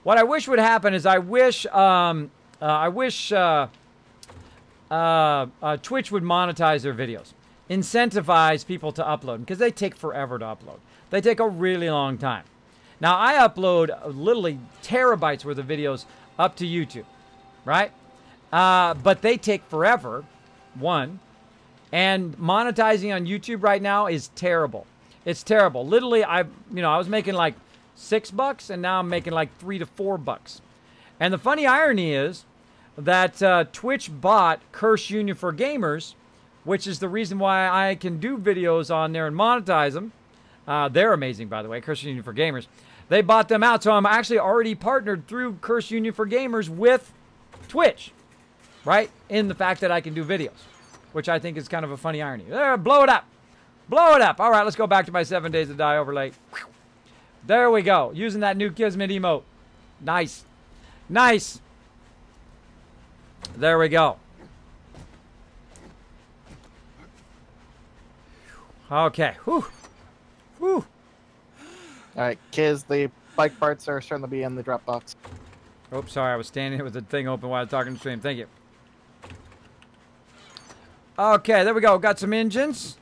What I wish would happen is I wish Twitch would monetize their videos, incentivize people to upload because they take forever to upload. They take a really long time. Now I upload literally terabytes worth of videos up to YouTube, right? But they take forever. One, and monetizing on YouTube right now is terrible. It's terrible. Literally, I was making like $6, and now I'm making like $3 to $4. And the funny irony is that Twitch bought Curse Union for Gamers, which is the reason why I can do videos on there and monetize them. They're amazing, by the way, Curse Union for Gamers. They bought them out, so I'm actually already partnered through Curse Union for Gamers with Twitch, right? In the fact that I can do videos, which I think is kind of a funny irony. There, blow it up. Blow it up. All right, let's go back to my 7 Days to Die overlay. There we go. Using that new Kismet emote. Nice. Nice. There we go. Okay. Whew. Whew. All right, Kiz, the bike parts are starting to be in the drop box. Oops, sorry. I was standing here with the thing open while I was talking to the stream. Thank you. Okay, there we go. Got some engines.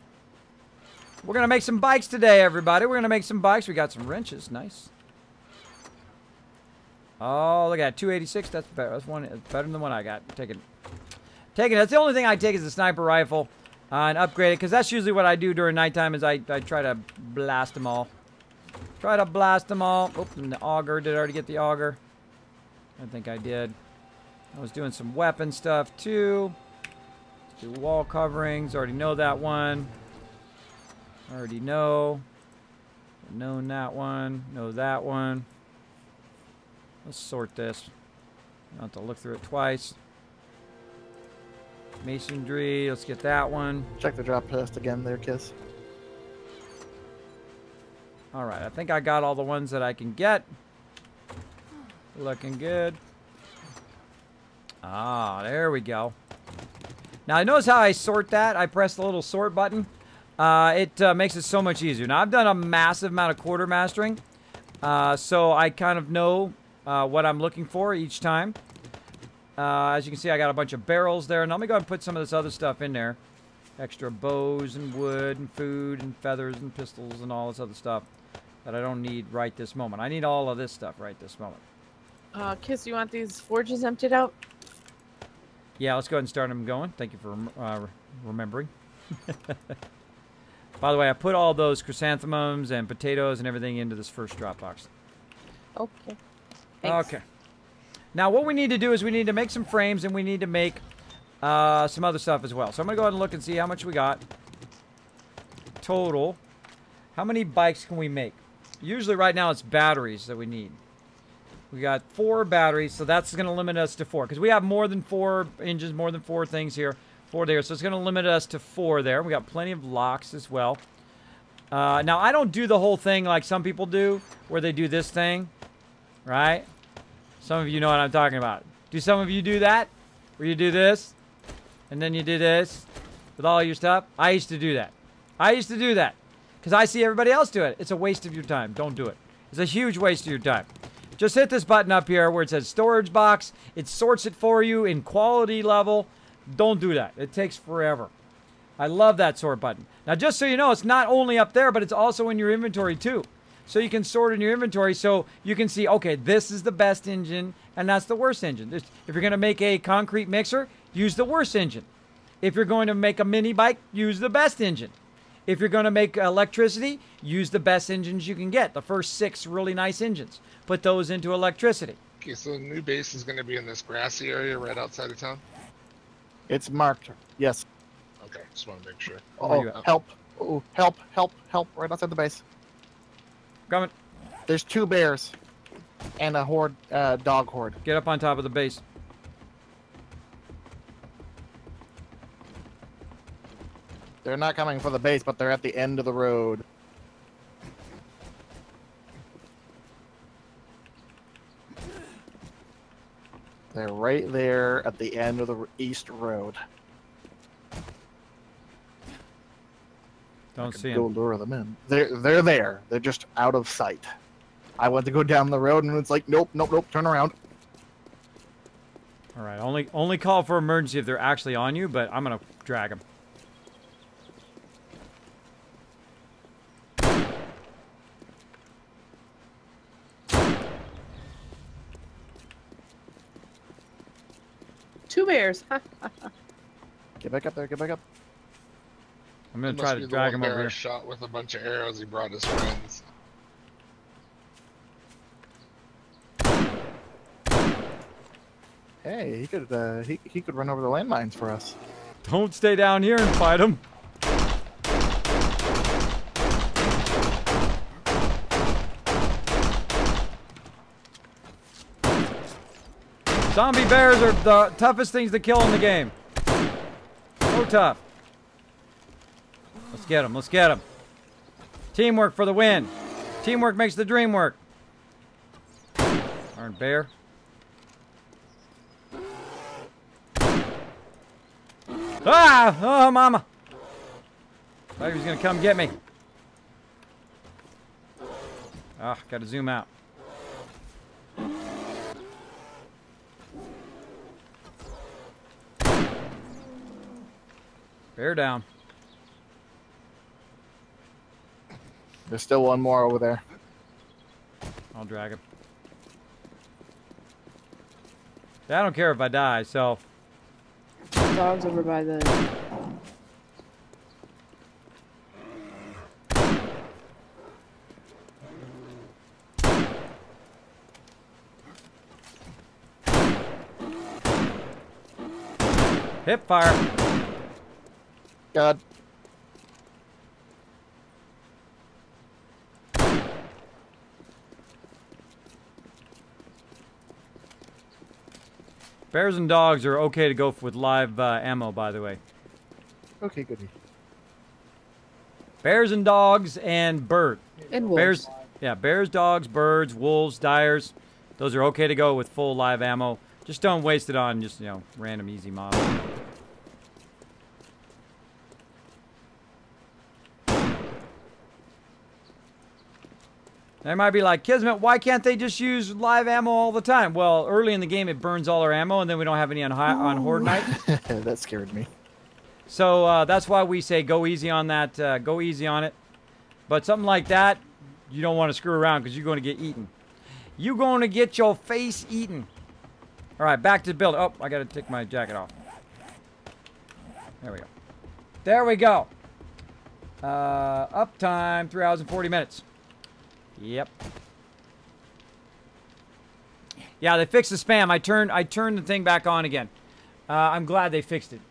We're going to make some bikes today, everybody. We're going to make some bikes. We got some wrenches. Nice. Oh, look at that. 286. That's better. That's better than the one I got. Take it. That's the only thing I take is the sniper rifle and upgrade it, because that's usually what I do during nighttime is I try to blast them all. Try to blast them all. Oops, and the auger. Did I already get the auger? I think I did. I was doing some weapon stuff, too. Let's do wall coverings. Already know that one. Already know. Known that one. Know that one. Let's sort this. I don't have to look through it twice. Masonry. Let's get that one. Check the drop test again there, Kiz. Alright, I think I got all the ones that I can get. Looking good. Ah, there we go. Now, notice how I sort that? I press the little sort button. It makes it so much easier. Now, I've done a massive amount of quarter mastering, so I kind of know what I'm looking for each time. As you can see, I got a bunch of barrels there. And let me go ahead and put some of this other stuff in there. Extra bows and wood and food and feathers and pistols and all this other stuff that I don't need right this moment. I need all of this stuff right this moment. Kiss, you want these forges emptied out? Yeah, let's go ahead and start them going. Thank you for remembering. By the way, I put all those chrysanthemums and potatoes and everything into this first drop box. Okay. Thanks. Okay. Now, what we need to do is we need to make some frames and we need to make some other stuff as well. So I'm going to go ahead and look and see how much we got. Total. How many bikes can we make? Usually right now it's batteries that we need. We got 4 batteries, so that's going to limit us to 4. Because we have more than 4 engines, more than 4 things here. 4 there, so it's going to limit us to 4 there. We got plenty of locks as well. Now, I don't do the whole thing like some people do, where they do this thing, right? Some of you know what I'm talking about. Do some of you do that? Where you do this, and then you do this with all your stuff? I used to do that. I used to do that. Because I see everybody else do it. It's a waste of your time. Don't do it. It's a huge waste of your time. Just hit this button up here where it says storage box. It sorts it for you in quality level. Don't do that. It takes forever. I love that sort button. Now, just so you know, it's not only up there, but it's also in your inventory too. So you can sort in your inventory so you can see, okay, this is the best engine and that's the worst engine. If you're going to make a concrete mixer, use the worst engine. If you're going to make a mini bike, use the best engine. If you're going to make electricity, use the best engines you can get. The first 6 really nice engines. Put those into electricity. Okay, so the new base is going to be in this grassy area right outside of town? It's marked. Yes. Okay, just want to make sure. Oh, help. Oh, help, help, help. Right outside the base. Coming. There's 2 bears and a horde, dog horde. Get up on top of the base. They're not coming for the base, but they're at the end of the road. They're right there at the end of the east road. Don't see Go them. lure them in. They're there. They're just out of sight. I went to go down the road, and it's like, nope, nope, nope, turn around. All right, only call for emergency if they're actually on you, but I'm gonna drag them. Two bears. Get back up there, get back up. I'm gonna Must try be to the drag one him over bear here. shot with a bunch of arrows he brought his friends. Hey, he could run over the landmines for us. Don't stay down here and fight him. Zombie bears are the toughest things to kill in the game. So tough. Let's get them. Let's get them. Teamwork for the win. Teamwork makes the dream work. Darn bear. Ah! Oh, mama. Thought he was going to come get me. Ah, got to zoom out. Bear down. There's still one more over there. I'll drag him. I don't care if I die, so... Dog's over by the. Hip fire. God. Bears and dogs are okay to go with live ammo, by the way. Okay, goody. Bears and dogs and bird. And wolves. Bears, yeah, bears, dogs, birds, wolves, dyers. Those are okay to go with full live ammo. Just don't waste it on just, random easy mobs. They might be like, Kismet, why can't they just use live ammo all the time? Well, early in the game, it burns all our ammo, and then we don't have any on Horde Night. That scared me. So that's why we say go easy on that. Go easy on it. But something like that, you don't want to screw around because you're going to get eaten. You're going to get your face eaten. All right, back to the build. Oh, I got to take my jacket off. There we go. There we go. Uptime, 3 hours and 40 minutes. Yep. Yeah, they fixed the spam. I turned the thing back on again. I'm glad they fixed it.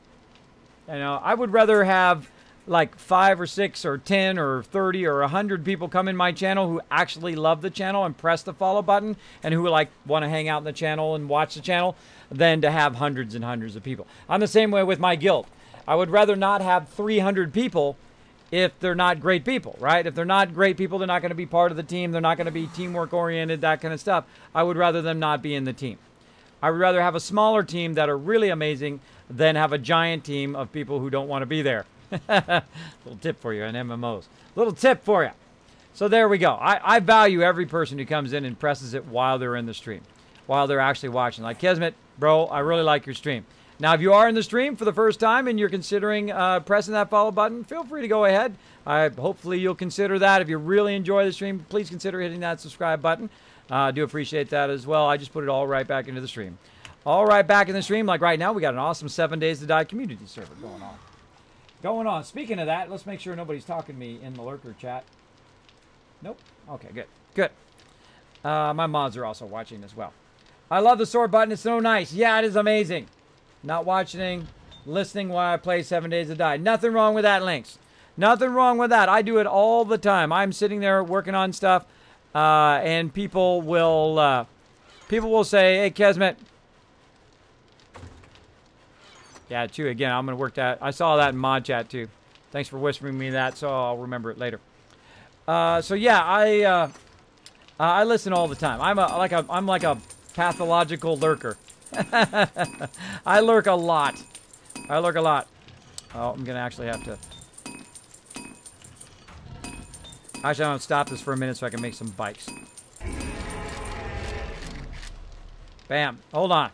I would rather have like 5 or 6 or 10 or 30 or 100 people come in my channel who actually love the channel and press the follow button and who want to hang out in the channel and watch the channel than to have hundreds and hundreds of people. I'm the same way with my guild. I would rather not have 300 people if they're not great people, right? If they're not great people, they're not going to be part of the team. They're not going to be teamwork oriented, that kind of stuff. I would rather them not be in the team. I would rather have a smaller team that are really amazing than have a giant team of people who don't want to be there. Little tip for you on MMOs. Little tip for you. So there we go. I value every person who comes in and presses it while they're in the stream, while they're actually watching. Like, Kismet, bro, I really like your stream. Now, if you are in the stream for the first time and you're considering pressing that follow button, feel free to go ahead. Hopefully you'll consider that. If you really enjoy the stream, please consider hitting that subscribe button. I do appreciate that as well. I just put it all right back into the stream. All right back in the stream. Like right now, we got an awesome 7 Days to Die community server going on. Speaking of that, let's make sure nobody's talking to me in the lurker chat. Nope. Okay, good. Good. My mods are also watching as well. I love the sword button. It's so nice. Yeah, it is amazing. Not watching, listening while I play 7 Days to Die. Nothing wrong with that, Lynx. Nothing wrong with that. I do it all the time. I'm sitting there working on stuff, and people will say, "Hey, Kismet." Yeah, too. Again, I'm gonna work that. I saw that in mod chat too. Thanks for whispering me that, so I'll remember it later. So yeah, I listen all the time. I'm like a pathological lurker. I lurk a lot. Oh, I'm gonna actually have to. Actually, I'm gonna stop this for a minute so I can make some bikes. Bam. Hold on.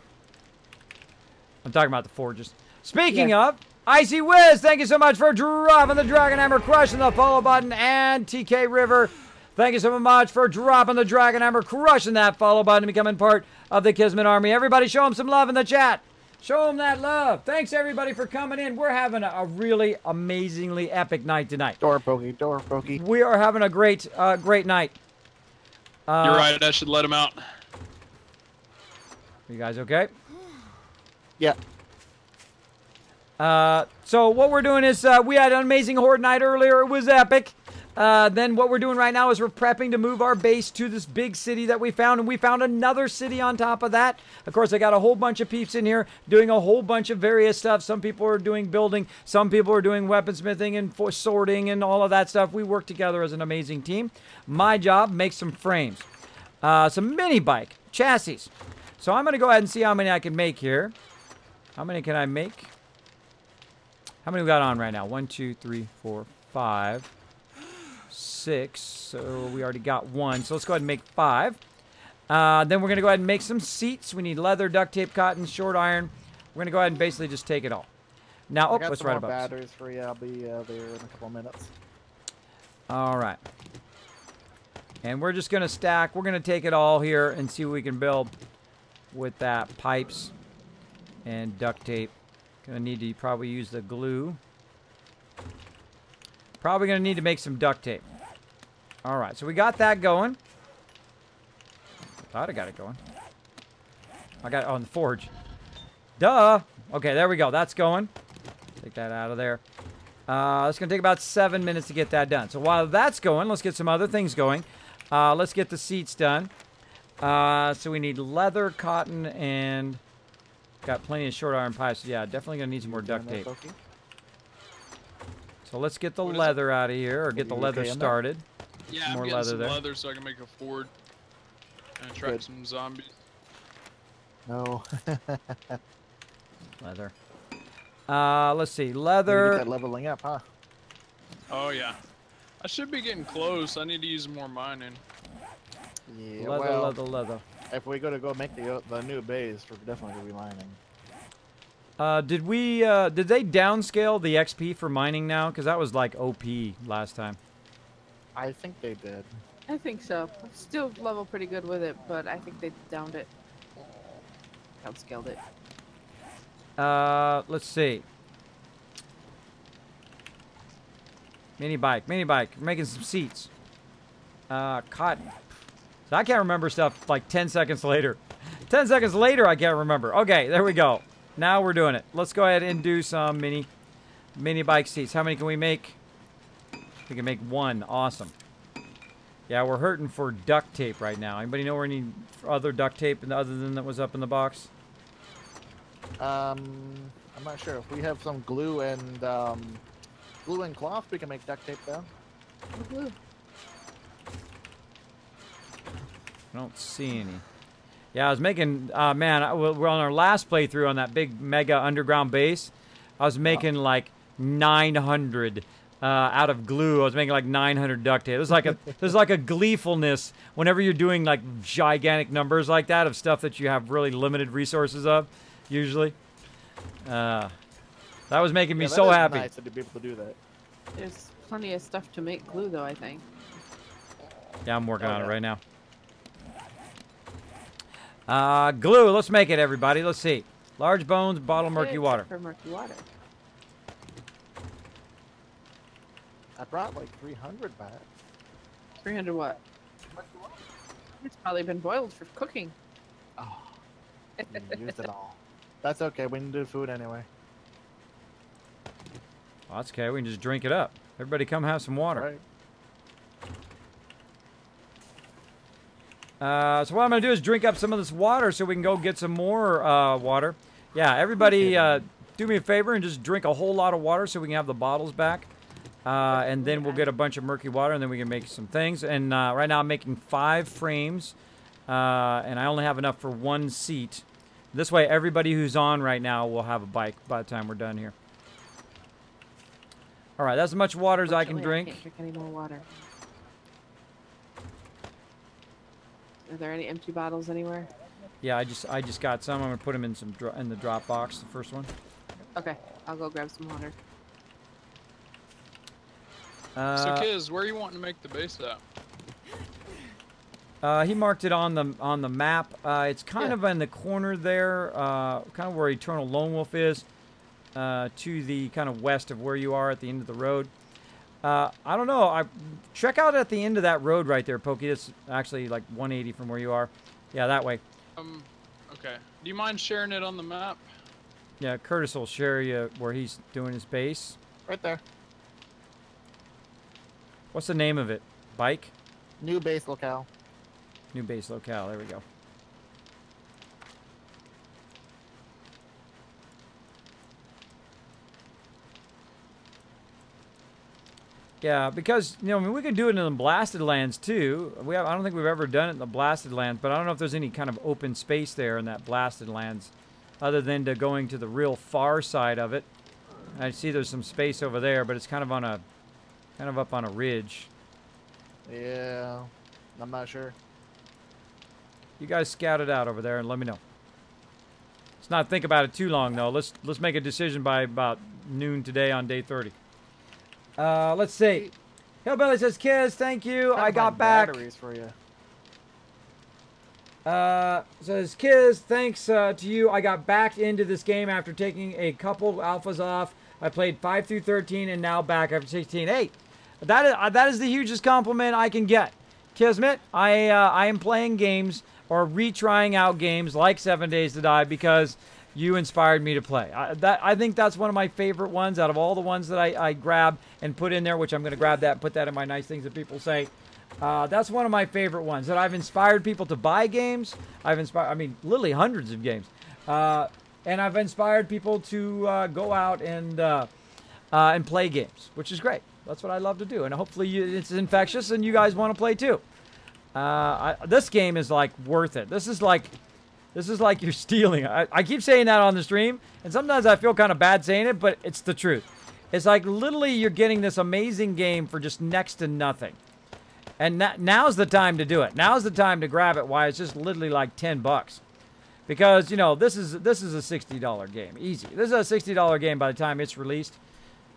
I'm talking about the forges. Speaking of, Icy Wiz, thank you so much for dropping the Dragon Hammer, crushing the follow button, and TK River, thank you so much for dropping the Dragon Hammer, crushing that follow button, and becoming part of the Kismet Army. Everybody show them some love in the chat. Show them that love. Thanks, everybody, for coming in. We're having a really amazingly epic night tonight. Door pokey, door pokey. We are having a great, great night. You're right. I should let him out. You guys okay? Yeah. So what we're doing is we had an amazing horde night earlier. It was epic. Then what we're doing right now is we're prepping to move our base to this big city that we found, and we found another city on top of that. Of course, I got a whole bunch of peeps in here doing a whole bunch of various stuff. Some people are doing building, some people are doing weaponsmithing and sorting and all of that stuff. We work together as an amazing team. My job, make some frames, some mini bike chassis. So I'm going to go ahead and see how many I can make here. How many can I make? How many we got on right now? 1, 2, 3, 4, 5, 6. So we already got 1. So let's go ahead and make 5. Then we're going to go ahead and make some seats. We need leather, duct tape, cotton, short iron. We're going to go ahead and basically just take it all. Now, oh, let's write about this. Batteries for you. I'll be there in a couple minutes. All right. And we're just going to stack. We're going to take it all here and see what we can build with that. Pipes and duct tape. Gonna need to probably use the glue. Probably gonna need to make some duct tape. All right, so we got that going. Thought I got it going. I got it on the forge. Duh. Okay, there we go. That's going. Take that out of there. It's gonna take about 7 minutes to get that done. So while that's going, let's get some other things going. Let's get the seats done. So we need leather, cotton, and got plenty of short iron pipes. Yeah, definitely gonna need some more duct tape. So let's get the leather out of here, or get the leather started. Yeah, I'm getting some leather so I can make a ford and attract some zombies. No. Leather. Let's see, leather. Get that leveling up, huh? Oh yeah, I should be getting close. I need to use more mining. Yeah, Leather, well, leather. if we go make the new base, we're definitely gonna be mining. Did they downscale the XP for mining now? Because that was like OP last time. I think they did. I think so. Still level pretty good with it, but I think they downed it. Downscaled it. Let's see. Mini bike. We're making some seats. Cotton. So I can't remember stuff like 10 seconds later. 10 seconds later, I can't remember. Okay, there we go. Now we're doing it. Let's go ahead and do some mini bike seats. How many can we make? We can make 1. Awesome. Yeah, we're hurting for duct tape right now. Anybody know where any other duct tape other than that was up in the box? I'm not sure. If we have some glue and cloth, we can make duct tape down. Glue. I don't see any. Yeah, I was making, man, we're on our last playthrough on that big mega underground base. I was making like 900 out of glue. I was making like 900 duct tape. There's like a gleefulness whenever you're doing like gigantic numbers like that of stuff that you have really limited resources of, usually. That was making me so happy. Nice to be able to do that. There's plenty of stuff to make glue, though, I think. Yeah, I'm working on it right now. Glue. Let's make it, everybody. Let's see. Large bones, bottle murky water. For murky water. I brought like 300 back. 300 what? It's probably been boiled for cooking. Oh, you used it all. That's okay. We can do food anyway. Well, that's okay. We can just drink it up. Everybody come have some water. Right. So what I'm going to do is drink up some of this water so we can go get some more water. Yeah, everybody do me a favor and just drink a whole lot of water so we can have the bottles back. And then we'll get a bunch of murky water and then we can make some things. And right now I'm making 5 frames. And I only have enough for 1 seat. This way everybody who's on right now will have a bike by the time we're done here. All right, that's as much water as I can drink. I can't drink any more water. Are there any empty bottles anywhere? Yeah, I just got some. I'm gonna put them in in the drop box. The first one. Okay, I'll go grab some water. So, Kiz, where are you wanting to make the base at? He marked it on the map. It's kind of in the corner there, kind of where Eternal Lone Wolf is, to the kind of west of where you are at the end of the road. I don't know. Check out at the end of that road right there, Pokey. It's actually like 180 from where you are. Yeah, that way. Okay. Do you mind sharing it on the map? Yeah, Curtis will share you where he's doing his base. Right there. What's the name of it? Bike? New base locale. New base locale. There we go. Yeah, because, you know, I mean, we can do it in the blasted lands too. I don't think we've ever done it in the blasted lands, but I don't know if there's any kind of open space there in that blasted lands, other than going to the real far side of it. I see there's some space over there, but it's kind of up on a ridge. Yeah, I'm not sure. You guys scout it out over there and let me know. Let's not think about it too long though. Let's make a decision by about noon today on day 30. Let's see. Hillbilly says, "Kiz, thank you. I got back." Batteries for you. Says, "Kiz, thanks to you. I got back into this game after taking a couple alphas off. I played 5 through 13 and now back after 16. Hey, that is the hugest compliment I can get. Kismet, I am playing games or retrying out games like 7 Days to Die because you inspired me to play. I think that's one of my favorite ones out of all the ones that I grab and put in there, which I'm going to grab that and put that in my nice things that people say. That's one of my favorite ones that I've inspired people to buy games. Literally hundreds of games. And I've inspired people to go out and play games, which is great. That's what I love to do. And hopefully it's infectious and you guys want to play too. This game is like worth it. This is like you're stealing. I keep saying that on the stream, and sometimes I feel kind of bad saying it, but it's the truth. It's like literally you're getting this amazing game for just next to nothing. And now's the time to do it. Now's the time to grab it. Why it's just literally like $10. Because, you know, this is a $60 game. Easy. This is a $60 game by the time it's released.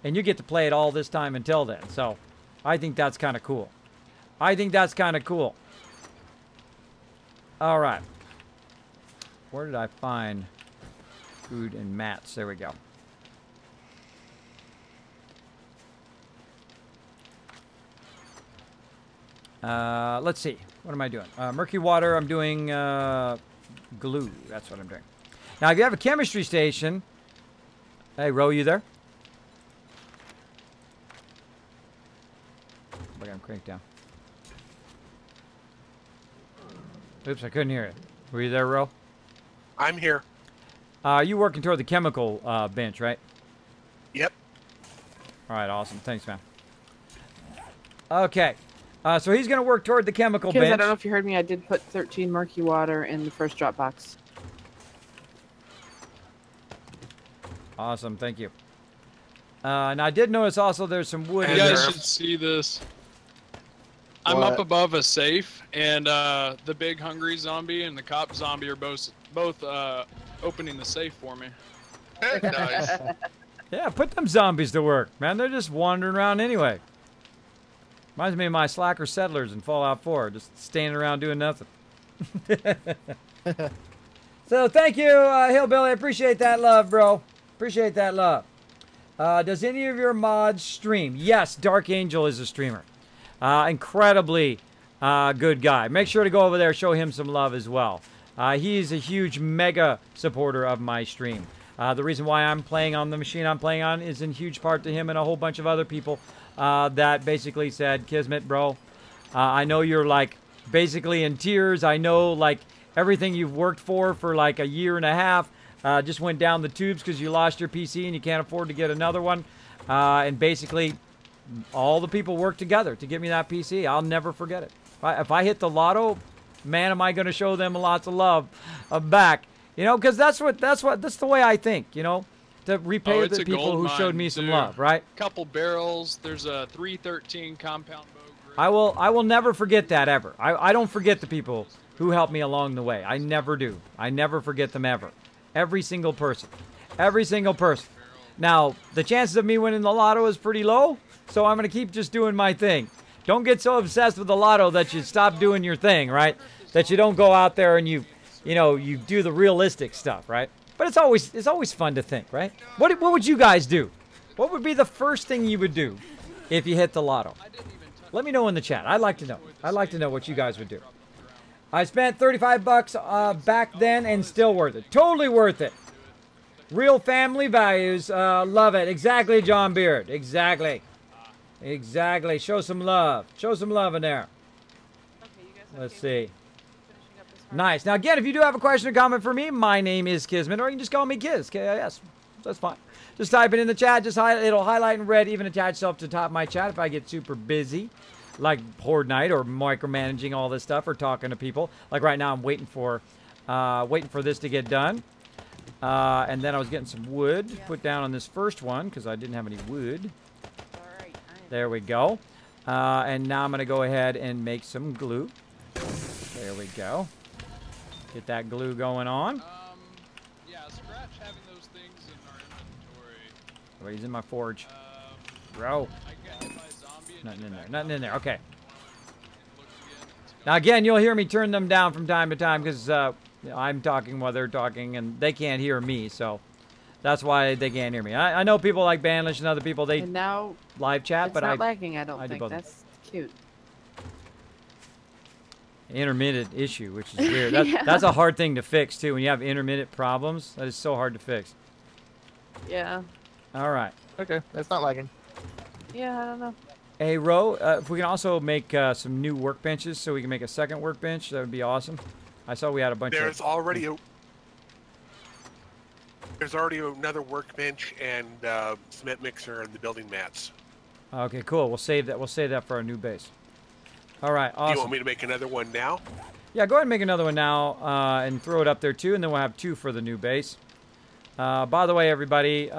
And you get to play it all this time until then. So, I think that's kind of cool. All right. Where did I find food and mats? There we go. Let's see. What am I doing? Murky water. I'm doing glue. That's what I'm doing. Now, if you have a chemistry station... Hey, Ro, you there? I got him cranked down. Oops, I couldn't hear it. Were you there, Ro? I'm here. You working toward the chemical bench, right? Yep. All right, awesome. Thanks, man. Okay. So he's going to work toward the chemical bench. I don't know if you heard me. I did put 13 murky water in the first drop box. Awesome. Thank you. And I did notice also there's some wood You in guys there. should see this. I'm up above a safe, and the big hungry zombie and the cop zombie are both opening the safe for me. Nice. Yeah, put them zombies to work, man. They're just wandering around anyway. Reminds me of my slacker settlers in Fallout 4, just standing around doing nothing. So thank you, Hillbilly. I appreciate that love, bro. Appreciate that love. Does any of your mods stream? Yes, Dark Angel is a streamer. Incredibly good guy. Make sure to go over there, show him some love as well. He's a huge mega supporter of my stream. The reason why I'm playing on the machine I'm playing on is in huge part to him and a whole bunch of other people that basically said, Kismet, bro, I know you're like basically in tears. I know like everything you've worked for like a year and a half just went down the tubes because you lost your PC and you can't afford to get another one. And basically all the people worked together to get me that PC. I'll never forget it. If I hit the lotto, man, am I going to show them lots of love back. You know, because that's the way I think, you know, to repay the people who showed me some love, right? Couple barrels. There's a 313 compound bow. I will never forget that ever. I don't forget the people who helped me along the way. I never do. I never forget them ever. Every single person. Every single person. Now, the chances of me winning the lotto is pretty low, so I'm going to keep just doing my thing. Don't get so obsessed with the lotto that you stop doing your thing, right? That you don't go out there and you do the realistic stuff, right? But it's always fun to think, right? What would you guys do? What would be the first thing you would do if you hit the lotto? Let me know in the chat. I'd like to know. I'd like to know what you guys would do. I spent 35 bucks back then and still worth it. Totally worth it. Real family values. Love it. Exactly, John Beard. Exactly. Exactly. Show some love. Show some love in there. Let's see. Nice. Now, again, if you do have a question or comment for me, my name is Kismet, or you can just call me Kiz, K-I-S. That's fine. Just type it in the chat. It'll highlight in red, even attach itself to the top of my chat if I get super busy, like Horde Night or micromanaging all this stuff or talking to people. Like right now, I'm waiting for this to get done. And then I was getting some wood put down on this first one because I didn't have any wood. There we go. And now I'm going to go ahead and make some glue. There we go. Get that glue going on. Yeah, scratch having those things in our inventory. Oh, he's in my forge. Bro. I get hit by a zombie and Nothing in there. back Nothing in there. Okay. and looks again. Now, again, you'll hear me turn them down from time to time because I'm talking while they're talking, and they can't hear me, so that's why they can't hear me. I know people like Banlish and other people, they And now live chat, it's but not lagging, I don't I do think. both. That's cute. Intermittent issue, which is weird. Yeah. That's a hard thing to fix, too. When you have intermittent problems, that is so hard to fix. Yeah. All right. Okay, it's not lagging. Yeah, I don't know. Hey, Ro, if we can also make some new workbenches so we can make a second workbench, that would be awesome. I saw we had a bunch There's of... already another workbench and cement mixer and the building mats. Okay, cool. We'll save that. We'll save that for our new base. All right, Do awesome. you want me to make another one now? Yeah, go ahead and make another one now and throw it up there too, and then we'll have 2 for the new base. By the way, everybody,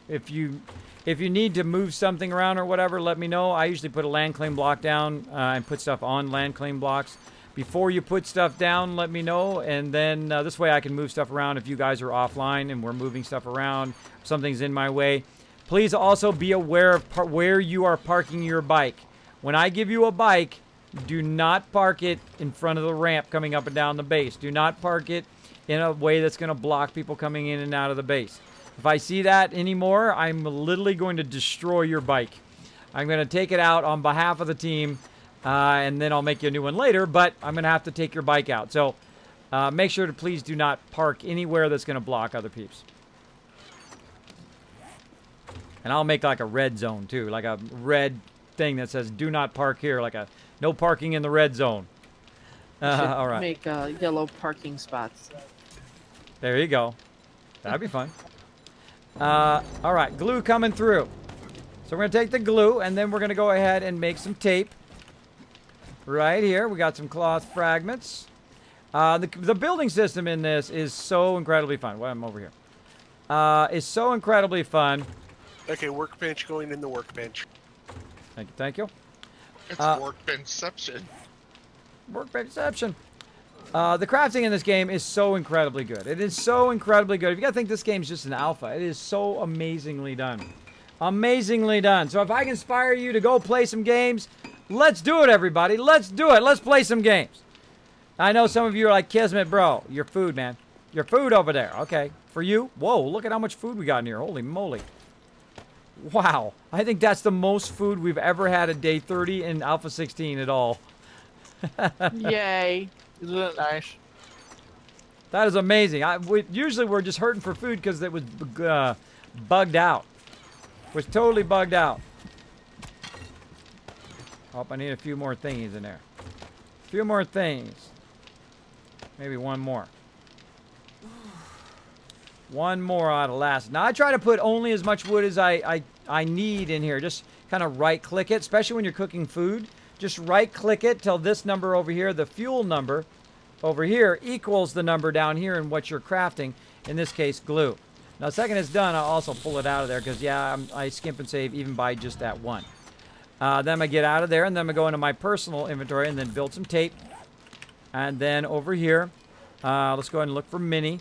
if you need to move something around or whatever, let me know. I usually put a land claim block down and put stuff on land claim blocks. Before you put stuff down, let me know, and then this way I can move stuff around if you guys are offline and we're moving stuff around, something's in my way. Please also be aware of where you are parking your bike. When I give you a bike, do not park it in front of the ramp coming up and down the base. Do not park it in a way that's going to block people coming in and out of the base. If I see that anymore, I'm literally going to destroy your bike. I'm going to take it out on behalf of the team, and then I'll make you a new one later, but I'm going to have to take your bike out. So make sure to please do not park anywhere that's going to block other peeps. And I'll make like a red zone too, like a red thing that says do not park here, like a no parking in the red zone. All right. Make yellow parking spots. There you go. That'd be fun. All right, glue coming through. So we're going to take the glue, and then we're going to go ahead and make some tape. Right here, we got some cloth fragments. The building system in this is so incredibly fun. Well, I'm over here. It's so incredibly fun. Okay, workbench going in the workbench. Thank you, thank you. It's workbenchception. Workbenchception. The crafting in this game is so incredibly good. It is so incredibly good. If you gotta think this game's just an alpha, it is so amazingly done. Amazingly done. So if I can inspire you to go play some games, let's do it, everybody. Let's do it. Let's play some games. I know some of you are like, Kismet, bro, your food, man. Your food over there. Okay. For you, whoa, look at how much food we got in here. Holy moly. Wow. I think that's the most food we've ever had at day 30 in Alpha 16 at all. Yay. Isn't it nice? That is amazing. Usually we're just hurting for food because it was bugged out. It was totally bugged out. Oh, I need a few more thingies in there. A few more things. Maybe one more. One more ought to last. Now, I try to put only as much wood as I need in here. Just kind of right-click it, especially when you're cooking food. Just right-click it till this number over here, the fuel number over here, equals the number down here in what you're crafting, in this case, glue. Now, the second it's done, I'll also pull it out of there because, yeah, I skimp and save even by just that one. Then I'm going to get out of there, and then I'm going to go into my personal inventory and then build some tape. And then over here, let's go ahead and look for mini.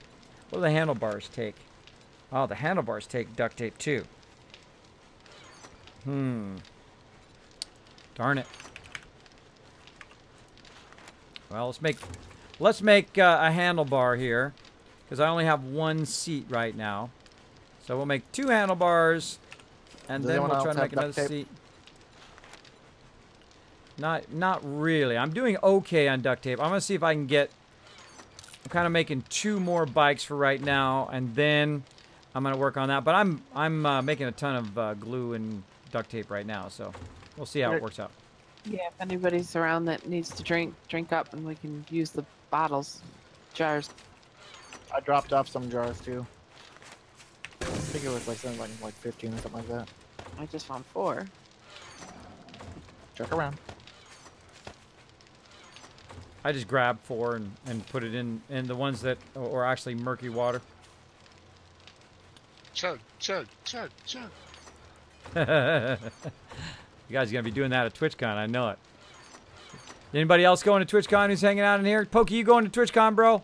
What do the handlebars take? Oh, the handlebars take duct tape too. Darn it. Well, let's make a handlebar here, because I only have one seat right now. So we'll make 2 handlebars, and then we'll try to make another seat. Not really. I'm doing okay on duct tape. I'm gonna see if I can get. I'm kind of making 2 more bikes for right now, and then I'm gonna work on that. But I'm making a ton of glue and duct tape right now, so we'll see how it works out. Yeah, if anybody's around that needs to drink up, and we can use the bottles, jars. I dropped off some jars too. I think it was like something like 15 or something like that. I just found 4. Check around. I just grabbed 4 and put it in the ones that are actually murky water. Chug, chug, chug, chug. You guys are going to be doing that at TwitchCon, I know it. Anybody else going to TwitchCon who's hanging out in here? Pokey, you going to TwitchCon, bro?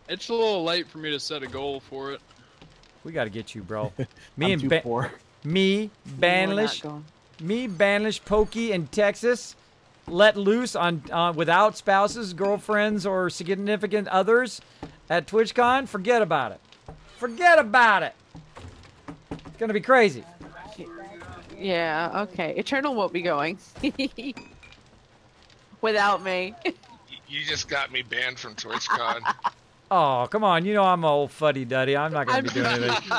It's a little late for me to set a goal for it. We got to get you, bro. I'm too poor. Me, Banlish, Pokey, and Texas let loose on without spouses, girlfriends, or significant others at TwitchCon. Forget about it. Forget about it. It's gonna be crazy. Yeah, okay. Eternal won't be going. Without me. You just got me banned from TwitchCon. Oh, come on. You know I'm an old fuddy-duddy. I'm not going to be doing anything.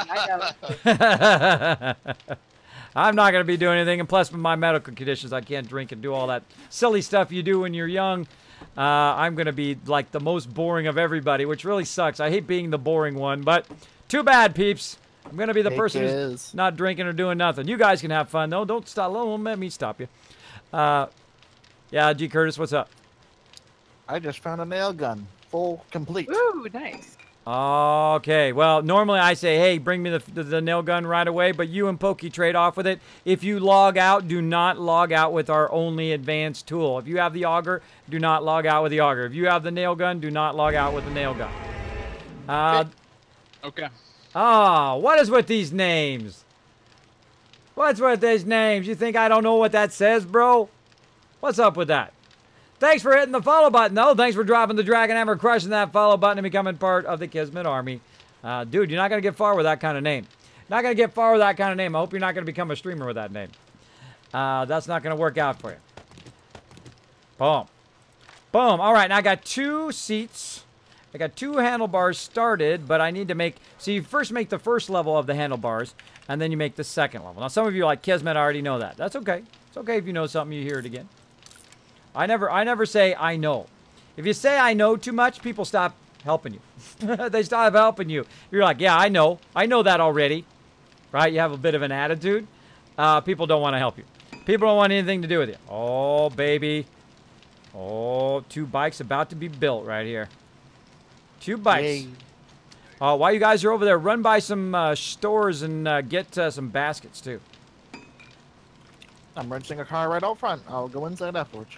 I'm not going to be doing anything. And plus, with my medical conditions, I can't drink and do all that silly stuff you do when you're young. I'm going to be like the most boring of everybody, which really sucks. I hate being the boring one, but too bad, peeps. I'm going to be the person who's not drinking or doing nothing. You guys can have fun, though. Don't stop. Don't let me stop you. Yeah, G. Curtis, what's up? I just found a nail gun. Full complete. Ooh, nice. Okay, well, normally I say, hey, bring me the nail gun right away, but you and Pokey trade off with it. If you log out, do not log out with our only advanced tool. If you have the auger, do not log out with the auger. If you have the nail gun, do not log out with the nail gun. Okay. Oh, what is with these names? What's with these names? You think I don't know what that says, bro? What's up with that? Thanks for hitting the follow button, though. Thanks for dropping the Dragon Hammer, crushing that follow button, and becoming part of the Kismet Army. Dude, you're not going to get far with that kind of name. Not going to get far with that kind of name. I hope you're not going to become a streamer with that name. That's not going to work out for you. Boom. Boom. All right, now I got 2 seats. I got 2 handlebars started, but I need to make... So you first make the first level of the handlebars, and then you make the second level. Now, some of you like Kismet already know that. That's okay. It's okay if you know something, you hear it again. I never say I know. If you say I know too much, people stop helping you. They stop helping you. You're like, yeah, I know that already, right? You have a bit of an attitude. People don't want to help you. People don't want anything to do with you. Oh, baby. Oh, 2 bikes about to be built right here. 2 bikes. While you guys are over there, run by some stores and get some baskets too. I'm renting a car right out front. I'll go inside afterwards.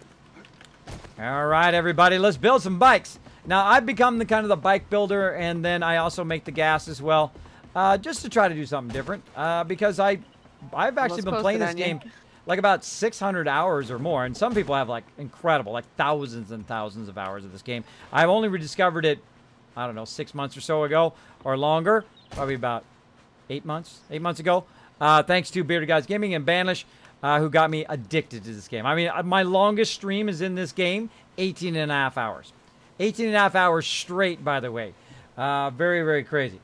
All right, everybody, let's build some bikes. Now, I've become the kind of the bike builder, and then I also make the gas as well, just to try to do something different, because I've actually been playing this game like about 600 hours or more, and some people have like incredible, like thousands and thousands of hours of this game. I've only rediscovered it, I don't know, 6 months or so ago, or longer, probably about 8 months ago, thanks to Bearded Guys Gaming and Banlish, who got me addicted to this game. I mean, my longest stream is in this game, 18 and a half hours. 18 and a half hours straight, by the way. Very, very crazy.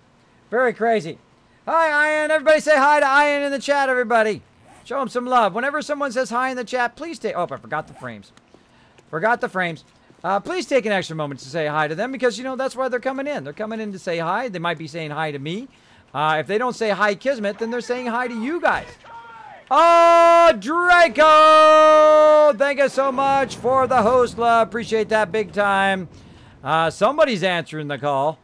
Very crazy. Hi, Ian. Everybody say hi to Ian in the chat, everybody. Show him some love. Whenever someone says hi in the chat, please take... Oh, I forgot the frames. Forgot the frames. Please take an extra moment to say hi to them, because, you know, that's why they're coming in. They're coming in to say hi. They might be saying hi to me. If they don't say hi, Kismet, then they're saying hi to you guys. Oh, Draco! Thank you so much for the host love. Appreciate that big time. Somebody's answering the call.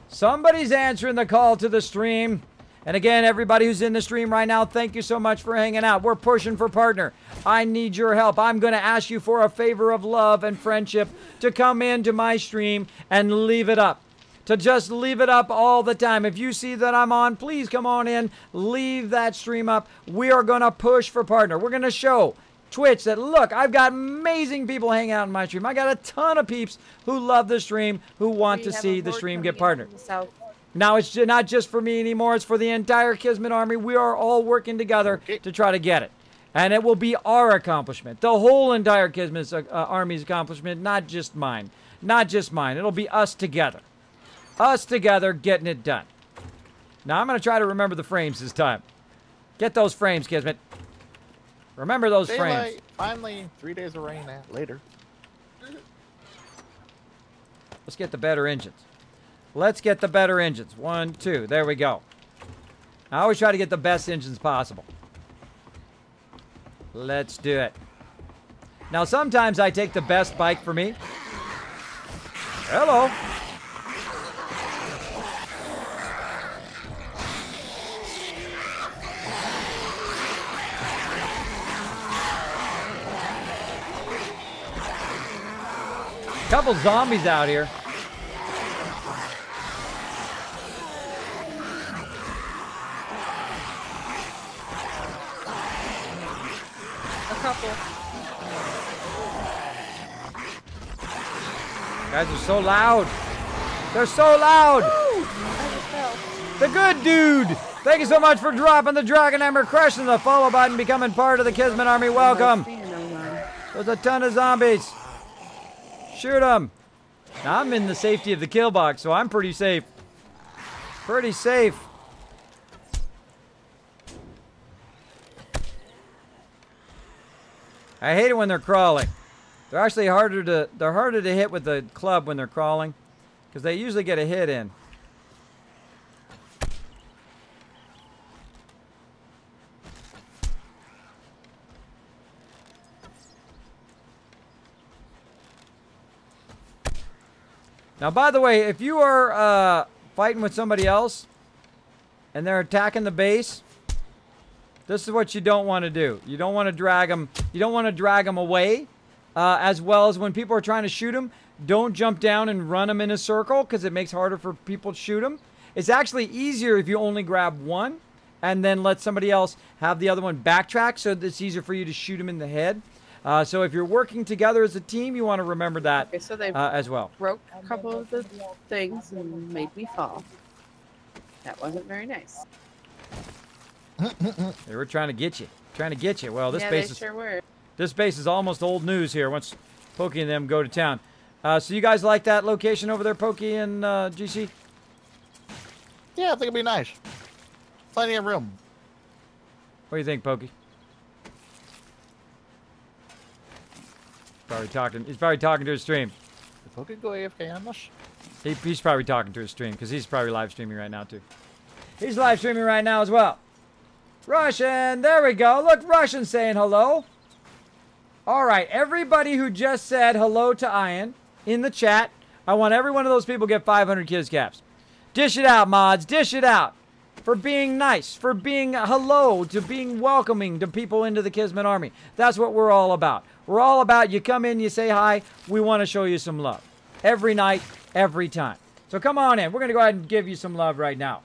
Somebody's answering the call to the stream. And again, everybody who's in the stream right now, thank you so much for hanging out. We're pushing for partner. I need your help. I'm going to ask you for a favor of love and friendship to come into my stream and leave it up. To just leave it up all the time. If you see that I'm on, please come on in. Leave that stream up. We are going to push for partner. We're going to show Twitch that, look, I've got amazing people hanging out in my stream. I got a ton of peeps who love the stream, who want to see the stream get partnered. Now, it's not just for me anymore. It's for the entire Kismet army. We are all working together to try to get it. And it will be our accomplishment. The whole entire Kismet army's accomplishment, not just mine. Not just mine. It'll be us together. Us together getting it done. Now, I'm going to try to remember the frames this time. Get those frames, Kismet. Remember those frames. Finally, 3 days of rain later. Let's get the better engines. Let's get the better engines. 1, 2. There we go. I always try to get the best engines possible. Let's do it. Now, sometimes I take the best bike for me. Hello. Couple zombies out here. A couple. Guys are so loud. They're so loud. Woo! I just fell. The good dude. Thank you so much for dropping the Dragon Hammer, crushing the follow button, becoming part of the Kismet army. Welcome. There's a ton of zombies. Shoot them. Now, I'm in the safety of the kill box, so I'm pretty safe. Pretty safe. I hate it when they're crawling. They're actually harder to hit with the club when they're crawling, because they usually get a hit in. Now, by the way, if you are fighting with somebody else and they're attacking the base, this is what you don't want to do. You don't want to drag them. You don't want to drag them away, as well as when people are trying to shoot them. Don't jump down and run them in a circle because it makes it harder for people to shoot them. It's actually easier if you only grab one and then let somebody else have the other one backtrack, so that it's easier for you to shoot them in the head. So if you're working together as a team, you want to remember that as well. Broke a couple of the things and made me fall. That wasn't very nice. They were trying to get you. Trying to get you. Well, this Yeah, base they is sure were. this base is almost old news here once Pokey and them go to town. So you guys like that location over there, Pokey and GC? Yeah, I think it'd be nice. Plenty of room. What do you think, Pokey? Probably talking. He's probably talking to his stream. Did Poke go AFK on us? He's probably talking to his stream because he's probably live streaming right now too. He's live streaming right now as well. Russian, there we go. Look, Russian saying hello. All right, everybody who just said hello to Ian in the chat, I want every one of those people to get 500 Kiz caps. Dish it out, mods. Dish it out. For being nice, for being hello, to being welcoming to people into the Kismet army. That's what we're all about. We're all about you come in, you say hi, we want to show you some love. Every night, every time. So come on in. We're going to go ahead and give you some love right now.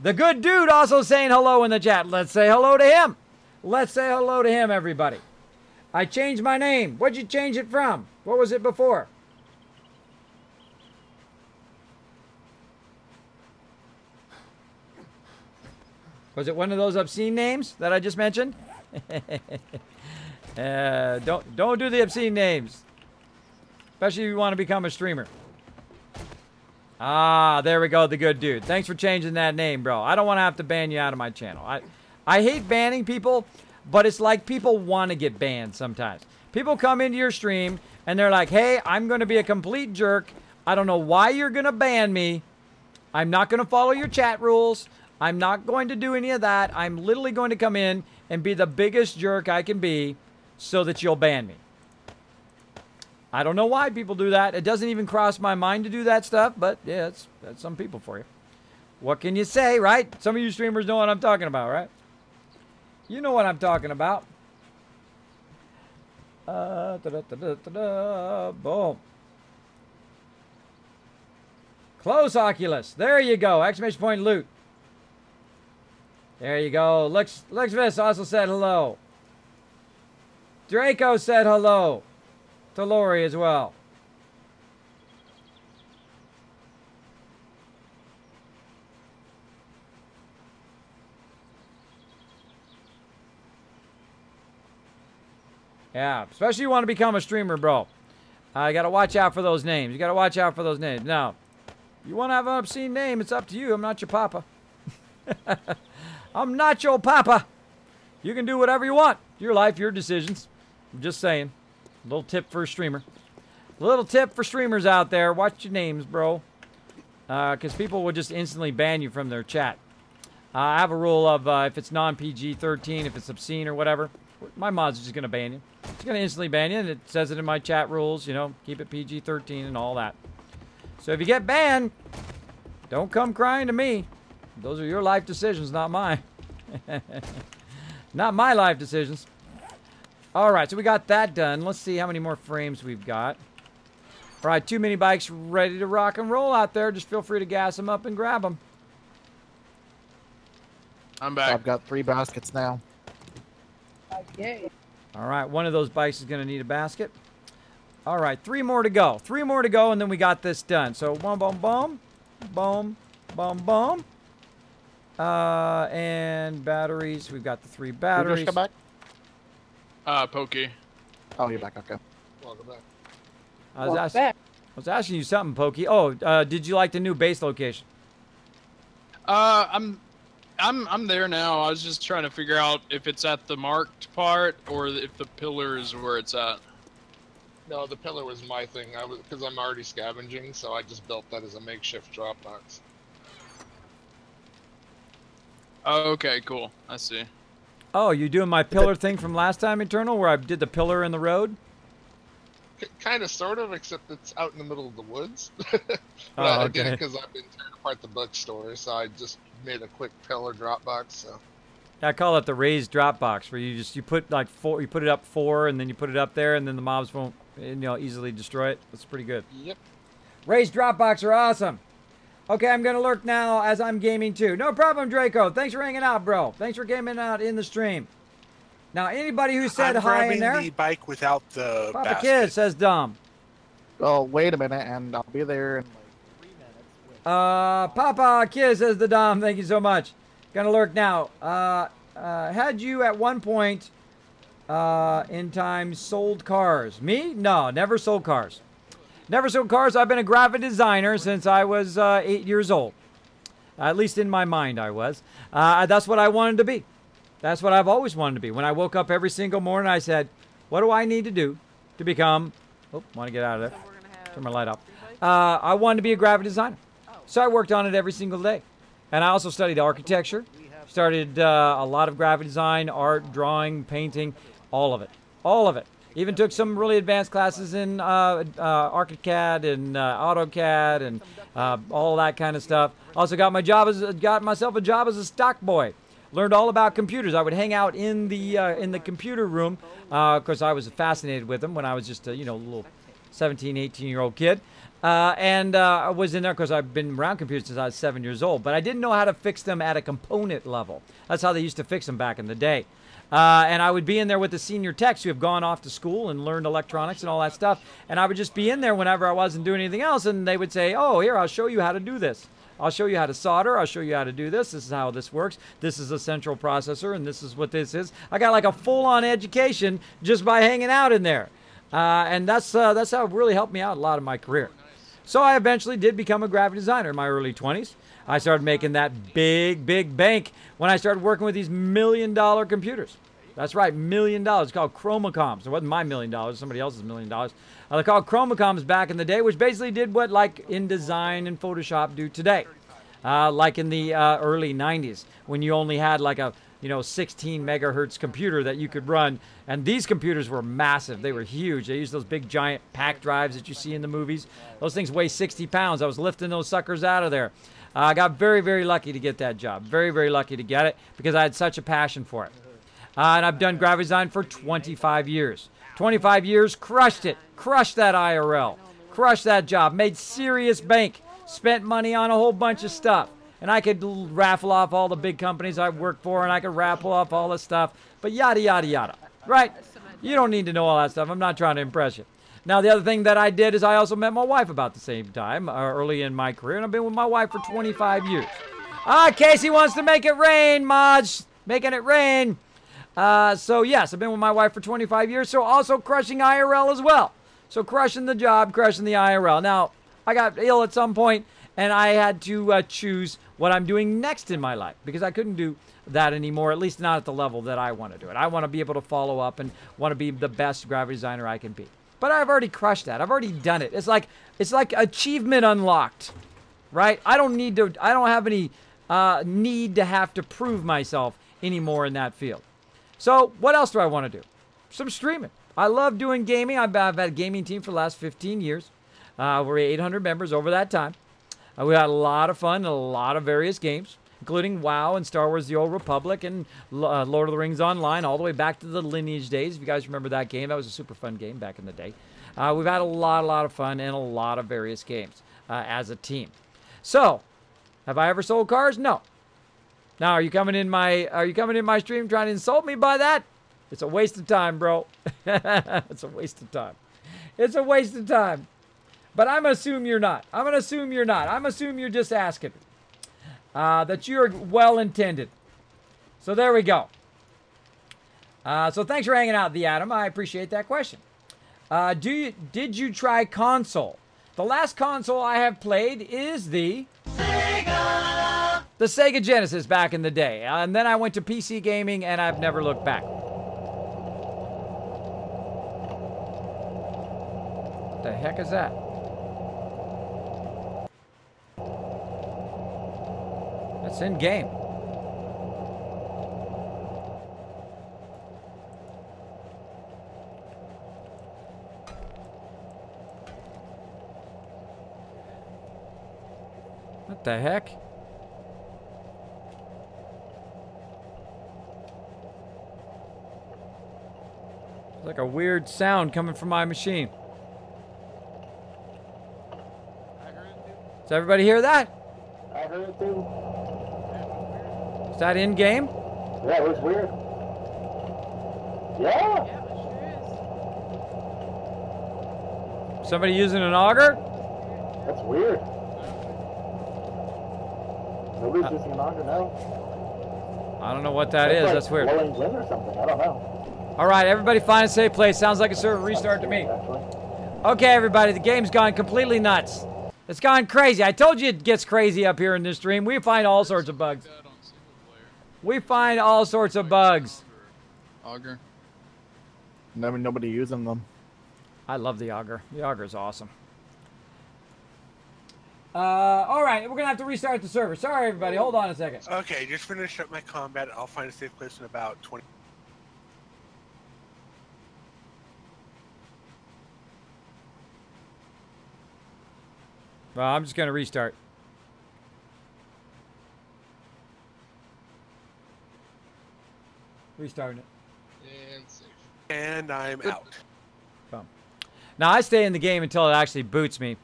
The good dude also saying hello in the chat. Let's say hello to him. Let's say hello to him, everybody. I changed my name. What'd you change it from? What was it before? Was it one of those obscene names that I just mentioned? Don't do the obscene names. Especially if you want to become a streamer. Ah, there we go, the good dude. Thanks for changing that name, bro. I don't want to have to ban you out of my channel. I hate banning people, but it's like people want to get banned sometimes. People come into your stream, and they're like, hey, I'm going to be a complete jerk. I don't know why you're going to ban me. I'm not going to follow your chat rules. I'm not going to do any of that. I'm literally going to come in and be the biggest jerk I can be so that you'll ban me. I don't know why people do that. It doesn't even cross my mind to do that stuff, but yeah, that's some people for you. What can you say, right? Some of you streamers know what I'm talking about, right? You know what I'm talking about. Boom. Close Oculus. There you go. Exclamation point loot. There you go. Luxvis also said hello. Draco said hello. To Lori as well. Yeah, especially you want to become a streamer, bro. You got to watch out for those names. You got to watch out for those names. Now, you want to have an obscene name, it's up to you. I'm not your papa. I'm not your papa. You can do whatever you want. Your life, your decisions. I'm just saying. Little tip for a streamer. Little tip for streamers out there. Watch your names, bro. Because people will just instantly ban you from their chat. I have a rule of if it's non-PG 13, if it's obscene or whatever, my mod's just going to ban you. It's going to instantly ban you, and it says it in my chat rules, you know, keep it PG 13 and all that. So if you get banned, don't come crying to me. Those are your life decisions, not mine. Not my life decisions. All right, so we got that done. Let's see how many more frames we've got. All right, 2 mini bikes ready to rock and roll out there. Just feel free to gas them up and grab them. I'm back. I've got 3 baskets now. Yay. All right, one of those bikes is going to need a basket. All right, 3 more to go. 3 more to go, and then we got this done. So, boom, boom, boom, boom, boom, boom. And batteries. We've got the 3 batteries. Come back? Pokey. Oh, you're back. Okay. Welcome back. I was asking you something, Pokey. Oh, did you like the new base location? I'm there now. I was just trying to figure out if it's at the marked part or if the pillar is where it's at. No, the pillar was my thing. Because I'm already scavenging, so I just built that as a makeshift drop box. Oh, okay, cool. I see. Oh, you doing my pillar thing from last time, Eternal, where I did the pillar in the road? Kind of, sort of, except it's out in the middle of the woods. Oh, I did okay. it because I've been tearing apart the bookstore, so I just made a quick pillar drop box. So I call it the raised drop box, where you put like 4, you put it up 4, and then you put it up there, and then the mobs won't, you know, easily destroy it. That's pretty good. Yep. Raised drop box are awesome. Okay, I'm gonna lurk now as I'm gaming too. No problem, Draco. Thanks for hanging out, bro. Thanks for gaming out in the stream. Now, anybody who said I'm hi in grabbing there, the bike without the Papa basket. Kid says Dom. Oh, wait a minute, and I'll be there in like 3 minutes. Papa Kid says the Dom. Thank you so much. Gonna lurk now. Had you at one point in time sold cars? Me? No, never sold cars. Never sold cars. I've been a graphic designer since I was 8 years old. At least in my mind, I was. That's what I wanted to be. That's what I've always wanted to be. When I woke up every single morning, I said, what do I need to do to become... Oh, want to get out of there. So we're gonna have Turn my light off. 3 bikes? I wanted to be a graphic designer. So I worked on it every single day. And I also studied architecture. Started a lot of graphic design, art, drawing, painting, all of it. All of it. Even took some really advanced classes in ArchiCAD and AutoCAD and all that kind of stuff. Also got myself a job as a stock boy. Learned all about computers. I would hang out in the computer room because I was fascinated with them when I was just a little 17, 18-year-old kid. I was in there because I've been around computers since I was 7 years old. But I didn't know how to fix them at a component level. That's how they used to fix them back in the day. And I would be in there with the senior techs who have gone off to school and learned electronics and all that stuff. And I would just be in there whenever I wasn't doing anything else. And they would say, oh, here, I'll show you how to do this. I'll show you how to solder. I'll show you how to do this. This is how this works. This is a central processor, and this is what this is. I got like a full-on education just by hanging out in there. And that's how it really helped me out a lot in my career. So I eventually did become a graphic designer in my early 20s. I started making that big, big bank when I started working with these $1 million computers. That's right, $1 million. It's called Chromacoms. It wasn't my $1 million, somebody else's $1 million. They're called Chromacoms back in the day, which basically did what like InDesign and Photoshop do today. Like in the early 90s, when you only had like a 16 megahertz computer that you could run. And these computers were massive. They were huge. They used those big giant pack drives that you see in the movies. Those things weigh 60 pounds. I was lifting those suckers out of there. I got very, very lucky to get that job. Very, very lucky to get it because I had such a passion for it. And I've done graphic design for 25 years. 25 years, crushed it. Crushed that IRL. Crushed that job. Made serious bank. Spent money on a whole bunch of stuff. And I could raffle off all the big companies I worked for, and I could raffle off all this stuff. But yada, yada, yada. Right? You don't need to know all that stuff. I'm not trying to impress you. Now, the other thing that I did is I also met my wife about the same time, early in my career. And I've been with my wife for 25 years. Casey wants to make it rain, Mods. Making it rain. So, yes, I've been with my wife for 25 years. So, also crushing IRL as well. So, crushing the job, crushing the IRL. Now, I got ill at some point, and I had to choose what I'm doing next in my life because I couldn't do that anymore, at least not at the level that I want to do it. I want to be able to follow up and want to be the best graphic designer I can be. But I've already crushed that. I've already done it. It's like achievement unlocked, right? I don't have any need to have to prove myself anymore in that field. So what else do I want to do? Some streaming. I love doing gaming. I've had a gaming team for the last 15 years. We're 800 members over that time. We had a lot of fun in a lot of various games, including WoW and Star Wars The Old Republic and Lord of the Rings Online, all the way back to the Lineage days. If you guys remember that game, that was a super fun game back in the day. We've had a lot of fun in a lot of various games as a team. So, have I ever sold cars? No. Now, are you coming in my stream trying to insult me by that? It's a waste of time, bro. It's a waste of time. It's a waste of time. But I'm going to assume you're not. I'm going to assume you're not. I'm going to assume you're just asking. That you're well-intended. So there we go. So thanks for hanging out, The Atom. I appreciate that question. Did you try console? The last console I have played is the Sega Genesis back in the day. And then I went to PC gaming, and I've never looked back. What the heck is that? That's in game. What the heck? It's like a weird sound coming from my machine. Does everybody hear that? I heard it too. Is that in game? Yeah, it was weird. Yeah. Yeah, it sure is. Somebody using an auger? That's weird. Nobody's using an auger now. I don't know what that is. Like That's weird. blowing wind or something. I don't know. All right, everybody find a safe place. Sounds like a server restart to me. Actually. Okay, everybody, the game's gone completely nuts. It's gone crazy. I told you it gets crazy up here in this stream. We find all sorts of bugs. We find all sorts of bugs. Auger. Nobody using them. I love the auger. The auger's awesome. All right, we're going to have to restart the server. Sorry, everybody. Hold on a second. Okay, just finished up my combat. I'll find a safe place in about 20. Well, I'm just going to restart. Restarting it. And safe. And I'm out. Boom. Now, I stay in the game until it actually boots me.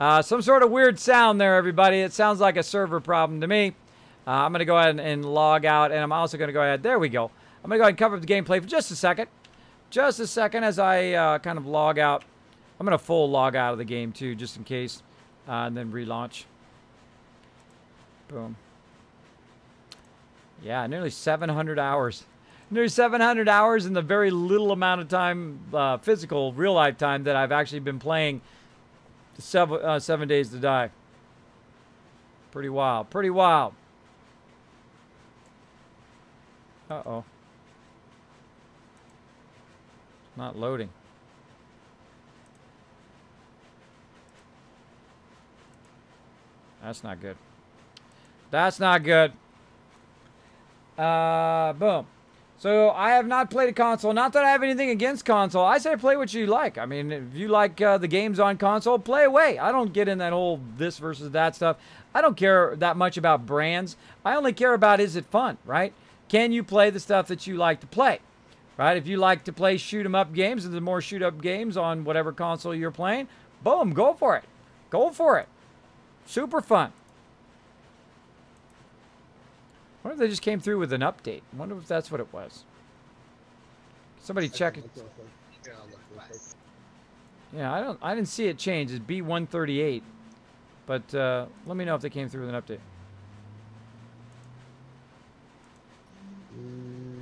Some sort of weird sound there, everybody. It sounds like a server problem to me. I'm going to go ahead and log out, and I'm also going to go ahead. There we go. I'm going to go ahead and cover up the gameplay for just a second. Just a second as I kind of log out. I'm going to full log out of the game, too, just in case. And then relaunch. Boom. Yeah, nearly 700 hours. Nearly 700 hours in the very little amount of time, physical, real-life time that I've actually been playing 7 Days to Die. Pretty wild. Pretty wild. Uh-oh. Not loading. That's not good. That's not good. Boom. So I have not played a console. Not that I have anything against console. I say play what you like. I mean, if you like the games on console, play away. I don't get in that whole this versus that stuff. I don't care that much about brands. I only care about, is it fun, right? Can you play the stuff that you like to play, right? If you like to play shoot 'em up games, and there's more shoot 'em up games on whatever console you're playing, boom, go for it. Go for it. Super fun. I wonder if they just came through with an update. I wonder if that's what it was. Somebody check it. Yeah, I'll look real quick. Yeah, I didn't see it change. It's B138. But let me know if they came through with an update.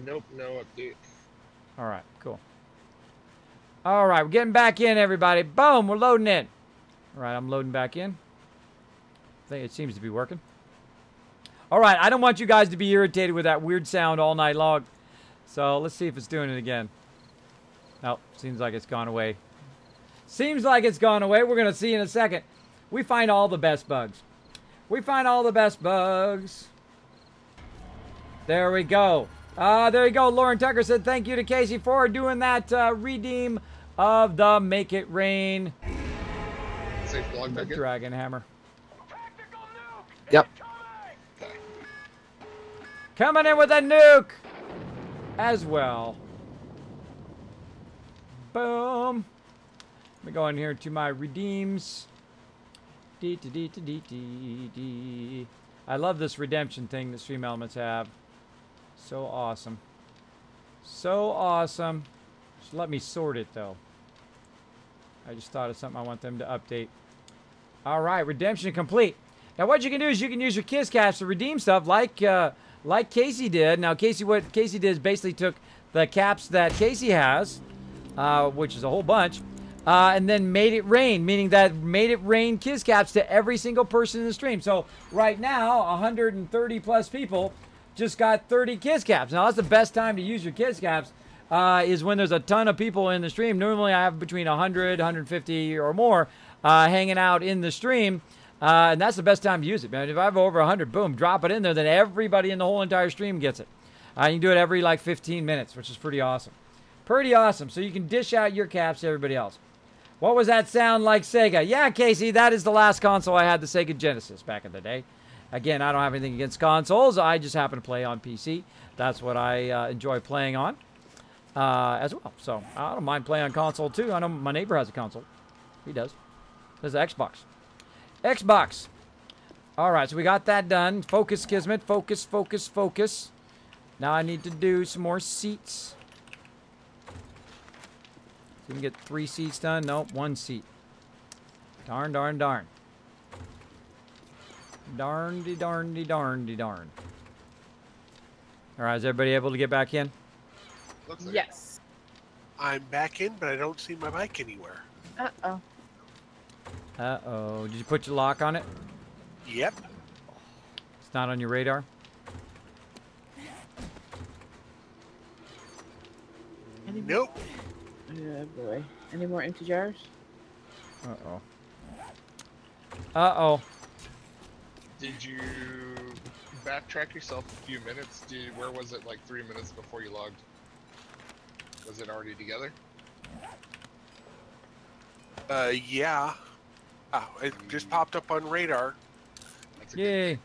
Nope, no update. All right, cool. All right, we're getting back in, everybody. Boom, we're loading in. All right, I'm loading back in. I think it seems to be working. All right, I don't want you guys to be irritated with that weird sound all night long. So let's see if it's doing it again. Nope, seems like it's gone away. Seems like it's gone away. We're going to see in a second. We find all the best bugs. We find all the best bugs. There we go. There you go. Lauren Tucker said thank you to Casey for doing that redeem of the Make It Rain Safe to log back in. Dragon Hammer. Yep. Okay. Coming in with a nuke as well. Boom. Let me go in here to my redeems. I love this redemption thing that Stream Elements have. So awesome. So awesome. Just let me sort it though. I just thought of something I want them to update. All right, redemption complete. Now what you can do is you can use your Kiss caps to redeem stuff like Casey did. Now what Casey did is basically took the caps that Casey has, which is a whole bunch, and then made it rain, meaning that made it rain Kiss caps to every single person in the stream. So right now, 130 plus people just got 30 Kiss caps. Now that's the best time to use your Kiss caps, is when there's a ton of people in the stream. Normally I have between 100, 150 or more hanging out in the stream. And that's the best time to use it, man. If I have over 100, boom, drop it in there, then everybody in the whole entire stream gets it. You can do it every like 15 minutes, which is pretty awesome. Pretty awesome. So you can dish out your caps to everybody else. What was that sound like, Sega? Yeah, Casey, that is the last console I had, the Sega Genesis back in the day. Again, I don't have anything against consoles. I just happen to play on PC. That's what I enjoy playing on as well. So I don't mind playing on console too. I know my neighbor has a console. He does. There's an Xbox. Xbox. All right, so we got that done. Focus, Kismet. Focus, focus, focus. Now I need to do some more seats. So we can get 3 seats done. Nope, 1 seat. Darn, darn, darn. Darndy, darndy, darndy, darn. All right, is everybody able to get back in? Looks like Yes. I'm back in, but I don't see my bike anywhere. Uh-oh. Uh-oh. Did you put your lock on it? Yep. It's not on your radar? Nope. Oh boy. Any more empty jars? Uh-oh. Uh-oh. Did you backtrack yourself a few minutes? Where was it like 3 minutes before you logged? Was it already together? Yeah. Oh, it just popped up on radar. That's a good Yay.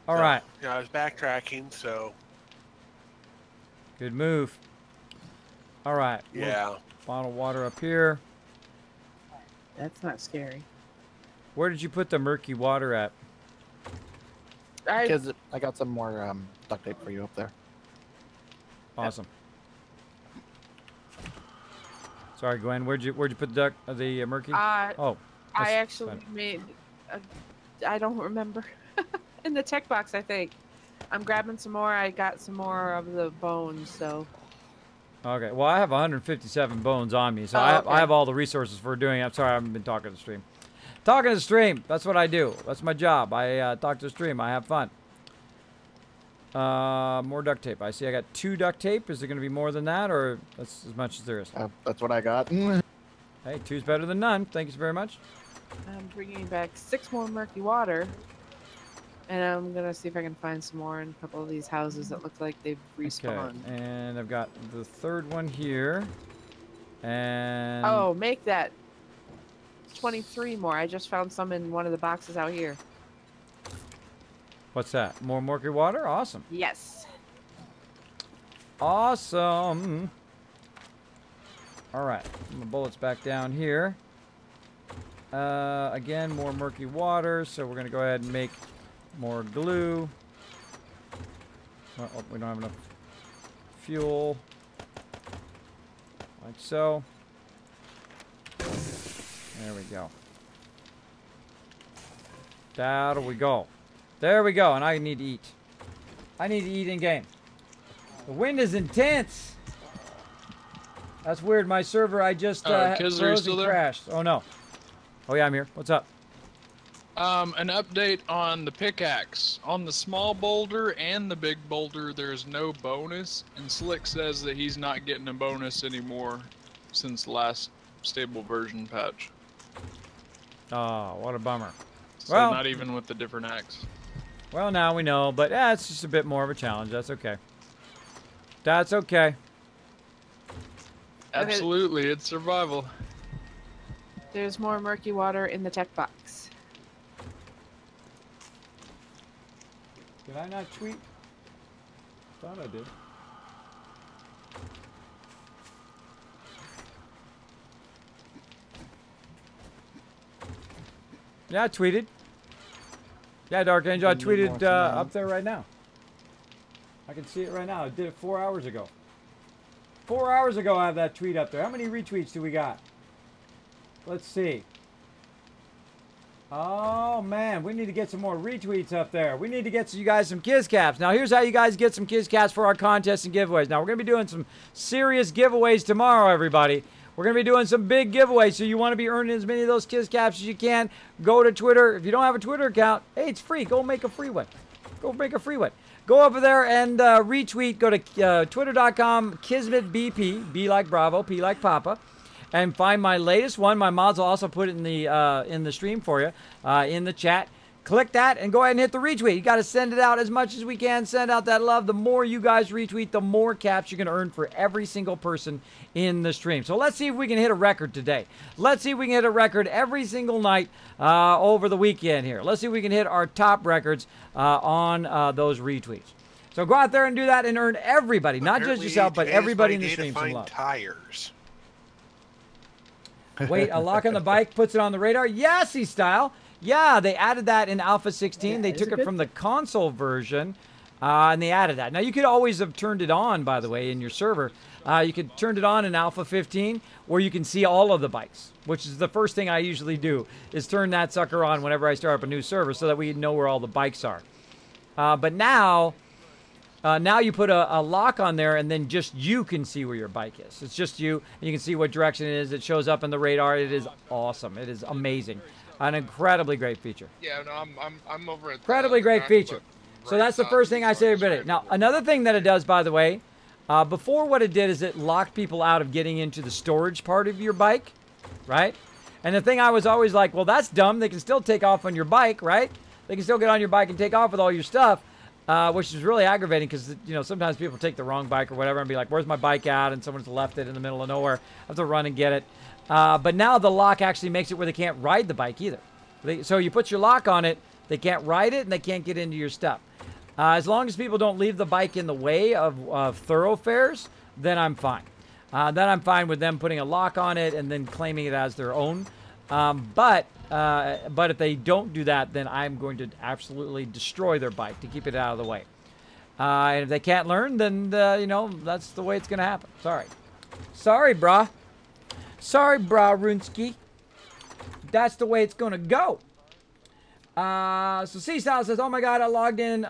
All So, right. Yeah, I was backtracking, so Good move. All right. yeah. Bottle of water up here. That's not scary. Where did you put the murky water at? Because I got some more duct tape for you up there. Awesome. Sorry, Gwen. Where'd you put the murky? Oh. I that's actually fine. made. I don't remember. In the tech box, I think. I'm grabbing some more. I got some more of the bones, so. Okay. Well, I have 157 bones on me, so Oh, okay. I have all the resources for doing it. I'm sorry, I haven't been talking to the stream. Talking to the stream. That's what I do. That's my job. I talk to the stream. I have fun. More duct tape. I see I got 2 duct tape. Is there going to be more than that, or that's as much as there is? That's what I got. Hey, 2's better than none. Thank you very much. I'm bringing back 6 more murky water. And I'm gonna see if I can find some more in a couple of these houses that look like they've respawned. Okay, and I've got the third one here. And Oh, make that 23 more. I just found some in one of the boxes out here. what's that? More murky water? Awesome. Yes. Awesome. All right, my bullets back down here. Again, more murky water, so we're gonna go ahead and make more glue. Oh, we don't have enough fuel. Like so. There we go. That'll we go. There we go, and I need to eat. I need to eat in game. The wind is intense. That's weird. My server, I just Kiz, are you froze still and there? crashed. Oh no. Oh yeah, I'm here. What's up? An update on the pickaxe. On the small boulder and the big boulder, there's no bonus, and Slick says that he's not getting a bonus anymore since the last stable version patch. Oh, what a bummer. So Well- not even with the different axe. Well, now we know, but it's just a bit more of a challenge. That's okay. That's okay. Absolutely, it's survival. There's more murky water in the tech box. Did I not tweet? Thought I did. Yeah, I tweeted. Yeah, Dark Angel, I We need tweeted more tonight. up there right now. I can see it right now. I did it 4 hours ago. 4 hours ago, I have that tweet up there. How many retweets do we got? Let's see. Oh, man. We need to get some more retweets up there. We need to get you guys some Kiz Caps. Now, here's how you guys get some Kiz Caps for our contests and giveaways. Now, we're going to be doing some serious giveaways tomorrow, everybody. We're going to be doing some big giveaways, so you want to be earning as many of those Kiz Caps as you can. Go to Twitter. If you don't have a Twitter account, hey, it's free. Go make a free one. Go make a free one. Go over there and retweet. Go to twitter.com, KismetBP, B like Bravo, P like Papa, and find my latest one. My mods will also put it in the stream for you, in the chat. Click that and go ahead and hit the retweet. You got to send it out as much as we can. Send out that love. The more you guys retweet, the more caps you're going to earn for every single person in the stream. So let's see if we can hit a record today. Let's see if we can hit a record every single night over the weekend here. Let's see if we can hit our top records on those retweets. So go out there and do that and earn everybody, not just Apparently, yourself, but today is everybody my in the day to stream some find love. tires. Wait, a lock on the bike puts it on the radar? Yahtzee style. Yeah, they added that in Alpha 16. Yeah, They it's took a it good from the console version, and they added that. Now, you could always have turned it on, by the way, in your server. You could turn it on in Alpha 15, where you can see all of the bikes, which is the first thing I usually do, is turn that sucker on whenever I start up a new server so that we know where all the bikes are. But now you put a lock on there, and then just you can see where your bike is. It's just you, and you can see what direction it is. It shows up in the radar. It is awesome. It is amazing. An incredibly great feature. Yeah, no, I'm over at Incredibly great feature. So that's the first thing I say to everybody. Now, another thing that it does, by the way, before what it did is it locked people out of getting into the storage part of your bike, right? And the thing I was always like, well, that's dumb. They can still take off on your bike, right? They can still get on your bike and take off with all your stuff, which is really aggravating because, you know, sometimes people take the wrong bike or whatever and be like, where's my bike at? And someone's left it in the middle of nowhere. I have to run and get it. But now the lock actually makes it where they can't ride the bike either. So you put your lock on it, they can't ride it, and they can't get into your stuff. As long as people don't leave the bike in the way of thoroughfares, then I'm fine. Then I'm fine with them putting a lock on it and then claiming it as their own. But if they don't do that, then I'm going to absolutely destroy their bike to keep it out of the way. And if they can't learn, then, you know, that's the way it's going to happen. Sorry. Sorry, brah. Sorry, brah, Runsky. That's the way it's going to go. So C-Style says, oh my god, I logged in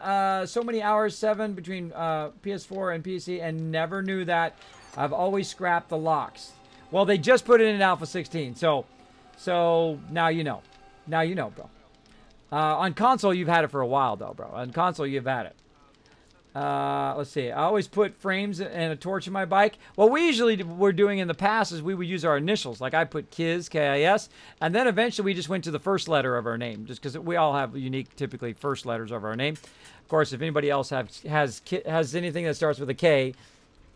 so many hours, 7 between PS4 and PC, and never knew that. I've always scrapped the locks. Well, they just put it in Alpha 16, so now you know. Now you know, bro. On console, you've had it for a while, though, bro. On console, you've had it. Let's see. I always put frames and a torch in my bike. What we usually were doing in the past is we would use our initials. Like I put KIS, K-I-S, and then eventually we just went to the first letter of our name, just because we all have unique, typically first letters of our name. Of course, if anybody else has anything that starts with a K,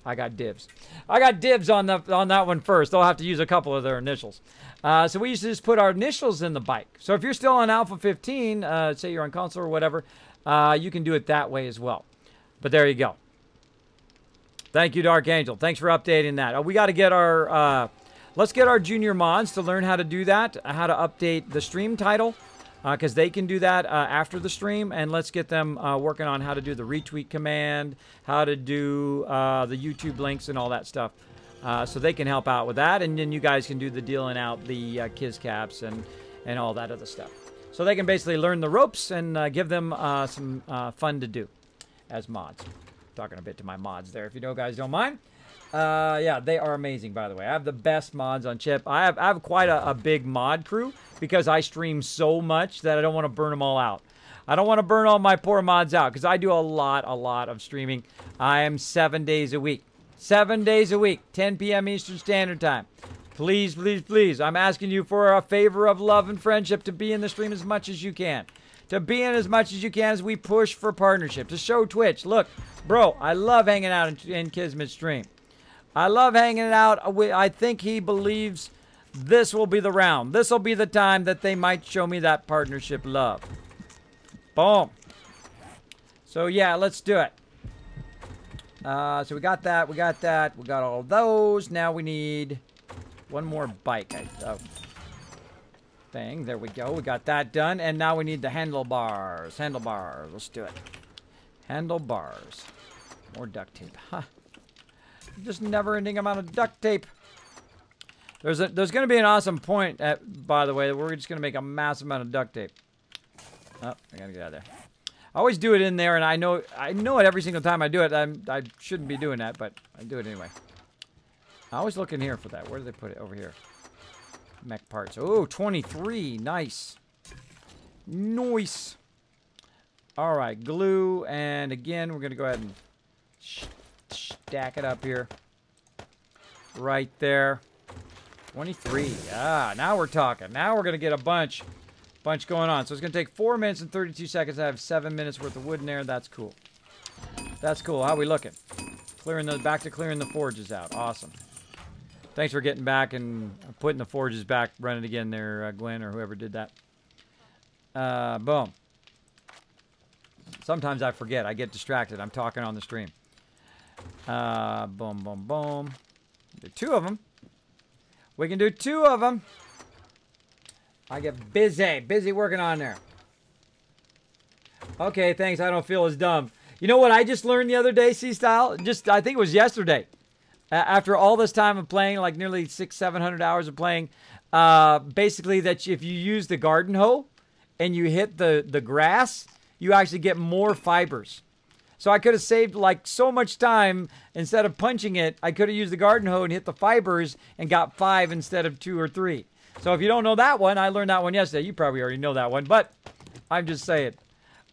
I got dibs. I got dibs on that one first. They'll have to use a couple of their initials. So we used to just put our initials in the bike. So if you're still on Alpha 15, say you're on console or whatever, you can do it that way as well. But there you go. Thank you, Dark Angel. Thanks for updating that. We got to get our, let's get our junior mods to learn how to do that, how to update the stream title, because they can do that after the stream. And let's get them working on how to do the retweet command, how to do the YouTube links and all that stuff. So they can help out with that. And then you guys can do the dealing out the KIS caps and all that other stuff. So they can basically learn the ropes and give them some fun to do as mods. Talking a bit to my mods there, if you guys don't mind. Yeah, they are amazing, by the way. I have the best mods on chip. I have quite a big mod crew because I stream so much that I don't want to burn them all out. I don't want to burn all my poor mods out because I do a lot of streaming. I am 7 days a week. 7 days a week, 10 p.m. Eastern Standard Time. Please, please, please, I'm asking you for a favor of love and friendship to be in the stream as much as you can. To be in as much as you can as we push for partnership. To show Twitch, look, bro, I love hanging out in Kismet's stream. I love hanging out. I think he believes this will be the round. This will be the time that they might show me that partnership love. Boom. So, yeah, let's do it. So we got that. We got that. We got all those. Now we need one more bike. Thing. There we go. We got that done. And now we need the handlebars. Handlebars. Let's do it. Handlebars. More duct tape. Huh. Just never-ending amount of duct tape. There's going to be an awesome point, by the way, that we're just going to make a massive amount of duct tape. Oh, I got to get out of there. I always do it in there, and I know it every single time I do it. I shouldn't be doing that, but I do it anyway. I always look in here for that. Where do they put it? Over here. Mech parts. Oh, 23. Nice. Nice. All right. Glue. And again, we're going to go ahead and stack it up here. Right there. 23. Ah, now we're talking. Now we're going to get a bunch going on. So it's going to take 4 minutes and 32 seconds. I have 7 minutes worth of wood in there. That's cool. That's cool. How we looking? Back to clearing the forges out. Awesome. Thanks for getting back and putting the forges back running again there, Gwen, or whoever did that. Boom. Sometimes I forget. I get distracted. I'm talking on the stream. Boom, boom, boom. Do 2 of them. We can do 2 of them. I get busy working on there. Okay, thanks. I don't feel as dumb. You know what I just learned the other day, C-Style? I think it was yesterday. After all this time of playing, like nearly 600-700 hours of playing, basically that if you use the garden hoe and you hit the grass, you actually get more fibers. So I could have saved like so much time. Instead of punching it, I could have used the garden hoe and hit the fibers and got 5 instead of 2 or 3. So if you don't know that one, I learned that one yesterday. You probably already know that one, but I'm just saying.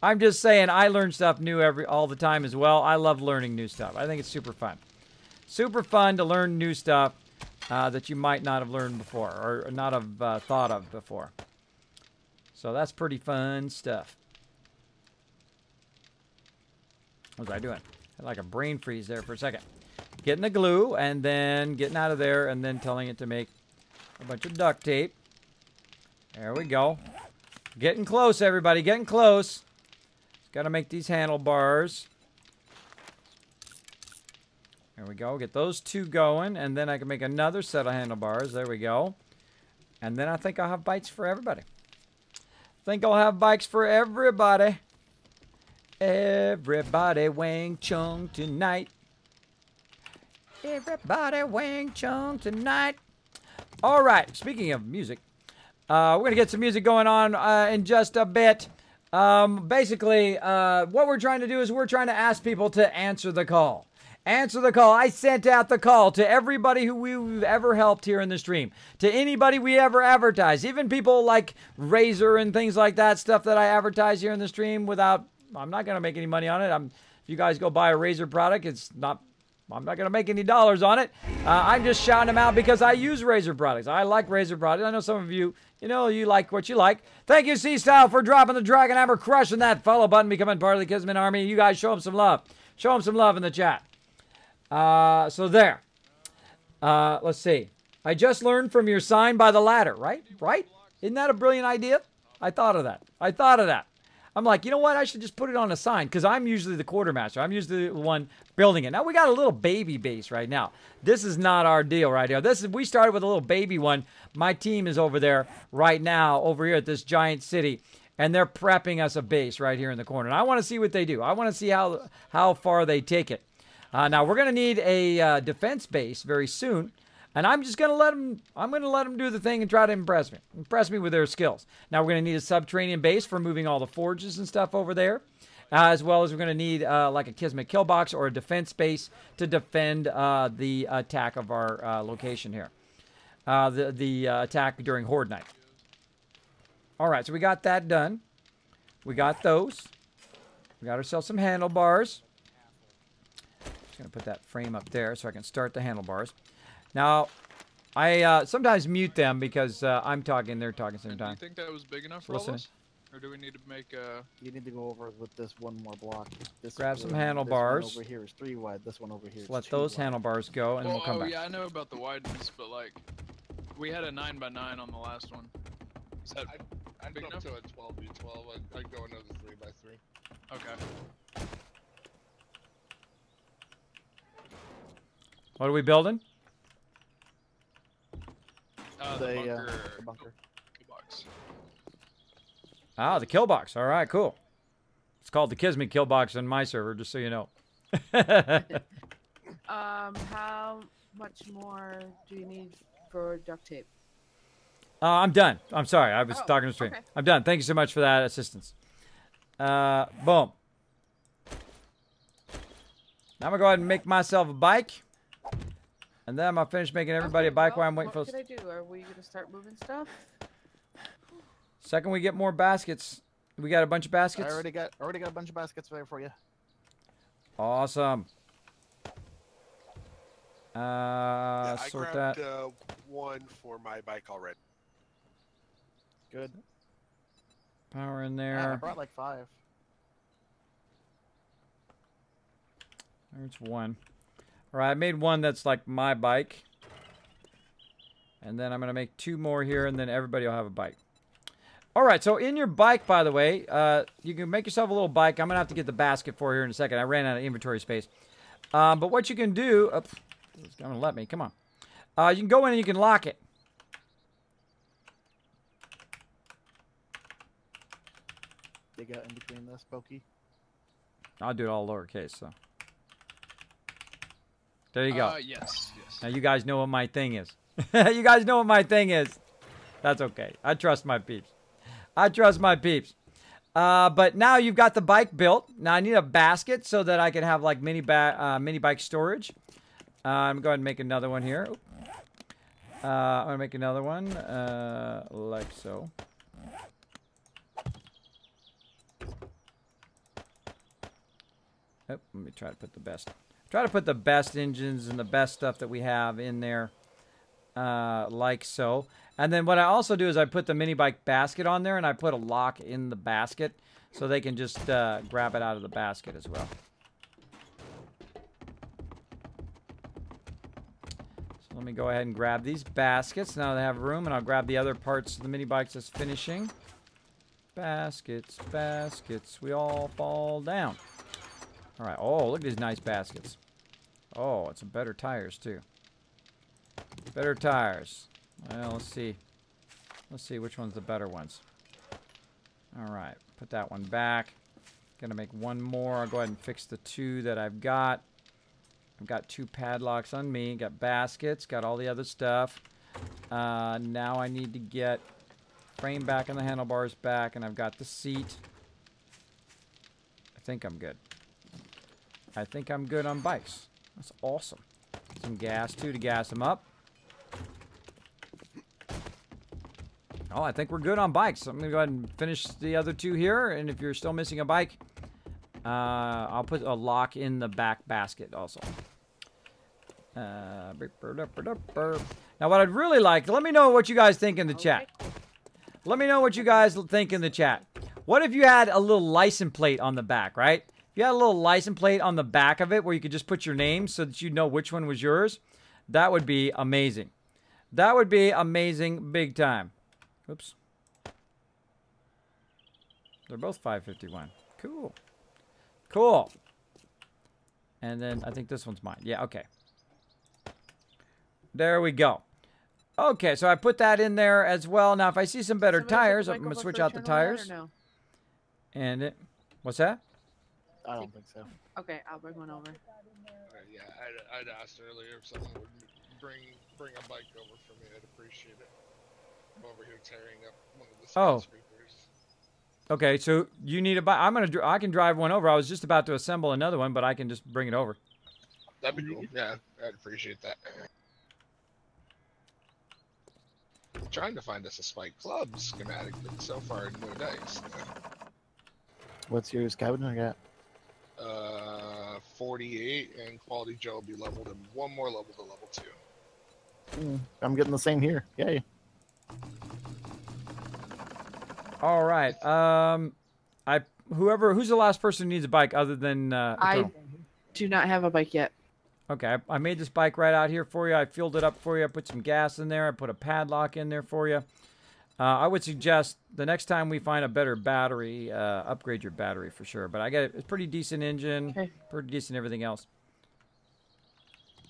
I'm just saying I learn stuff new all the time as well. I love learning new stuff. I think it's super fun. Super fun to learn new stuff that you might not have learned before or not have thought of before. So that's pretty fun stuff. What was I doing? I had like a brain freeze there for a second. Getting the glue and then getting out of there and then telling it to make a bunch of duct tape. There we go. Getting close, everybody. Getting close. Got to make these handlebars. There we go. Get those 2 going, and then I can make another set of handlebars. There we go. And then I think I'll have bikes for everybody. Think I'll have bikes for everybody. Everybody Wang Chung tonight. Everybody Wang Chung tonight. All right. Speaking of music, we're going to get some music going on in just a bit. Basically, what we're trying to do is we're trying to ask people to answer the call. Answer the call. I sent out the call to everybody who we've ever helped here in the stream. To anybody we ever advertise. Even people like Razor and things like that. Stuff that I advertise here in the stream without... I'm not going to make any money on it. If you guys go buy a Razer product, I'm not going to make any dollars on it. I'm just shouting them out because I use Razer products. I like Razer products. I know some of you, you like what you like. Thank you, C-Style, for dropping the Dragon Hammer, crushing that follow button, becoming part of the Kismet Army. You guys show them some love. Show them some love in the chat. So there. Let's see. I just learned from your sign by the ladder, right? Right? Isn't that a brilliant idea? I thought of that. I'm like, you know what? I should just put it on a sign because I'm usually the quartermaster. I'm usually the one building it. Now, we got a little baby base right now. This is not our deal right here. We started with a little baby one. My team is over there right now, over here at this giant city, and they're prepping us a base right here in the corner. And I want to see what they do. I want to see how far they take it. Now, we're going to need a defense base very soon. And I'm just going to let them do the thing and try to impress me with their skills. Now, we're going to need a subterranean base for moving all the forges and stuff over there, as well as we're going to need like a Kismet kill box or a defense base to defend the attack of our location here, the attack during Horde Night. All right, so we got that done. We got those. We got ourselves some handlebars. Just going to put that frame up there so I can start the handlebars. Now, I sometimes mute them because I'm talking, they're talking at the same time. Do you think that was big enough for all this? Or do we need to make a... You need to go over with this one more block. Grab some handlebars. This one over here is 3 wide. This one over here is let 2 those wide. handlebars go, and then we'll come back. Yeah, I know about the wideness, but like, we had a 9x9 on the last one. Is that I'd big go up enough? to a 12v12. I'd go another 3x3. Okay. What are we building? The The bunker. box. Ah, the kill box. All right, cool. It's called the Kismet kill box on my server, just so you know. How much more do you need for duct tape? I'm done. I'm sorry. I was talking to stream. Okay. I'm done. Thank you so much for that assistance. Boom. Now I'm going to go ahead and make myself a bike. And then I'm going to finish making everybody a bike while I'm waiting for... What can I do? Are we going to start moving stuff? Second we get more baskets. We got a bunch of baskets? I already got a bunch of baskets there for you. Awesome. Yeah, I Sort grabbed that. one for my bike already. Good. Power in I there. brought like 5. There's one. All right, I made one that's like my bike. And then I'm going to make 2 more here, and then everybody will have a bike. All right, so in your bike, by the way, you can make yourself a little bike. I'm going to have to get the basket for here in a second. I ran out of inventory space. But what you can do... it's going to let me. Come on. You can go in and you can lock it. Dig out in between this, Pokey. I'll do it all lowercase, so... There you go. Yes. Now you guys know what my thing is. You guys know what my thing is. That's okay. I trust my peeps. But now you've got the bike built. Now I need a basket so that I can have like mini bike storage. I'm going to make another one here. I'm going to make another one like so. Oh, let me try to put the best. Try to put the best engines and the best stuff that we have in there, like so. And then what I also do is I put the mini bike basket on there, and I put a lock in the basket so they can just grab it out of the basket as well. So let me go ahead and grab these baskets. Now they have room, and I'll grab the other parts of the mini bikes that's finishing. Baskets, baskets, we all fall down. All right. Oh, look at these nice baskets. Oh, it's some better tires, too. Better tires. Well, let's see. Let's see which one's the better ones. All right. Put that one back. Gonna make one more. I'll go ahead and fix the 2 that I've got. I've got 2 padlocks on me. Got baskets. Got all the other stuff. Now I need to get frame back and the handlebars back, and I've got the seat. I think I'm good. I think I'm good on bikes. That's awesome. Some gas, too, to gas them up. Oh, I think we're good on bikes. So I'm going to go ahead and finish the other 2 here. And if you're still missing a bike, I'll put a lock in the back basket also. Now, what I'd really like, let me know what you guys think in the chat. Let me know what you guys think in the chat. What if you had a little license plate on the back, right? If you had a little license plate on the back of it where you could just put your name so that you know which one was yours, that would be amazing. That would be amazing big time. Oops. They're both 551. Cool. Cool. And then I think this one's mine. Yeah, okay. There we go. Okay, so I put that in there as well. Now, if I see some better tires, I'm going to switch out the tires. No? And it... What's that? I don't think so. Okay, I'll bring one over. Yeah, I'd asked earlier if someone would bring a bike over for me. I'd appreciate it. I'm over here tearing up one of the skyscrapers. Okay, so you need a bike. I can drive one over. I was just about to assemble another one, but I can just bring it over. That'd be cool. Yeah, I'd appreciate that. I'm trying to find us a Spike Club schematic, but so far no dice. What's your scavenger got? 48, and Quality Joe will be leveled in one more level to level 2. I'm getting the same here. Yay. All right. Who's the last person who needs a bike other than I Eternal? do not have a bike yet. Okay, I made this bike right out here for you. I filled it up for you. I put some gas in there. I put a padlock in there for you. I would suggest the next time we find a better battery, upgrade your battery for sure. But I got a pretty decent engine, Okay. pretty decent everything else.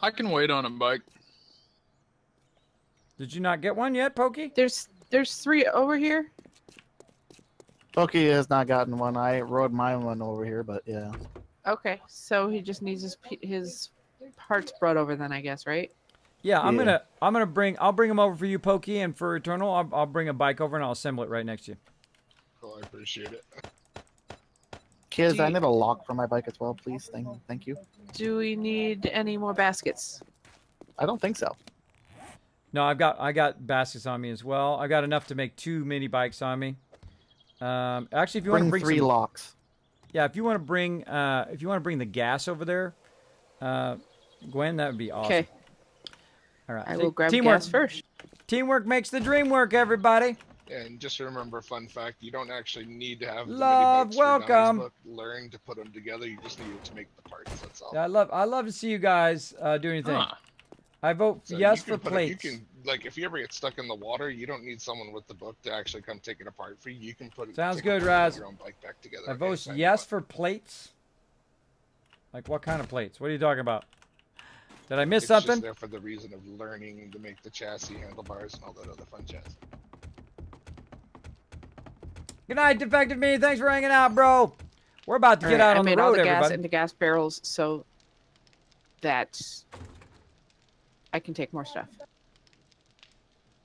I can wait on a bike. Did you not get one yet, Pokey? There's 3 over here. Pokey has not gotten one. I rode my one over here, but yeah. Okay, so he just needs his parts brought over then, I guess, right? Yeah, Yeah. I'll bring them over for you, Pokey, and for Eternal, I'll bring a bike over and I'll assemble it right next to you. Cool, I appreciate it. Kids, I need a lock for my bike as well, please. Thank you. Do we need any more baskets? I don't think so. No, I got baskets on me as well. I got enough to make 2 mini bikes on me. Actually, if you want to bring 3 some, locks. yeah, if you want to bring the gas over there, Gwen, that would be awesome. Okay, All right. I will grab Teamwork. gas first. Teamwork makes the dream work, everybody. And just remember, fun fact, you don't actually need to have Love, the mini bikes for welcome. Dummies book. Learn to put them together. You just need to make the parts. That's all. Yeah, I love to see you guys do anything. Huh. I vote So yes you can for put it- plates. you can, like, if you ever get stuck in the water, you don't need someone with the book to actually come take it apart for you. You can put it. Sounds take good, it Raz. Your own bike back together. I vote anytime you yes want. for plates. Like what kind of plates? What are you talking about? Did I miss It's something? just there for the reason of learning to make the chassis, handlebars, and all that other fun jazz. Good night, Defective Me. Thanks for hanging out, bro. We're about to get out on the I made all road, the gas everybody. into gas barrels so that I can take more stuff.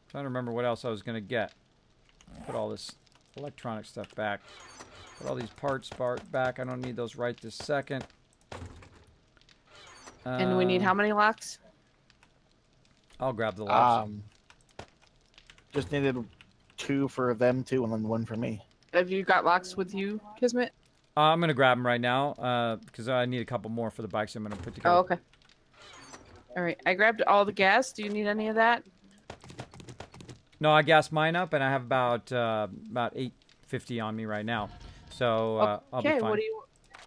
Trying to remember what else I was gonna get. Put all this electronic stuff back. Put all these parts back. I don't need those right this second. And we need how many locks? I'll grab the locks. Just needed 2 for them 2 and then 1 for me. Have you got locks with you, Kismet? I'm gonna grab them right now because I need a couple more for the bikes I'm gonna put together. Oh, okay. All right, I grabbed all the gas. Do you need any of that? No, I gassed mine up, and I have about 850 on me right now. So I'll be Okay, fine.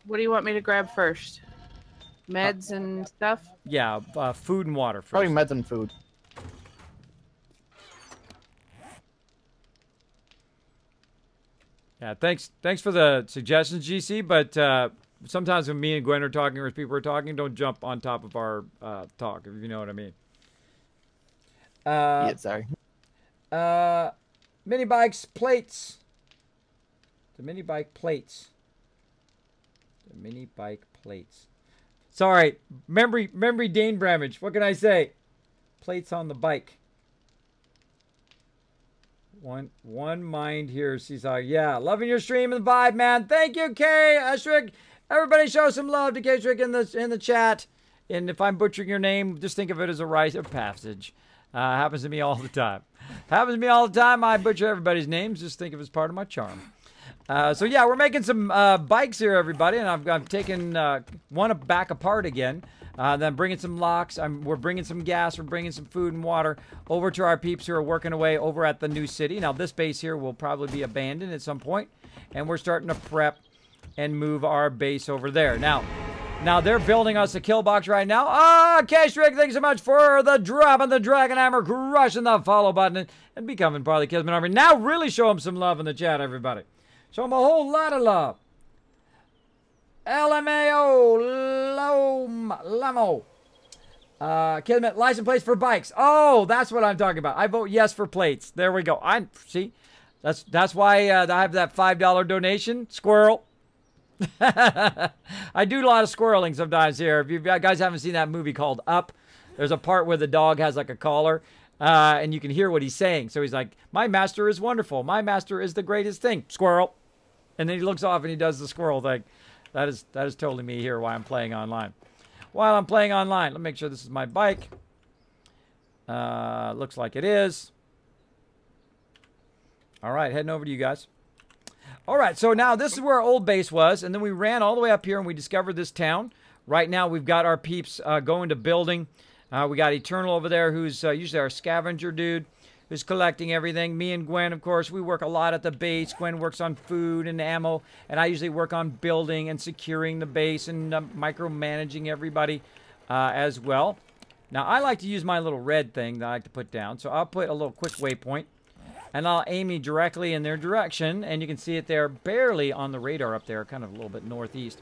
what do you want me to grab first? Meds and stuff? Yeah, food and water first. Probably meds and food. Yeah, thanks for the suggestions, GC. But sometimes when me and Gwen are talking or if people are talking, don't jump on top of our talk, if you know what I mean. Yeah, sorry. Mini bikes, plates. The mini bike plates. The mini bike plates. Sorry, memory Dane Bramage. What can I say? Plates on the bike. One mind here, Seesaw. Yeah, loving your stream and the vibe, man. Thank you, Kay Ashrick. Everybody show some love to Kay Ashrick in the chat. And if I'm butchering your name, just think of it as a rite of passage. Happens to me all the time. Happens to me all the time. I butcher everybody's names. Just think of it as part of my charm. So yeah, we're making some bikes here, everybody, and I've taken one back apart again. Then bringing some locks. We're bringing some gas. We're bringing some food and water over to our peeps who are working away over at the new city. Now this base here will probably be abandoned at some point, and we're starting to prep and move our base over there. Now they're building us a kill box right now. K-Strick, thanks so much for the drop and the Dragon Hammer, crushing the follow button and becoming part of the Kismet Army. Now really show them some love in the chat, everybody. Show them a whole lot of love. LMAO, Lamo. Kismet, license plates for bikes. Oh, that's what I'm talking about. I vote yes for plates. There we go. See, that's why I have that $5 donation. Squirrel. I do a lot of squirreling sometimes here. If you guys haven't seen that movie called Up, there's a part where the dog has like a collar, and you can hear what he's saying. So he's like, "My master is wonderful. My master is the greatest thing." Squirrel. And then he looks off and he does the squirrel thing. That is totally me here while I'm playing online. While I'm playing online, let me make sure this is my bike. Looks like it is. All right, heading over to you guys. All right, so now this is where our old base was, and then we ran all the way up here and we discovered this town. Right now we've got our peeps going to building. We got Eternal over there, who's usually our scavenger dude, who's collecting everything. Me and Gwen, of course, we work a lot at the base. Gwen works on food and ammo, and I usually work on building and securing the base and micromanaging everybody as well. Now, I like to use my little red thing that I like to put down, so I'll put a little quick waypoint, and I'll aim you directly in their direction, and you can see it there barely on the radar up there, kind of a little bit northeast.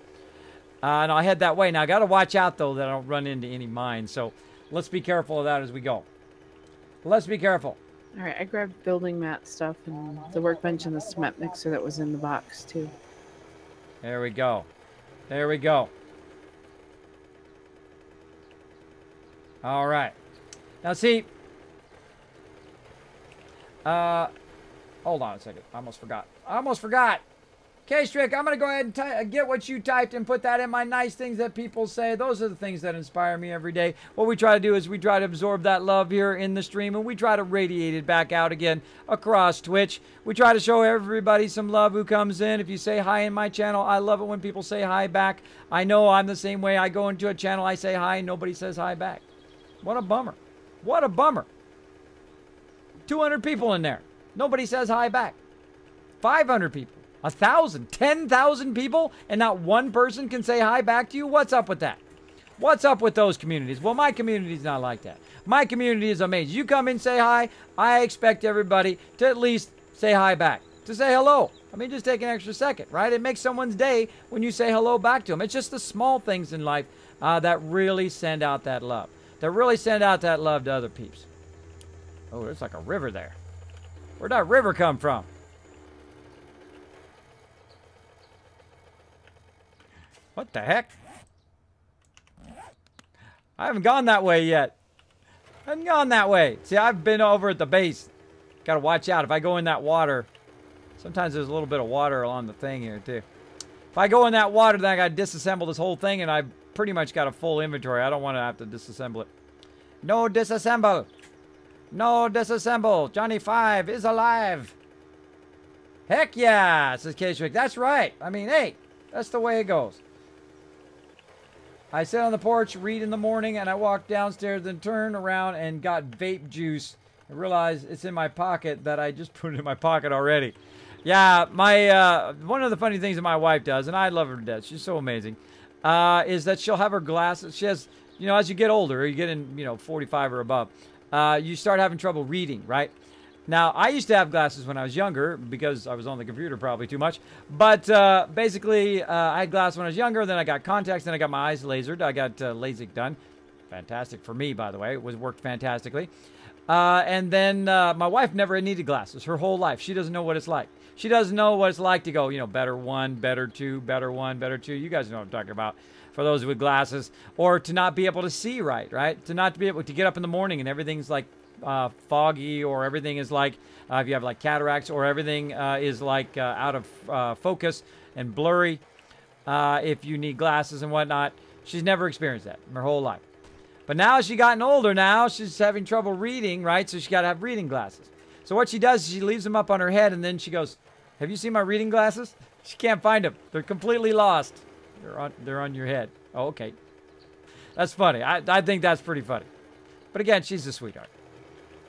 And I'll head that way. Now, I got to watch out, though, that I don't run into any mines, so let's be careful of that as we go. Let's be careful. All right, I grabbed building mat stuff and the workbench and the cement mixer that was in the box, too. There we go. There we go. All right. Now, see. Hold on a second. I almost forgot. K-Strick, I'm going to go ahead and get what you typed and put that in my nice things that people say. Those are the things that inspire me every day. What we try to do is we try to absorb that love here in the stream, and we try to radiate it back out again across Twitch. We try to show everybody some love who comes in. If you say hi in my channel, I love it when people say hi back. I know I'm the same way. I go into a channel, I say hi, and nobody says hi back. What a bummer. What a bummer. 200 people in there. Nobody says hi back. 500 people. 1,000, 10,000 people, and not one person can say hi back to you? What's up with that? What's up with those communities? Well, my community's not like that. My community is amazing. You come in, say hi. I expect everybody to at least say hi back, to say hello. I mean, just take an extra second, right? It makes someone's day when you say hello back to them. It's just the small things in life that really send out that love. That really send out that love to other peeps. Oh, there's like a river there. Where'd that river come from? What the heck? I haven't gone that way yet. I haven't gone that way. See, I've been over at the base. Gotta watch out. If I go in that water, sometimes there's a little bit of water along the thing here, too. If I go in that water, then I gotta disassemble this whole thing, and I've pretty much got a full inventory. I don't want to have to disassemble it. No disassemble. No disassemble. Johnny 5 is alive. Heck yeah, says K-Strick. That's right. I mean, hey, that's the way it goes. I sit on the porch, read in the morning, and I walk downstairs and turn around and got vape juice. I realize it's in my pocket that I just put it in my pocket already. Yeah, my one of the funny things that my wife does, and I love her to death, she's so amazing, is that she'll have her glasses. She has, you know, as you get older, you get in, you know, 45 or above, you start having trouble reading, right? Now, I used to have glasses when I was younger because I was on the computer probably too much. But basically, I had glasses when I was younger. Then I got contacts. Then I got my eyes lasered. I got LASIK done. Fantastic for me, by the way. It worked fantastically. And then my wife never needed glasses her whole life. She doesn't know what it's like. She doesn't know what it's like to go, you know, better one, better two, better one, better two. You guys know what I'm talking about. For those with glasses. Or to not be able to see right? To not be able to get up in the morning and everything's like foggy, or everything is like if you have like cataracts, or everything is like out of focus and blurry. If you need glasses and whatnot, she's never experienced that in her whole life. But now she's gotten older. Now she's having trouble reading, right? So she got to have reading glasses. So what she does is she leaves them up on her head, and then she goes, "Have you seen my reading glasses?" She can't find them. They're completely lost. They're on your head. Oh, okay. That's funny. I think that's pretty funny. But again, she's a sweetheart.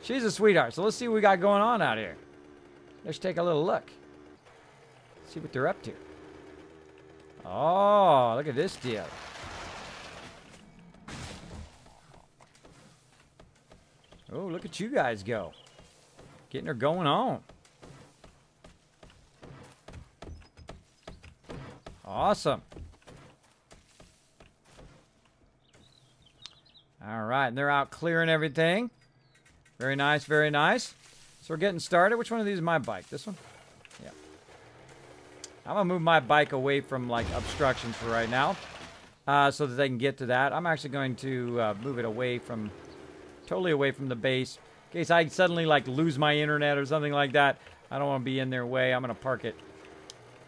She's a sweetheart. So let's see what we got going on out here. Let's take a little look. See what they're up to. Oh, look at this deal. Oh, look at you guys go. Getting her going on. Awesome. All right, and they're out clearing everything. Very nice, very nice. So we're getting started. Which one of these is my bike? This one? Yeah. I'm going to move my bike away from, like, obstructions for right now so that they can get to that. I'm actually going to move it away from, totally away from the base. In case I suddenly, like, lose my internet or something like that. I don't want to be in their way. I'm going to park it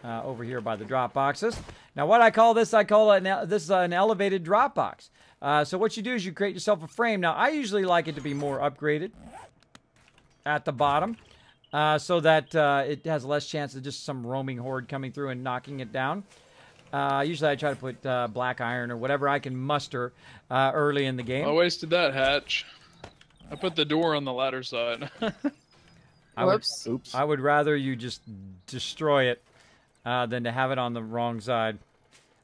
over here by the drop boxes. Now, what I call this, this is an elevated drop box. So what you do is you create yourself a frame. Now, I usually like it to be more upgraded at the bottom so that it has less chance of just some roaming horde coming through and knocking it down. Usually I try to put black iron or whatever I can muster early in the game. I wasted that hatch. I put the door on the ladder side. Whoops. Oops. I would rather you just destroy it than to have it on the wrong side.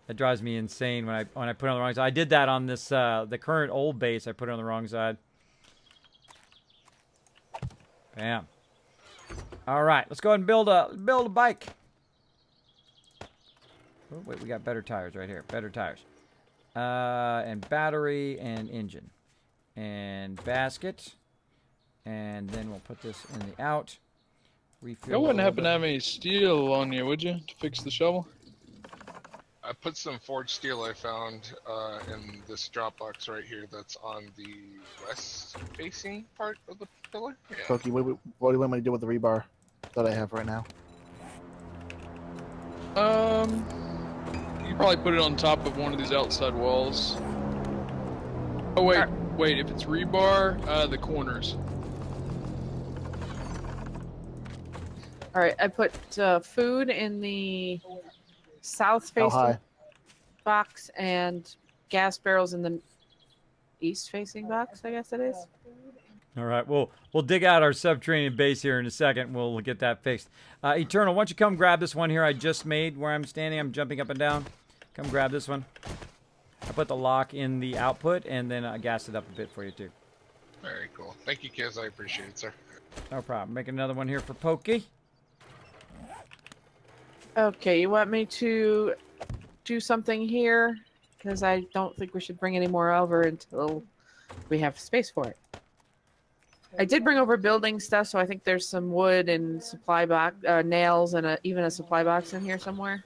That drives me insane when I put it on the wrong side. I did that on this the current old base. I put it on the wrong side. Bam. All right, let's go ahead and build a bike. Oh, wait, we got better tires right here. Better tires. And battery and engine. And basket. And then we'll put this in the out. Refill. You wouldn't happen to have any steel on you, would you, to fix the shovel? I put some forged steel I found in this drop box right here that's on the west-facing part of the pillar. Yeah. Cookie, what do you want me to do with the rebar that I have right now? You probably put it on top of one of these outside walls. Oh wait, if it's rebar, the corners. All right, I put food in the south-facing high? box and gas barrels in the east-facing box, I guess it is. All right, we'll dig out our subterranean base here in a second. We'll get that fixed. Eternal, why don't you come grab this one here I just made where I'm standing. I'm jumping up and down. Come grab this one. I put the lock in the output, and then I gassed it up a bit for you, too. Very cool. Thank you, kids. I appreciate it, sir. No problem. Make another one here for Pokey. Okay, you want me to do something here? Because I don't think we should bring any more over until we have space for it. I did bring over building stuff, so I think there's some wood and supply box, nails, and even a supply box in here somewhere.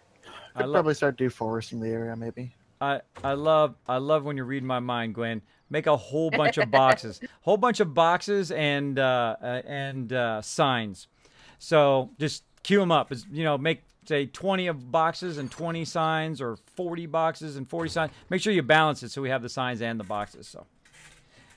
I'd probably start deforesting the area, maybe. I love when you read my mind, Gwen. Make a whole bunch of boxes, whole bunch of boxes and signs. So just queue them up. You know, make say 20 of boxes and 20 signs, or 40 boxes and 40 signs. Make sure you balance it so we have the signs and the boxes. So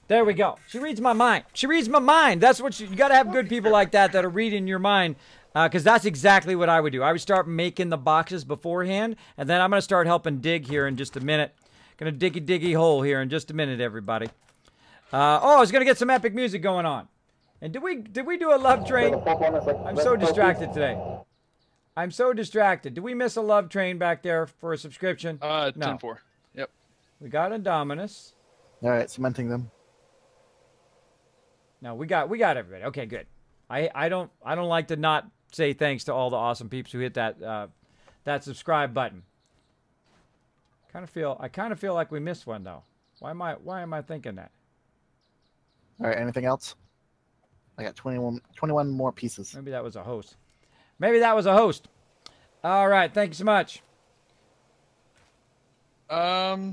there we go. She reads my mind. She reads my mind. That's what you got to have good people like that are reading your mind. Because that's exactly what I would do. I would start making the boxes beforehand, and then I'm going to start helping dig here in just a minute. Going to diggy hole here in just a minute, everybody. Oh, I was going to get some epic music going on. And did we do a love train? I'm so distracted today. I'm so distracted. Did we miss a love train back there for a subscription? No. 10-4. Yep. We got Indominus. All right, cementing them. No, we got everybody. Okay, good. I don't like to not say thanks to all the awesome peeps who hit that that subscribe button. I kind of feel like we missed one though. Why am I thinking that? All right, anything else? I got 21 more pieces. Maybe that was a host. Maybe that was a host. All right, thank you so much.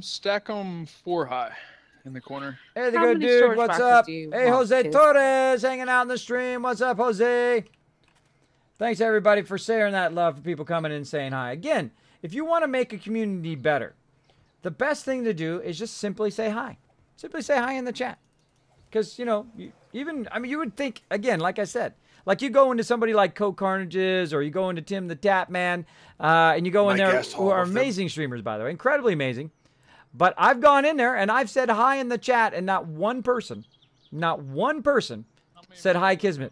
Stack them 4 high in the corner. Hey, the How good many dude, storage what's boxes up? do you Hey, want, Jose kid? Torres, hanging out in the stream. What's up, Jose? Thanks, everybody, for sharing that love, for people coming in and saying hi. Again, if you want to make a community better, the best thing to do is just simply say hi. Simply say hi in the chat. Because, you know, you would think, again, like I said, Like you go into somebody like Coke Carnages, or you go into Tim the Tap Man, and you go in My there, guess, who all are of them. amazing streamers, by the way, incredibly amazing. But I've gone in there and I've said hi in the chat, and not one person said hi, Kismet.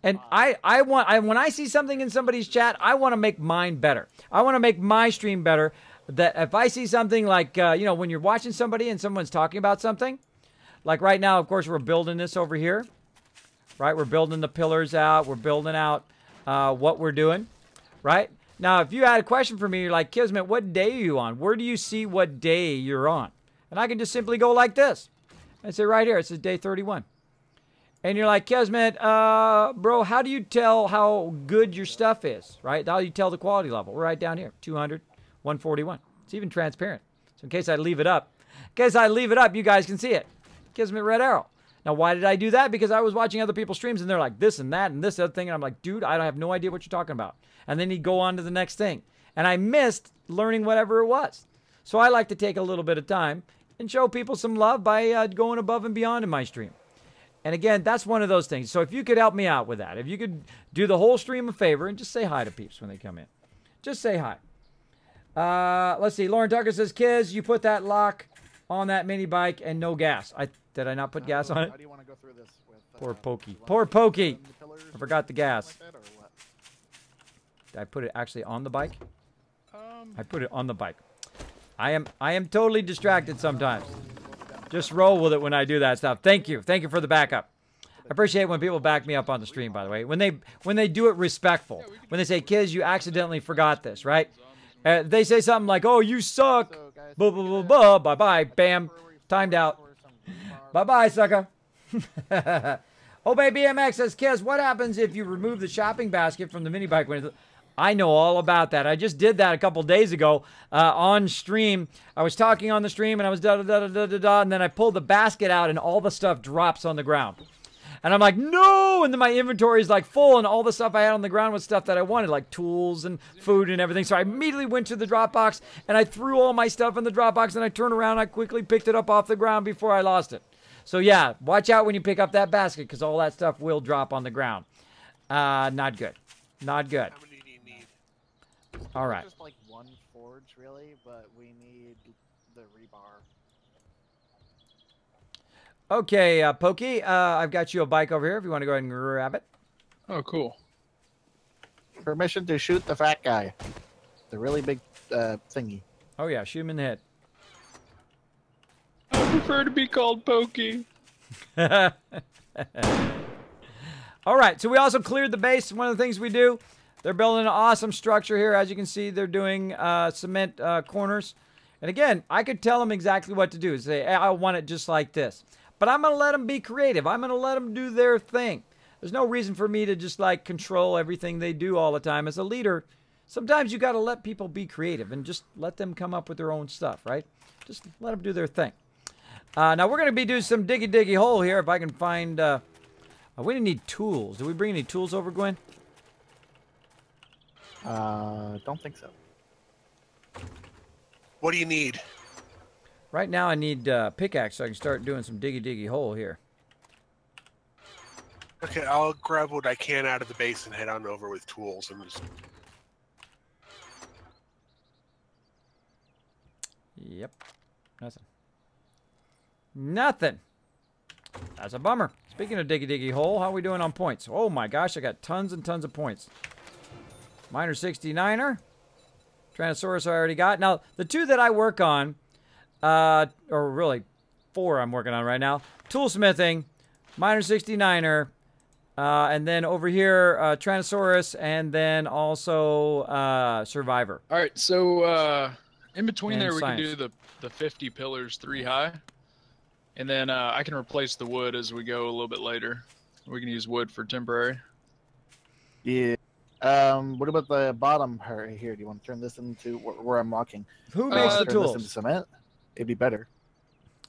And when I see something in somebody's chat, I want to make mine better. I want to make my stream better. That if I see something like, you know, when you're watching somebody and someone's talking about something, like right now, of course, we're building this over here, right? We're building the pillars out. We're building out what we're doing, right? Now, if you had a question for me, you're like, Kismet, what day are you on? Where do you see what day you're on? And I can just simply go like this. And say right here, it says day 31. And you're like, Kismet, bro, how do you tell how good your stuff is, right? How do you tell the quality level? Right down here, 200, 141. It's even transparent. So in case I leave it up, you guys can see it. Kismet red arrow. Now, why did I do that? Because I was watching other people's streams, and they're like this and that and this other thing. And I'm like, dude, I have no idea what you're talking about. And then he'd go on to the next thing. And I missed learning whatever it was. So I like to take a little bit of time and show people some love by going above and beyond in my stream. And again, that's one of those things. So if you could help me out with that, if you could do the whole stream a favor and just say hi to peeps when they come in. Just say hi. Let's see. Lauren Tucker says, Kiz, you put that lock on that mini bike and no gas. Did I not put gas on it? How do you want to go through this? With, Poor Pokey. you want Poor to Pokey. put the pillars I forgot the gas. like that, or what? Did I put it actually on the bike? I put it on the bike. I am totally distracted sometimes. Just roll with it when I do that stuff. Thank you. Thank you for the backup. I appreciate when people back me up on the stream, by the way. When they do it respectful. When they say, Kiz, you accidentally forgot this, right? They say something like, oh, you suck. So, guys, Blah, blah, blah, blah. Bye-bye. Bam. Timed out. Bye-bye, sucker. Obey BMX says, Kiz, what happens if you remove the shopping basket from the mini bike? I know all about that. I just did that a couple days ago on stream. I was talking on the stream, and I was da-da-da-da-da-da, and then I pulled the basket out, and all the stuff drops on the ground. And I'm like, no! And then my inventory is like full, and all the stuff I had on the ground was stuff that I wanted, like tools and food and everything. So I immediately went to the drop box, and I threw all my stuff in the drop box, and I turned around, and I quickly picked it up off the ground before I lost it. So yeah, watch out when you pick up that basket, because all that stuff will drop on the ground. Not good. Not good. How many do you need? All right. Just like one forge, really, but we need the rebar. Okay, Pokey, I've got you a bike over here if you want to go ahead and grab it. Oh, cool. Permission to shoot the fat guy. The really big thingy. Oh yeah, shoot him in the head. I prefer to be called Pokey. All right, so we also cleared the base. One of the things we do, they're building an awesome structure here. As you can see, they're doing cement corners. And again, I could tell them exactly what to do. Say, hey, I want it just like this. But I'm going to let them be creative. I'm going to let them do their thing. There's no reason for me to just like control everything they do all the time. As a leader, sometimes you got to let people be creative and just let them come up with their own stuff, right? Just let them do their thing. Now we're going to be doing some diggy hole here. If I can find, we didn't need tools. Did we bring any tools over, Gwen? Don't think so. What do you need? Right now I need pickaxe so I can start doing some diggy hole here. Okay, I'll grab what I can out of the base and head on over with tools. And just... Yep. Nothing. Nothing. That's a bummer. Speaking of diggy hole, how are we doing on points? Oh my gosh, I got tons and tons of points. Miner 69er. Tyrannosaurus I already got. Now, the two that I work on, or really 4 I'm working on right now. Toolsmithing, Miner 69er, and then over here, Tyrannosaurus, and then also Survivor. All right, so in between And there, we science. can do the 50 pillars 3 high. And then I can replace the wood as we go a little bit later. We can use wood for temporary. Yeah. What about the bottom part here? Do you want to turn this into where I'm walking? Who makes the Turn this tools? into cement? It'd be better.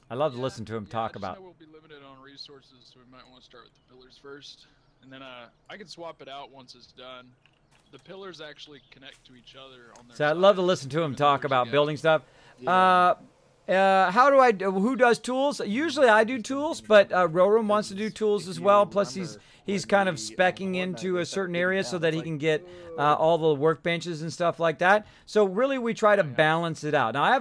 I love to listen to him talk I just about. know we'll be limited on resources, so we might want to start with the pillars first. And then I can swap it out once it's done. The pillars actually connect to each other on their So I love to sides, listen to him and the talk pillars about together. building stuff. Yeah. How do who does tools? Usually I do tools, but Rorum wants to do tools as well. Plus he he's kind of specking into a certain area so that he can get all the workbenches and stuff like that. So really, we try to balance it out. Now, I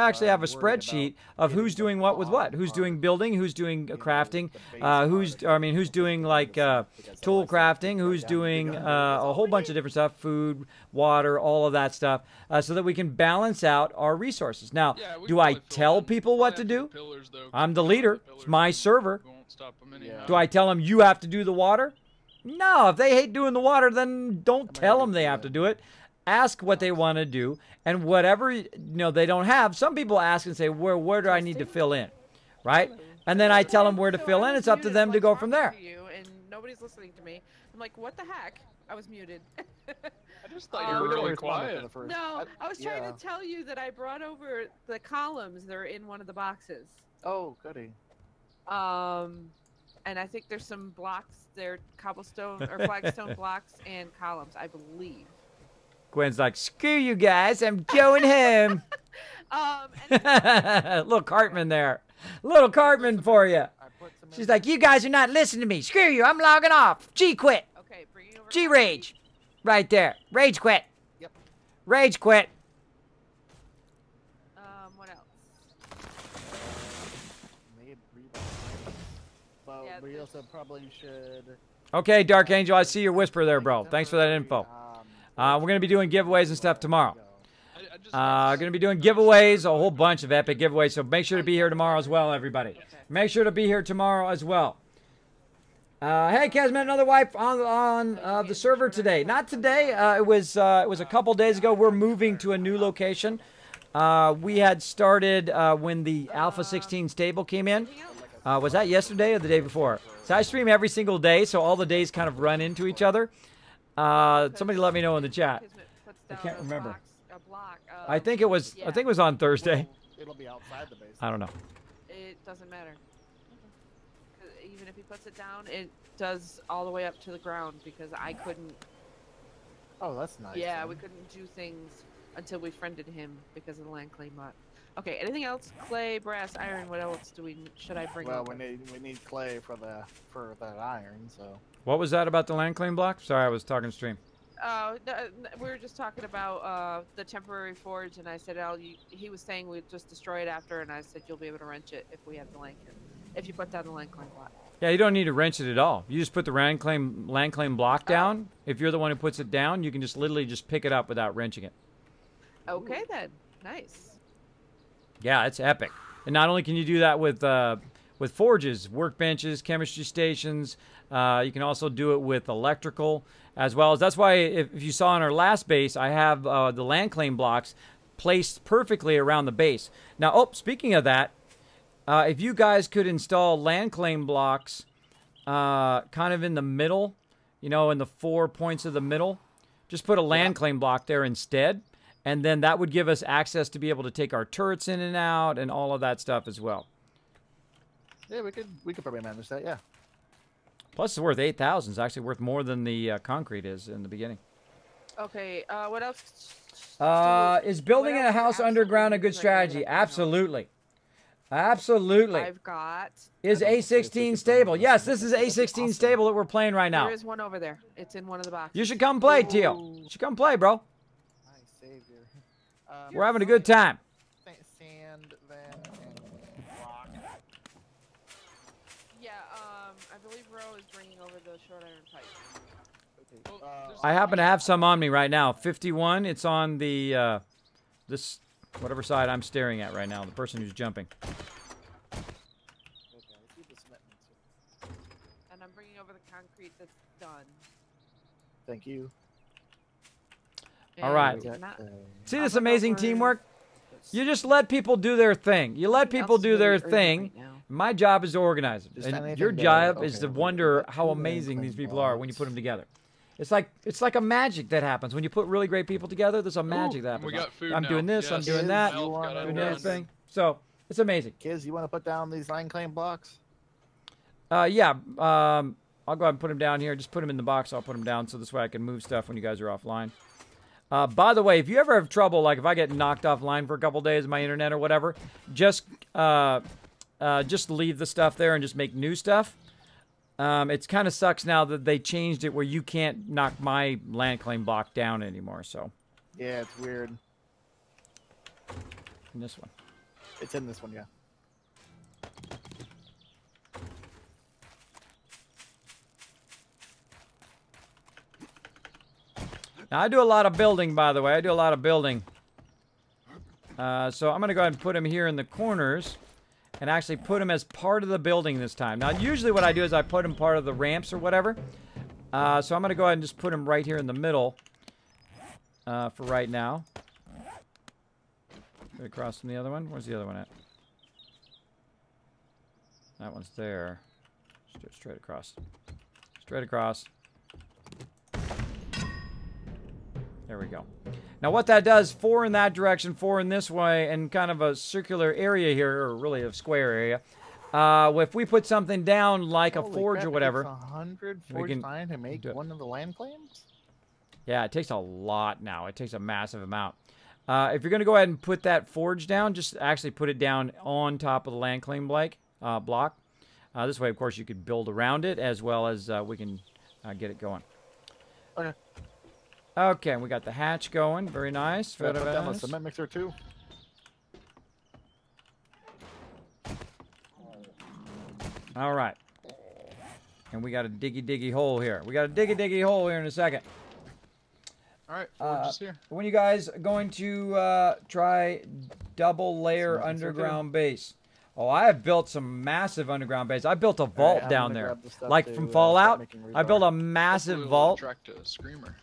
actually have a spreadsheet of who's doing what with what. Who's doing building, who's doing crafting, who's doing like tool crafting, who's doing a whole bunch of different stuff, food, water, all of that stuff, so that we can balance out our resources. Now, do I tell people what to do? I'm the leader. It's my server. Do I tell them you have to do the water? No, if they hate doing the water, then don't tell them they have to do it. Ask what they want to do, and whatever they don't have. Some people ask and say, where do I need to fill in, right? And then I tell them where to fill in. It's up to them to go from there. And nobody's listening to me. I'm like, what the heck? I was muted. I just thought you were really quiet. No, I was trying to tell you that I brought over the columns. They're in one of the boxes. Oh, goody. And I think there's some blocks there, cobblestone or flagstone blocks and columns, I believe. Gwen's like, screw you guys, I'm going home. Little Cartman there. Little Cartman for you. She's like, you guys are not listening to me. Screw you, I'm logging off. G quit. Okay, bringing over G rage. Right there. Rage quit. Yep. Rage quit. What else? But Yeah, we also probably should. Okay, Dark Angel, I see your whisper there, bro. Thanks for that info. We're going to be doing giveaways and stuff tomorrow. Going to be doing giveaways, a whole bunch of epic giveaways, so make sure to be here tomorrow as well, everybody. Make sure to be here tomorrow as well. Hey, Kismet, another wipe on the server today. Not today. It was a couple days ago. We're moving to a new location. We had started when the Alpha 16 stable came in. Was that yesterday or the day before? So I stream every single day, so all the days kind of run into each other. Somebody let me know in the chat. I can't remember. I think it was on Thursday. It'll be outside the base. I don't know. It doesn't matter. Even if he puts it down, it does all the way up to the ground because I couldn't. Oh, that's nice. Yeah, man. we couldn't do things until we friended him because of the land claim mod. Okay, anything else? Clay, brass, iron. What else should I bring? Well, over? we need clay for that iron. So. What was that about the land claim block? Sorry, I was talking stream. We were just talking about the temporary forge, and I said, he was saying we'd just destroy it after, and I said you'll be able to wrench it if we have the land claim, if you put down the land claim block. Yeah, you don't need to wrench it at all. You just put the land claim block down. If you're the one who puts it down, you can just literally just pick it up without wrenching it. Okay then, nice. Yeah, it's epic. And not only can you do that with forges, workbenches, chemistry stations, you can also do it with electrical as well. That's why if you saw on our last base, I have the land claim blocks placed perfectly around the base. Now, speaking of that, if you guys could install land claim blocks kind of in the middle, in the 4 points of the middle, just put a land claim block there instead. And then that would give us access to be able to take our turrets in and out and all of that stuff as well. Yeah, we could probably manage that. Yeah. Plus, it's worth 8,000. It's actually worth more than the concrete is in the beginning. Okay. What else? Is building a house underground a good strategy? Absolutely. Absolutely. I've got. Is A16 stable? Yes, this is A16 stable that we're playing right now. There is one over there. It's in one of the boxes. You should come play, Teal. You should come play, bro. Savior. We're having a good time. Sand, then, and rock. Yeah, I believe Ro is bringing over the short iron pipe. Okay. I happen to have some on me right now. 51. It's on the this whatever side I'm staring at right now. The person who's jumping. And I'm bringing over the concrete that's done. Thank you. All right. See this amazing teamwork? You just let people do their thing. You let people do their thing. My job is to organize it. And your job is to wonder how amazing these people are when you put them together. It's like a magic that happens. When you put really great people together, there's a magic that happens. We got food I'm now. doing this, Yes. I'm doing that, Elf doing got everything. So, it's amazing. Kids, you want to put down these line claim blocks? Yeah. I'll go ahead and put them down here. Just put them in the box. I'll put them down so this way I can move stuff when you guys are offline. By the way, if you ever have trouble, like if I get knocked offline for a couple days of my internet or whatever, just leave the stuff there and just make new stuff. It's kind of sucks now that they changed it where you can't knock my land claim block down anymore. So. Yeah, it's weird. In this one. It's in this one, yeah. Now, I do a lot of building, by the way. I do a lot of building. So I'm going to go ahead and put them here in the corners and actually put them as part of the building this time. Now, usually what I do is I put them part of the ramps or whatever. So I'm going to go ahead and just put them right here in the middle for right now. Straight across from the other one. Where's the other one at? That one's there. Straight across. Straight across. There we go. Now what that does, 4 in that direction, 4 in this way, and kind of a circular area here, or really a square area. If we put something down like a forge crap, or whatever. It's 100 forge time to make one of the land claims? Yeah, it takes a lot now. It takes a massive amount. If you're going to go ahead and put that forge down, just actually put it down on top of the land claim block. This way, of course, you could build around it as well as we can get it going. Okay. Okay, we got the hatch going. Very nice. Put down a cement mixer too. All right. And we got a diggy hole here. We got a diggy hole here in a second. All right, forge is here. When you guys going to try double layer underground base? Oh, I have built some massive underground base. I built a vault down there. Like from Fallout, I built a massive vault. Attract a screamer.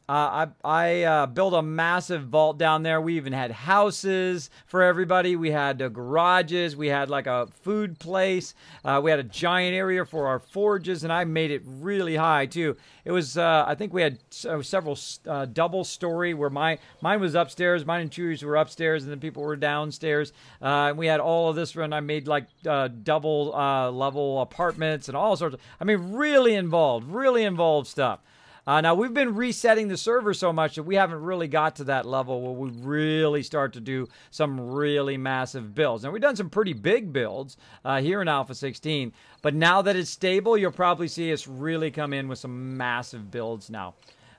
I built a massive vault down there. We even had houses for everybody. We had garages. We had like a food place. We had a giant area for our forges, and I made it really high too. It was, I think we had several double story where mine was upstairs. Mine and Chewy's were upstairs, and then people were downstairs. And we had all of this run. I made like double level apartments and all sorts of, I mean, really involved stuff. Now, we've been resetting the server so much that we haven't really got to that level where we really start to do some really massive builds. Now, we've done some pretty big builds here in Alpha 16, but now that it's stable, you'll probably see us really come in with some massive builds now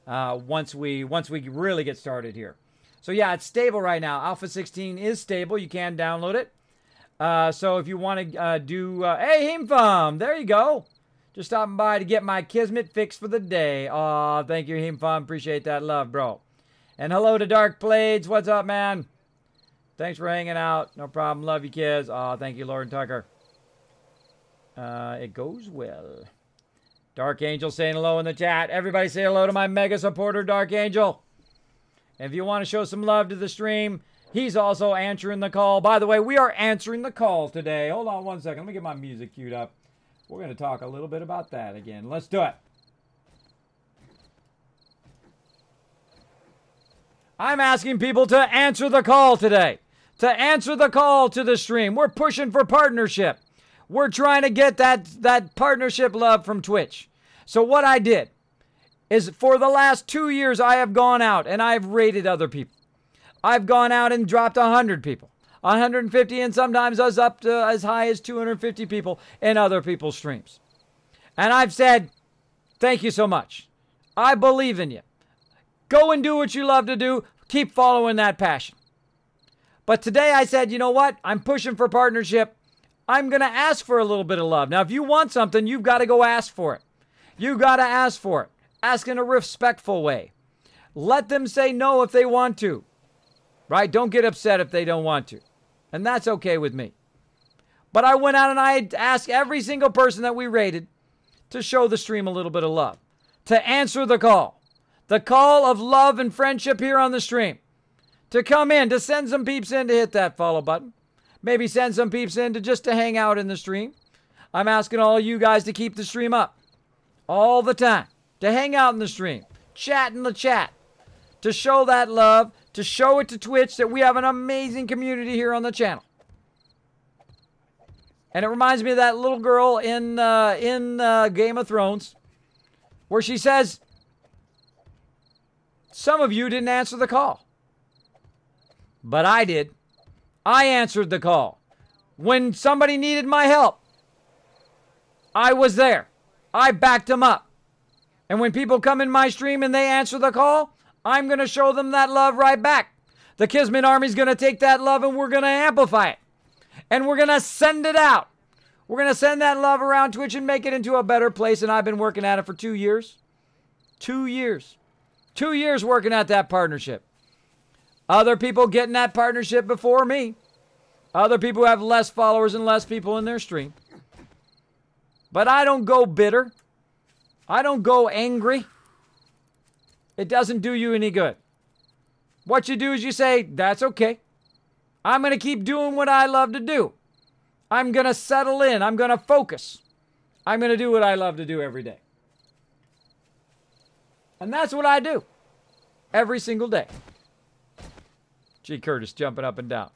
once we really get started here. So, yeah, it's stable right now. Alpha 16 is stable. You can download it. So, if you want to do... hey, Himfam, there you go. Just stopping by to get my Kismet fixed for the day. Aw, thank you, Himfam. Appreciate that love, bro. And hello to Dark Blades. What's up, man? Thanks for hanging out. No problem. Love you, kids. Aw, thank you, Lord Tucker. It goes well. Dark Angel saying hello in the chat. Everybody say hello to my mega supporter, Dark Angel. And if you want to show some love to the stream, he's also answering the call. By the way, we are answering the call today. Hold on one second. Let me get my music queued up. We're going to talk a little bit about that again. Let's do it. I'm asking people to answer the call today. To answer the call to the stream. We're pushing for partnership. We're trying to get that partnership love from Twitch. So what I did is for the last 2 years, I have gone out and I've rated other people. I've gone out and dropped 100 people. 150, and sometimes I was up to as high as 250 people in other people's streams. And I've said, thank you so much. I believe in you. Go and do what you love to do. Keep following that passion. But today I said, you know what? I'm pushing for partnership. I'm going to ask for a little bit of love. Now, if you want something, you've got to go ask for it. You got to ask for it. Ask in a respectful way. Let them say no if they want to. Right? Don't get upset if they don't want to. And that's okay with me. But I went out and I asked every single person that we rated to show the stream a little bit of love. To answer the call. The call of love and friendship here on the stream. To come in, to send some peeps in to hit that follow button. Maybe send some peeps in to just to hang out in the stream. I'm asking all you guys to keep the stream up. All the time. To hang out in the stream. Chat in the chat. To show that love. To show it to Twitch that we have an amazing community here on the channel. And it reminds me of that little girl in Game of Thrones where she says, some of you didn't answer the call. But I did. I answered the call. When somebody needed my help. I was there. I backed them up. And when people come in my stream and they answer the call, I'm going to show them that love right back. The Kismet Army's going to take that love and we're going to amplify it. And we're going to send it out. We're going to send that love around Twitch and make it into a better place. And I've been working at it for 2 years. 2 years. 2 years working at that partnership. Other people getting that partnership before me. Other people have less followers and less people in their stream. But I don't go bitter. I don't go angry. It doesn't do you any good. What you do is you say, that's okay. I'm going to keep doing what I love to do. I'm going to settle in. I'm going to focus. I'm going to do what I love to do every day. And that's what I do. Every single day. G. Curtis jumping up and down.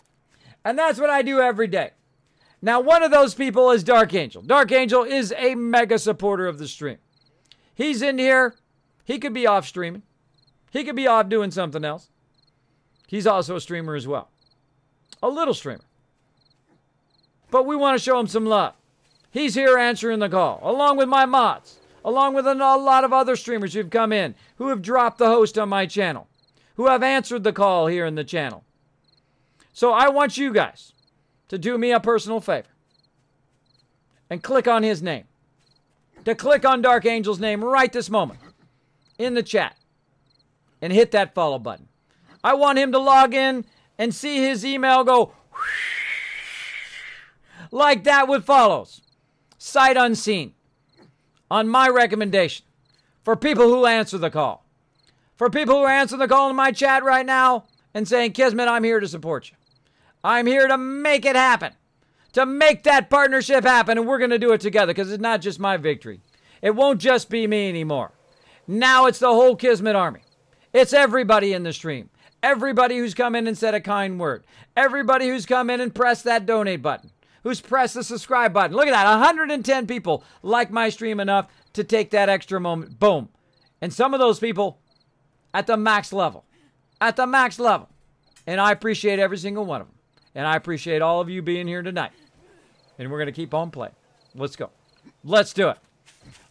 And that's what I do every day. Now, one of those people is Dark Angel. Dark Angel is a mega supporter of the stream. He's in here. He could be off streaming. He could be off doing something else. He's also a streamer as well. A little streamer. But we want to show him some love. He's here answering the call, along with my mods, along with a lot of other streamers who've come in, who have dropped the host on my channel, who have answered the call here in the channel. So I want you guys to do me a personal favor and click on his name. To click on Dark Angel's name right this moment in the chat and hit that follow button. I want him to log in and see his email go like that with follows. Sight unseen. On my recommendation. For people who answer the call. For people who answer the call in my chat right now and saying, Kismet, I'm here to support you. I'm here to make it happen. To make that partnership happen, and we're going to do it together because it's not just my victory. It won't just be me anymore. Now it's the whole Kismet Army. It's everybody in the stream. Everybody who's come in and said a kind word. Everybody who's come in and pressed that donate button. Who's pressed the subscribe button. Look at that. 110 people like my stream enough to take that extra moment. Boom. And some of those people at the max level. At the max level. And I appreciate every single one of them. And I appreciate all of you being here tonight. And we're going to keep on playing. Let's go. Let's do it.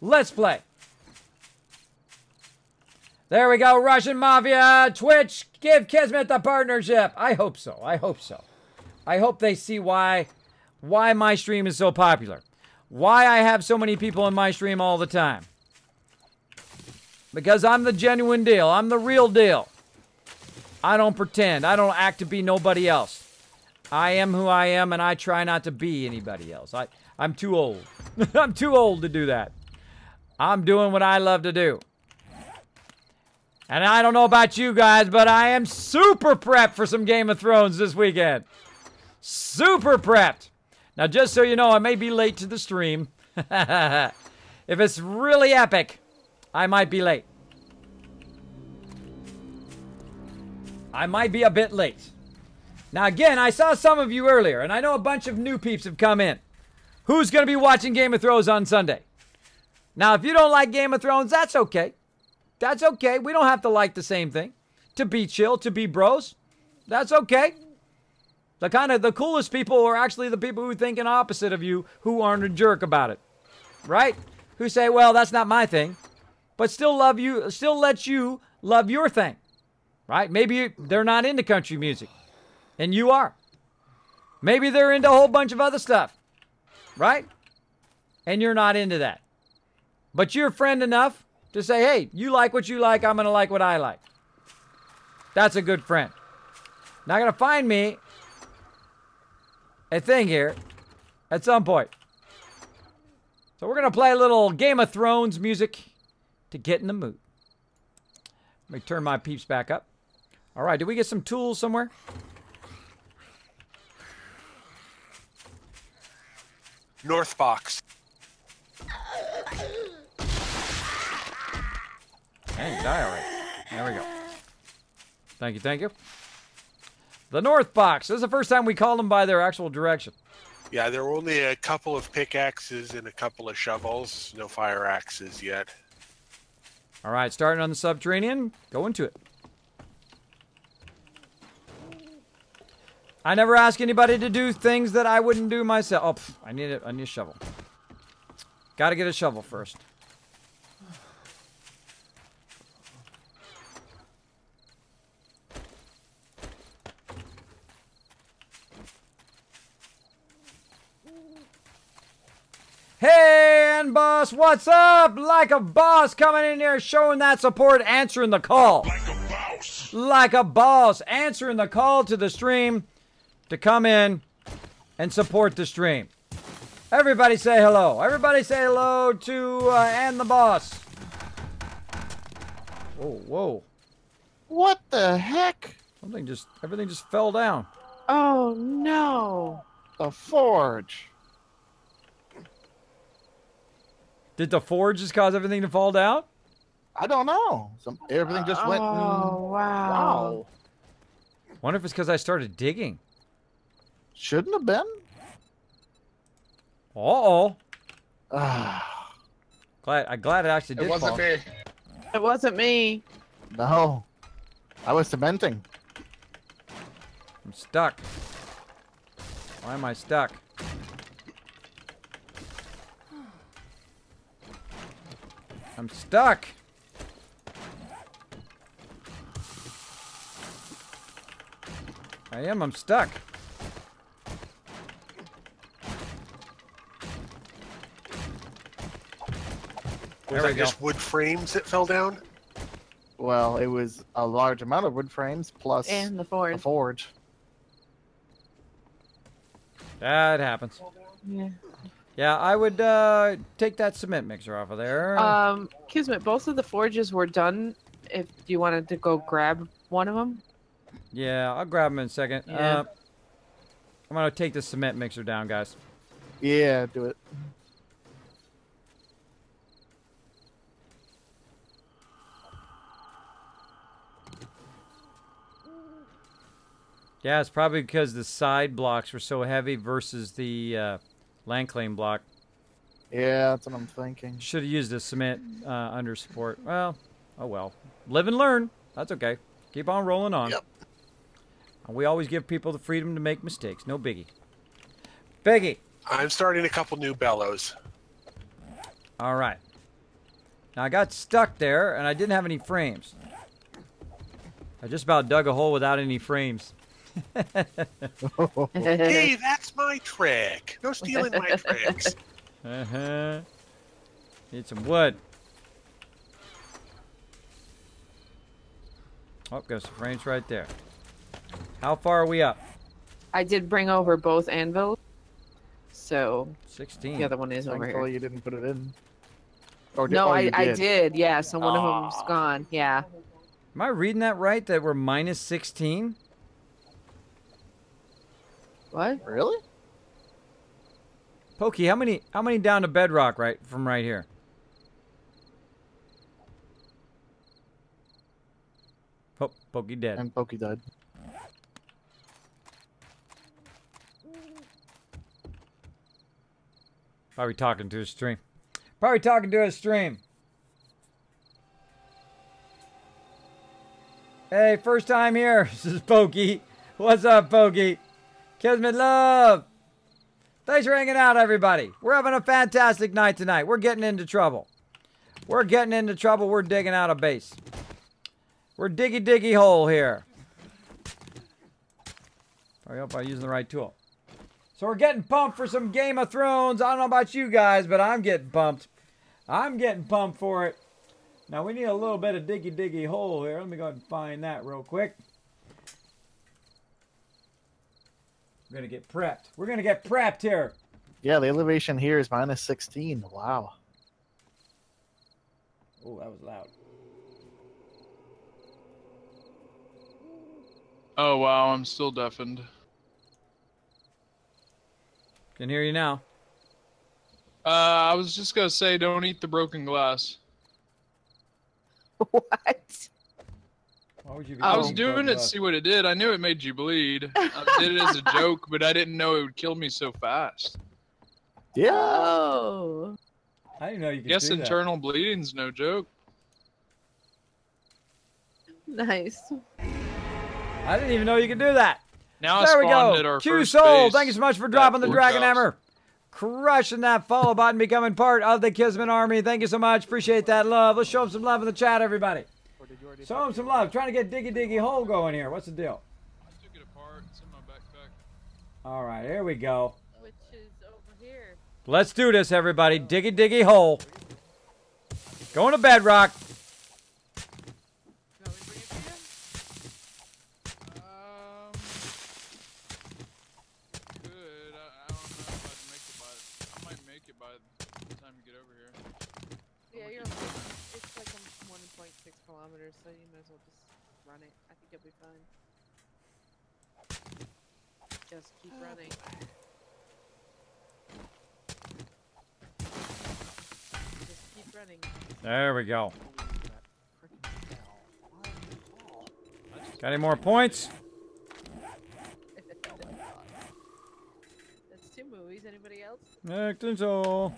Let's play. There we go. Russian Mafia. Twitch. Give Kismet the partnership. I hope so. I hope so. I hope they see why my stream is so popular. Why I have so many people in my stream all the time. Because I'm the genuine deal. I'm the real deal. I don't pretend. I don't act to be nobody else. I am who I am, and I try not to be anybody else. I'm too old. I'm too old to do that. I'm doing what I love to do. And I don't know about you guys, but I am super prepped for some Game of Thrones this weekend. Super prepped. Now, just so you know, I may be late to the stream. If it's really epic, I might be late. I might be a bit late. Now, again, I saw some of you earlier, and I know a bunch of new peeps have come in. Who's going to be watching Game of Thrones on Sunday? Now, if you don't like Game of Thrones, that's okay. That's okay. We don't have to like the same thing. To be chill, to be bros, that's okay. The coolest people are actually the people who think an opposite of you, who aren't a jerk about it. Right? Who say, well, that's not my thing. But still love you, still let you love your thing. Right? Maybe they're not into country music. And you are. Maybe they're into a whole bunch of other stuff. Right? And you're not into that. But you're friend enough to say, hey, you like what you like, I'm going to like what I like. That's a good friend. Not going to find me a thing here at some point. So we're going to play a little Game of Thrones music to get in the mood. Let me turn my peeps back up. All right, did we get some tools somewhere? North box. Dang, die already. There we go. Thank you, thank you. The North Box. This is the first time we called them by their actual direction. Yeah, there were only a couple of pickaxes and a couple of shovels. No fire axes yet. All right, starting on the subterranean. Go into it. I never ask anybody to do things that I wouldn't do myself. Oh, I need a shovel. Gotta get a shovel first. Hey, and boss, what's up? Like a boss coming in here, showing that support, answering the call. Like a boss. Like a boss, answering the call to the stream to come in and support the stream. Everybody say hello. Everybody say hello to and the boss. Oh, whoa. What the heck? Everything just fell down. Oh no. The forge. Did the forge just cause everything to fall down? I don't know. Everything just went. Oh wow. Wow. Wonder if it's because I started digging. Shouldn't have been. Uh-oh. Ah. I'm glad it actually did It wasn't fall. me. It wasn't me. No. I was cementing. I'm stuck. Why am I stuck? I'm stuck. I'm stuck. Was There we that go. just wood frames that fell down? Well, it was a large amount of wood frames plus And the the forge. forge. That happens. Yeah. Yeah, I would take that cement mixer off of there. Kismet, both of the forges were done. If you wanted to go grab one of them. Yeah, I'll grab them in a second. Yeah. I'm gonna take the cement mixer down, guys. Yeah, do it. Yeah, it's probably because the side blocks were so heavy versus the land claim block. Yeah, that's what I'm thinking. Should have used the cement under support. Well, oh well. Live and learn. That's okay. Keep on rolling on. Yep. And we always give people the freedom to make mistakes. No biggie. Biggie. I'm starting a couple new bellows. All right. Now I got stuck there, and I didn't have any frames. I just about dug a hole without any frames. Hey, that's my trick. No stealing my tricks. Uh-huh. Need some wood. Oh, got some frames right there. How far are we up? I did bring over both anvils, so 16. the other one is over Thankfully here. you didn't put it in. Or No, oh, you I did. Yeah, so one of them's gone. Yeah. Am I reading that right? That we're minus 16? What? Really? Pokey, how many down to bedrock from right here? Oh, Pokey dead. And Pokey died. Probably talking to his stream. Probably talking to his stream. Hey, first time here. This is Pokey. What's up, Pokey? Kismet love. Thanks for hanging out, everybody. We're having a fantastic night tonight. We're getting into trouble. We're getting into trouble. We're digging out a base. We're diggy hole here. I hope I'm using the right tool. So we're getting pumped for some Game of Thrones. I don't know about you guys, but I'm getting pumped. I'm getting pumped for it. Now we need a little bit of diggy hole here. Let me go ahead and find that real quick. We're gonna get prepped. We're gonna get prepped here. Yeah, the elevation here is minus 16. Wow. Oh, that was loud. Oh wow, I'm still deafened. Can hear you now. I was just gonna say, don't eat the broken glass. What? Why would you be I was eating doing broken it to glass? see what it did. I knew it made you bleed. I did it as a joke, but I didn't know it would kill me so fast. Yeah. Oh. I didn't know you could Guess do that. internal bleeding's no joke. Nice. I didn't even know you could do that. Now I There we spawned go. at our Q first Soul, base. thank you so much for dropping the That Dragon works. Hammer. crushing that follow button, becoming part of the Kismet Army. Thank you so much. Appreciate that love. Let's show them some love in the chat, everybody. Show them some love. Trying to get Diggy Diggy Hole going here. What's the deal? I took it apart. It's in my backpack. All right, here we go. Which is over here. Let's do this, everybody. Diggy Diggy Hole. Going to bedrock. You want me to bring it to you? Good. I don't know if I'd make it by. I might make it by the time you get over here. Yeah, you're okay. It's like 1.6 kilometers, so you might as well just run it. I think you'll be fine. Just keep running. Just keep running. There we go. Got any more points? That's 2 movies. Anybody else? Acting so.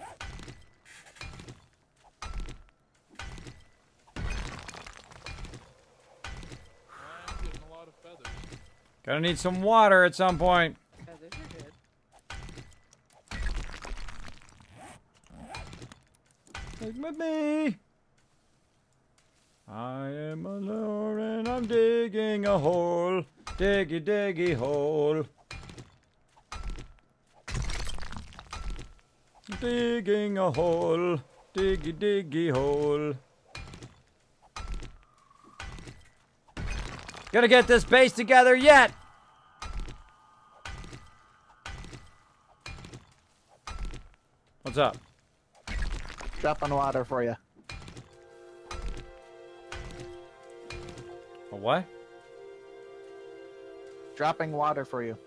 I'm getting a lot of feathers. Gonna need some water at some point. Feathers are good. Take with me. I am alone and I'm digging a hole. Diggy diggy hole. Digging a hole. Diggy diggy hole. Gonna get this base together yet. What's up? Dropping water for you. A what? Dropping water for you.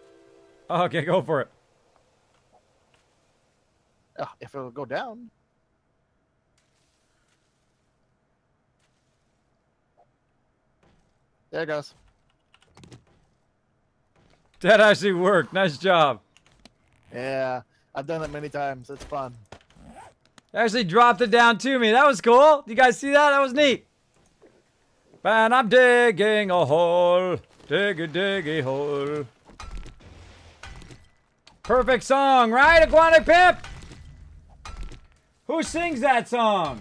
Oh, okay, go for it. Oh, if it'll go down. There it goes. That actually worked. Nice job. Yeah, I've done it many times. It's fun. Actually dropped it down to me. That was cool. You guys see that? That was neat. And I'm digging a hole. Diggy diggy hole. Perfect song, right, Aquatic Pimp? Who sings that song?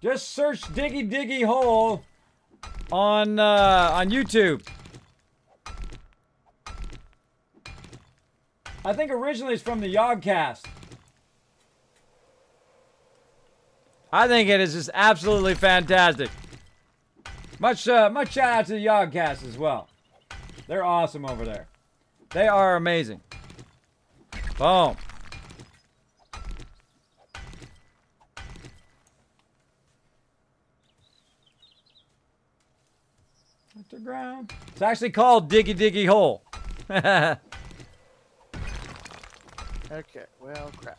Just search Diggy Diggy Hole on YouTube. I think originally it's from the Yogcast. I think it is just absolutely fantastic. Much shout out to the Yogcast as well. They're awesome over there. They are amazing. Boom. Hit the ground. It's actually called Diggy Diggy Hole. Okay, well, crap.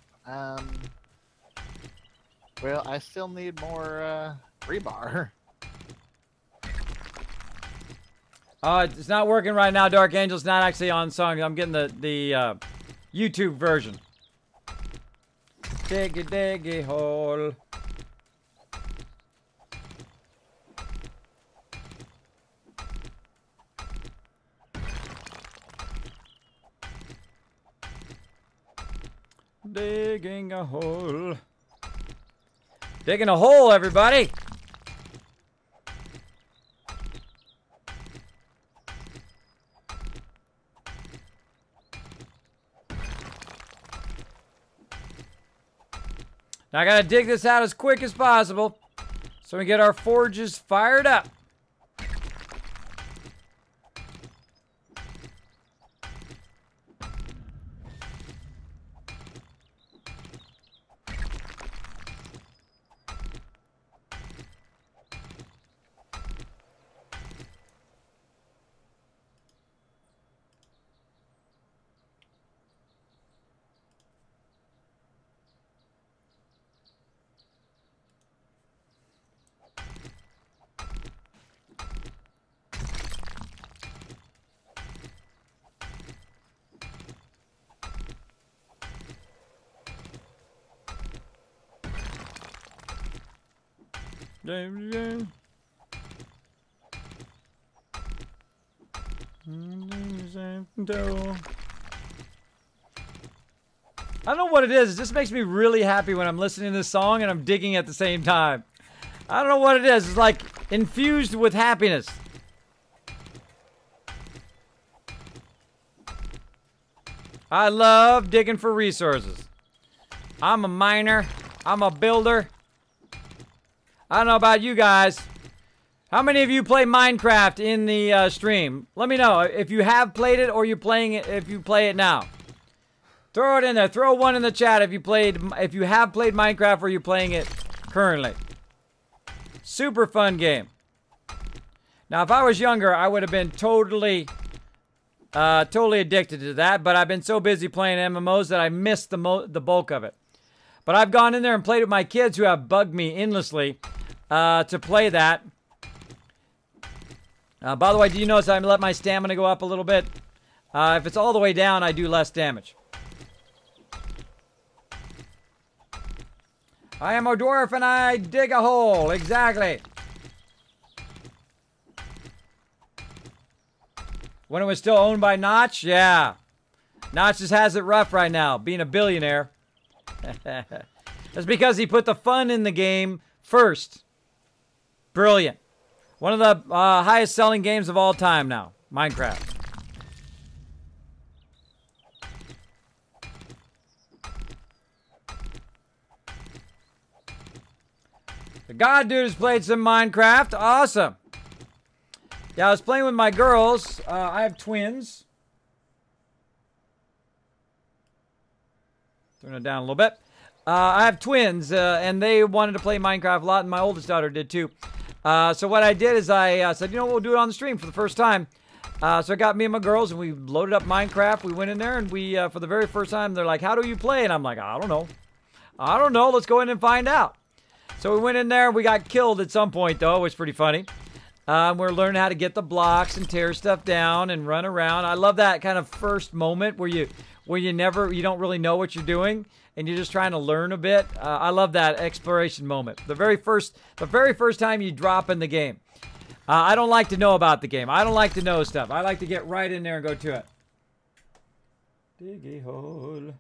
Well, I still need more rebar. It's not working right now. Dark Angel's not actually on song. I'm getting the YouTube version. Diggy diggy hole. Digging a hole. Digging a hole, everybody. Now I gotta dig this out as quick as possible so we get our forges fired up. I don't know what it is. It just makes me really happy when I'm listening to this song and I'm digging at the same time. I don't know what it is. It's like infused with happiness. I love digging for resources. I'm a miner. I'm a builder. I don't know about you guys. How many of you play Minecraft in the stream? Let me know if you have played it or you're playing it. If you play it now, throw it in there. Throw one in the chat if you have played Minecraft or you're playing it currently. Super fun game. Now, if I was younger, I would have been totally addicted to that. But I've been so busy playing MMOs that I missed the bulk of it. But I've gone in there and played with my kids who have bugged me endlessly to play that. By the way, do you notice I let my stamina go up a little bit? If it's all the way down, I do less damage. I am a dwarf and I dig a hole. Exactly. When it was still owned by Notch? Yeah. Notch just has it rough right now, being a billionaire. That's because he put the fun in the game first. Brilliant. One of the highest selling games of all time now. Minecraft. The God Dude has played some Minecraft. Awesome. Yeah, I was playing with my girls. I have twins. Turn it down a little bit. I have twins, and they wanted to play Minecraft a lot, and my oldest daughter did too. So what I did is I said, you know, we'll do it on the stream for the first time. So I got me and my girls, and we loaded up Minecraft. We went in there, and we, for the very first time, they're like, how do you play? And I'm like, I don't know. I don't know. Let's go in and find out. So we went in there, and we got killed at some point, though. It was pretty funny. We're learning how to get the blocks and tear stuff down and run around. I love that kind of first moment where you don't really know what you're doing and you're just trying to learn a bit. I love that exploration moment. The very first time you drop in the game. I don't like to know about the game. I don't like to know stuff. I like to get right in there and go to it. Dig a hole.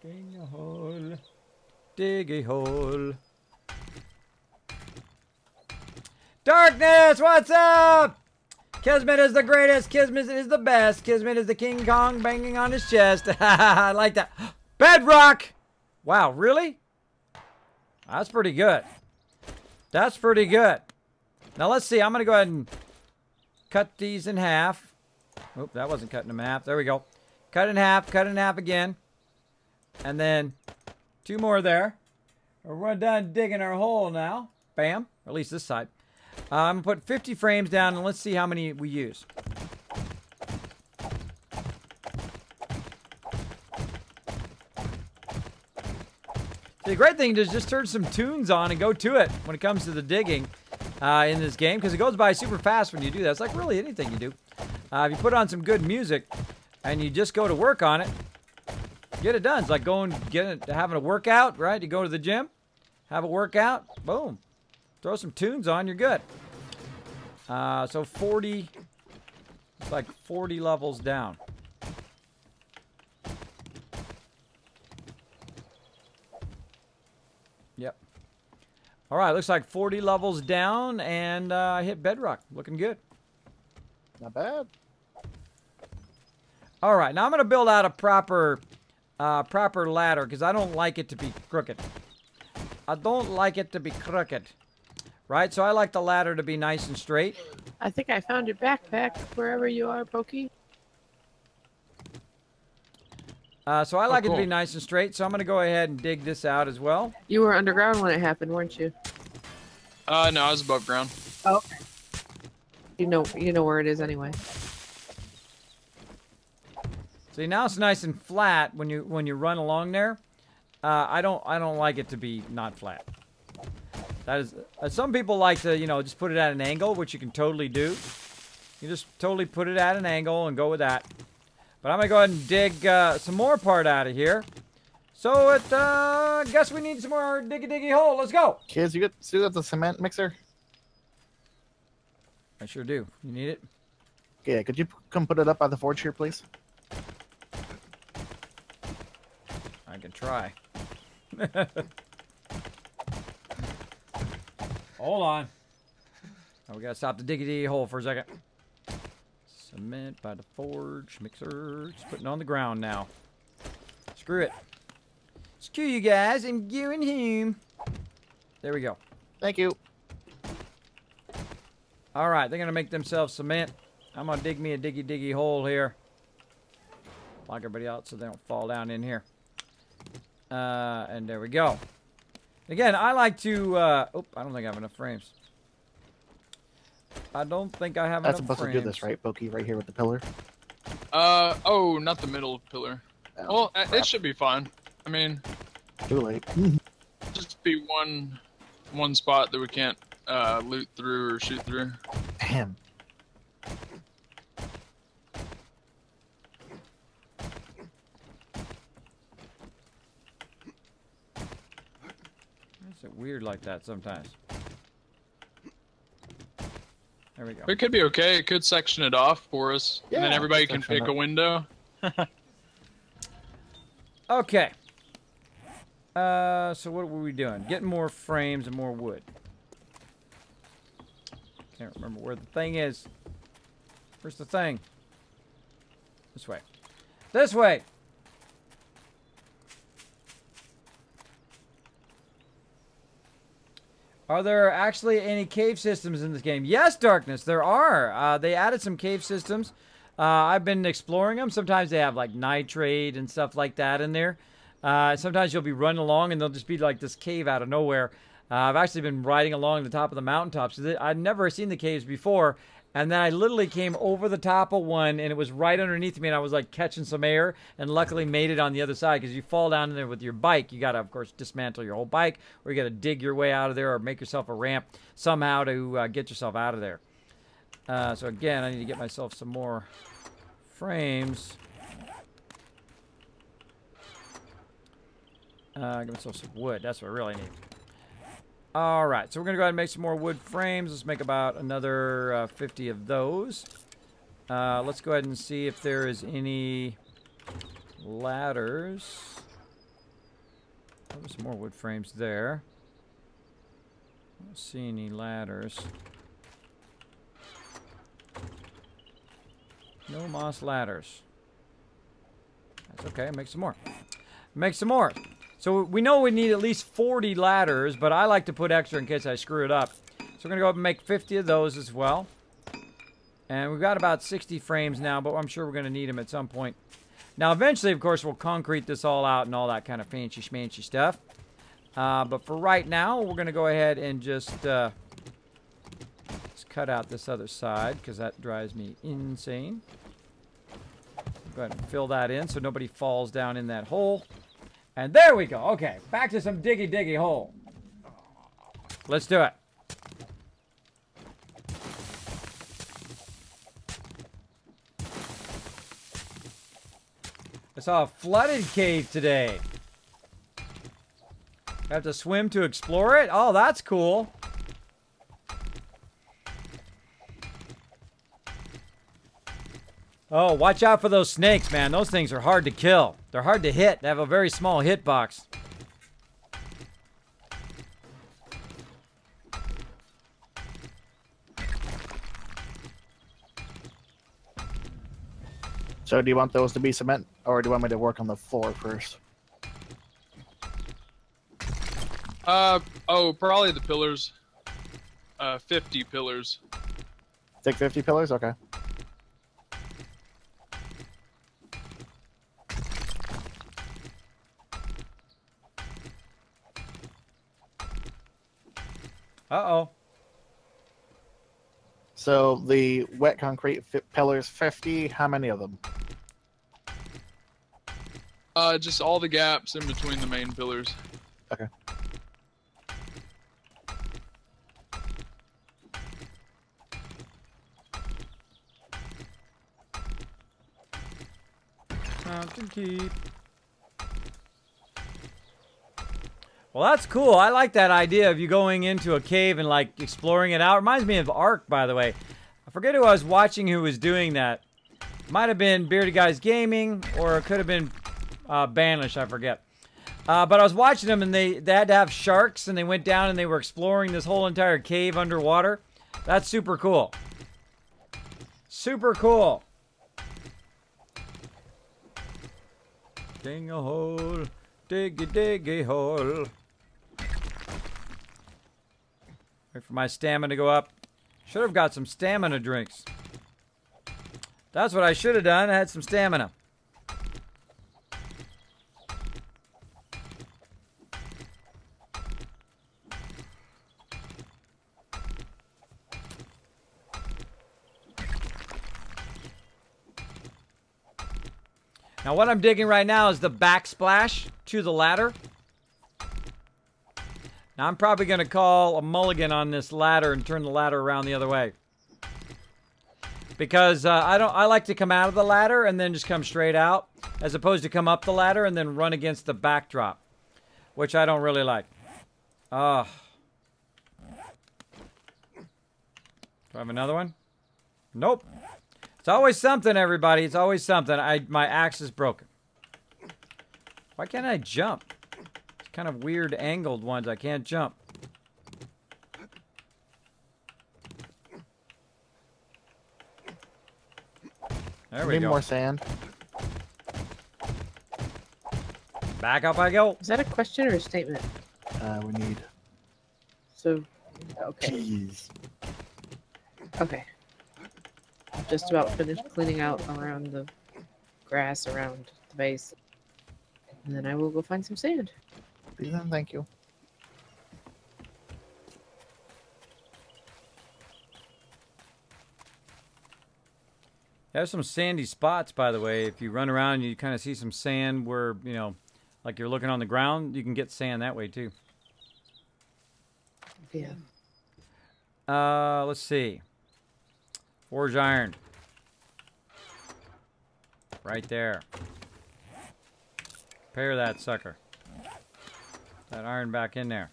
Dig a hole. Dig a hole. Darkness, what's up? Kismet is the greatest. Kismet is the best. Kismet is the King Kong banging on his chest. I like that. Bedrock! Wow, really? That's pretty good. That's pretty good. Now, let's see. I'm going to go ahead and cut these in half. Oop, that wasn't cutting them in half. There we go. Cut in half again. And then 2 more there. We're done digging our hole now. Bam. Or at least this side. I'm going to put 50 frames down, and let's see how many we use. The great thing is just turn some tunes on and go to it when it comes to the digging in this game, because it goes by super fast when you do that. It's like really anything you do. If you put on some good music and you just go to work on it, get it done. It's like having a workout, right? You go to the gym, have a workout, boom. Throw some tunes on, you're good. So 40, it's like 40 levels down. Yep. All right, looks like 40 levels down, and I hit bedrock. Looking good. Not bad. All right, now I'm going to build out a proper ladder, because I don't like it to be crooked. I don't like it to be crooked. Right, so I like the ladder to be nice and straight. I think I found your backpack wherever you are, Pokey. So I like it to be nice and straight, so I'm going to go ahead and dig this out as well. You were underground when it happened, weren't you? No, I was above ground. Oh, okay. You know where it is anyway. See, now it's nice and flat when you run along there. I don't like it to be not flat. That is, some people like to, just put it at an angle, which you can totally do. You just totally put it at an angle and go with that. But I'm going to go ahead and dig some more part out of here. So, I guess we need some more diggy hole. Let's go. Kids, you still got the cement mixer? I sure do. You need it? Yeah, could you come put it up by the forge here, please? I can try. Hold on. Oh, we gotta stop the diggy hole for a second. Cement by the forge mixer. Just putting it on the ground now. Screw it. Screw you guys. I'm going home. There we go. Thank you. All right, they're gonna make themselves cement. I'm gonna dig me a diggy hole here, like everybody else, so they don't fall down in here. And there we go. Again, I like to. Oh, I don't think I have enough frames. I don't think I have That's enough supposed frames. to do this, right, Pokey? Right here with the pillar. Oh, not the middle pillar. Oh, Well, it should be fine. I mean, too late. just be one spot that we can't loot through or shoot through. Damn. Is it weird like that sometimes? There we go. It could be okay. It could section it off for us, and then Yeah, everybody can section pick it. a window. Okay. So what were we doing? Getting more frames and more wood. Can't remember where the thing is. Where's the thing? This way. This way! Are there actually any cave systems in this game? Yes, Darkness, there are. They added some cave systems. I've been exploring them. Sometimes they have like nitrate and stuff like that in there. Sometimes you'll be running along and there'll just be like this cave out of nowhere. I've actually been riding along the top of the mountaintops. I'd never seen the caves before. And then I literally came over the top of one and it was right underneath me and I was like catching some air and luckily made it on the other side because you fall down in there with your bike. You got to, of course, dismantle your whole bike or you got to dig your way out of there or make yourself a ramp somehow to get yourself out of there. So again, I need to get myself some more frames. Get myself some wood. That's what I really need. All right, so we're going to go ahead and make some more wood frames. Let's make about another 50 of those. Let's go ahead and see if there is any ladders. There's some more wood frames there. I don't see any ladders. No moss ladders. That's okay, make some more. Make some more. So we know we need at least 40 ladders, but I like to put extra in case I screw it up. So we're going to go up and make 50 of those as well. And we've got about 60 frames now, but I'm sure we're going to need them at some point. Now, eventually, of course, we'll concrete this all out and all that kind of fancy schmancy stuff. But for right now, we're going to go ahead and just let's cut out this other side because that drives me insane. Go ahead and fill that in so nobody falls down in that hole. And there we go. Okay, back to some diggy hole. Let's do it. I saw a flooded cave today. I have to swim to explore it? Oh, that's cool. Oh, watch out for those snakes, man. Those things are hard to kill. They're hard to hit. They have a very small hitbox. So do you want those to be cement, or do you want me to work on the floor first? Oh, probably the pillars. 50 pillars. Take 50 pillars? Okay. Uh-oh. So the wet concrete pillars, 50, how many of them? Just all the gaps in between the main pillars. Okay. Mountain keep. Well, that's cool. I like that idea of you going into a cave and like exploring it out. Reminds me of Ark, by the way. I forget who I was watching who was doing that. Might have been Bearded Guys Gaming, or it could have been Banish, I forget. But I was watching them, and they had to have sharks, and they went down and they were exploring this whole entire cave underwater. That's super cool. Super cool. Dig a hole, dig a hole. Wait for my stamina to go up. Should have got some stamina drinks. That's what I should have done. I had some stamina. Now what I'm digging right now is the backsplash to the ladder. Now I'm probably going to call a mulligan on this ladder and turn the ladder around the other way. Because I like to come out of the ladder and then just come straight out, as opposed to come up the ladder and then run against the backdrop, which I don't really like. Do I have another one? Nope. It's always something, everybody. It's always something. My axe is broken. Why can't I jump? It's kind of weird angled ones. I can't jump. There we Need go. more sand. Back up I go. Is that a question or a statement? We need So, okay. peas. Okay. Just about finished cleaning out around the grass around the base. And then I will go find some sand. Please and thank you. There's some sandy spots, by the way. If you run around, you kind of see some sand where, you know, like you're looking on the ground. You can get sand that way, too. Yeah. Let's see. Forge iron. Right there. Pair that sucker. That iron back in there.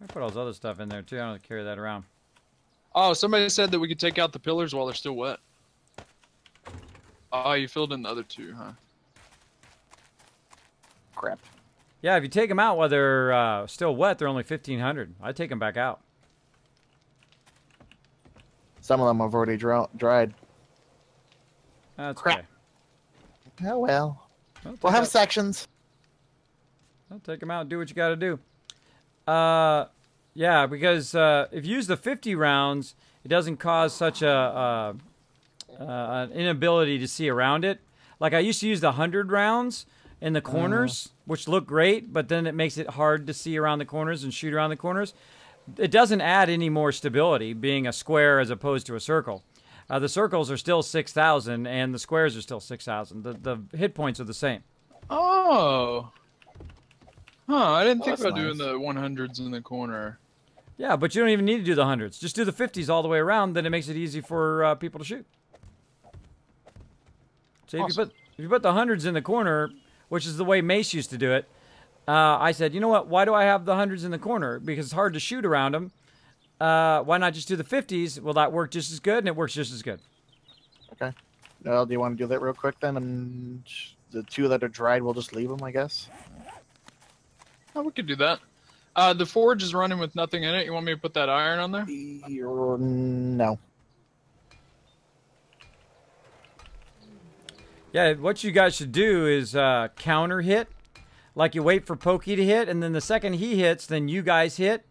I put all this other stuff in there, too. I don't have to carry that around. Oh, somebody said that we could take out the pillars while they're still wet. Oh, you filled in the other two, huh? Crap. Yeah, if you take them out while they're still wet, they're only 1,500. I take them back out. Some of them have already dried. That's Crap. okay. Oh well. Well, We'll have sections. I'll take them out and do what you got to do. Yeah, because if you use the 50 rounds, it doesn't cause such an inability to see around it. Like I used to use the 100 rounds in the corners, which look great, but then it makes it hard to see around the corners and shoot around the corners. It doesn't add any more stability, being a square as opposed to a circle. The circles are still 6,000, and the squares are still 6,000. The hit points are the same. Oh. Huh, I didn't think That's about doing nice. the 100s in the corner. Yeah, but you don't even need to do the 100s. Just do the 50s all the way around, then it makes it easy for people to shoot. See, Awesome. if you put the 100s in the corner, which is the way Mace used to do it, I said, you know what? Why do I have the 100s in the corner? Because it's hard to shoot around them. Why not just do the 50s? Will that work just as good? And it works just as good. Okay. Well, do you want to do that real quick then? And the two that are dried, we'll just leave them, I guess. Oh, we could do that. The forge is running with nothing in it. You want me to put that iron on there? No. Yeah, what you guys should do is counter hit. Like you wait for Pokey to hit, and then the second he hits, then you guys hit.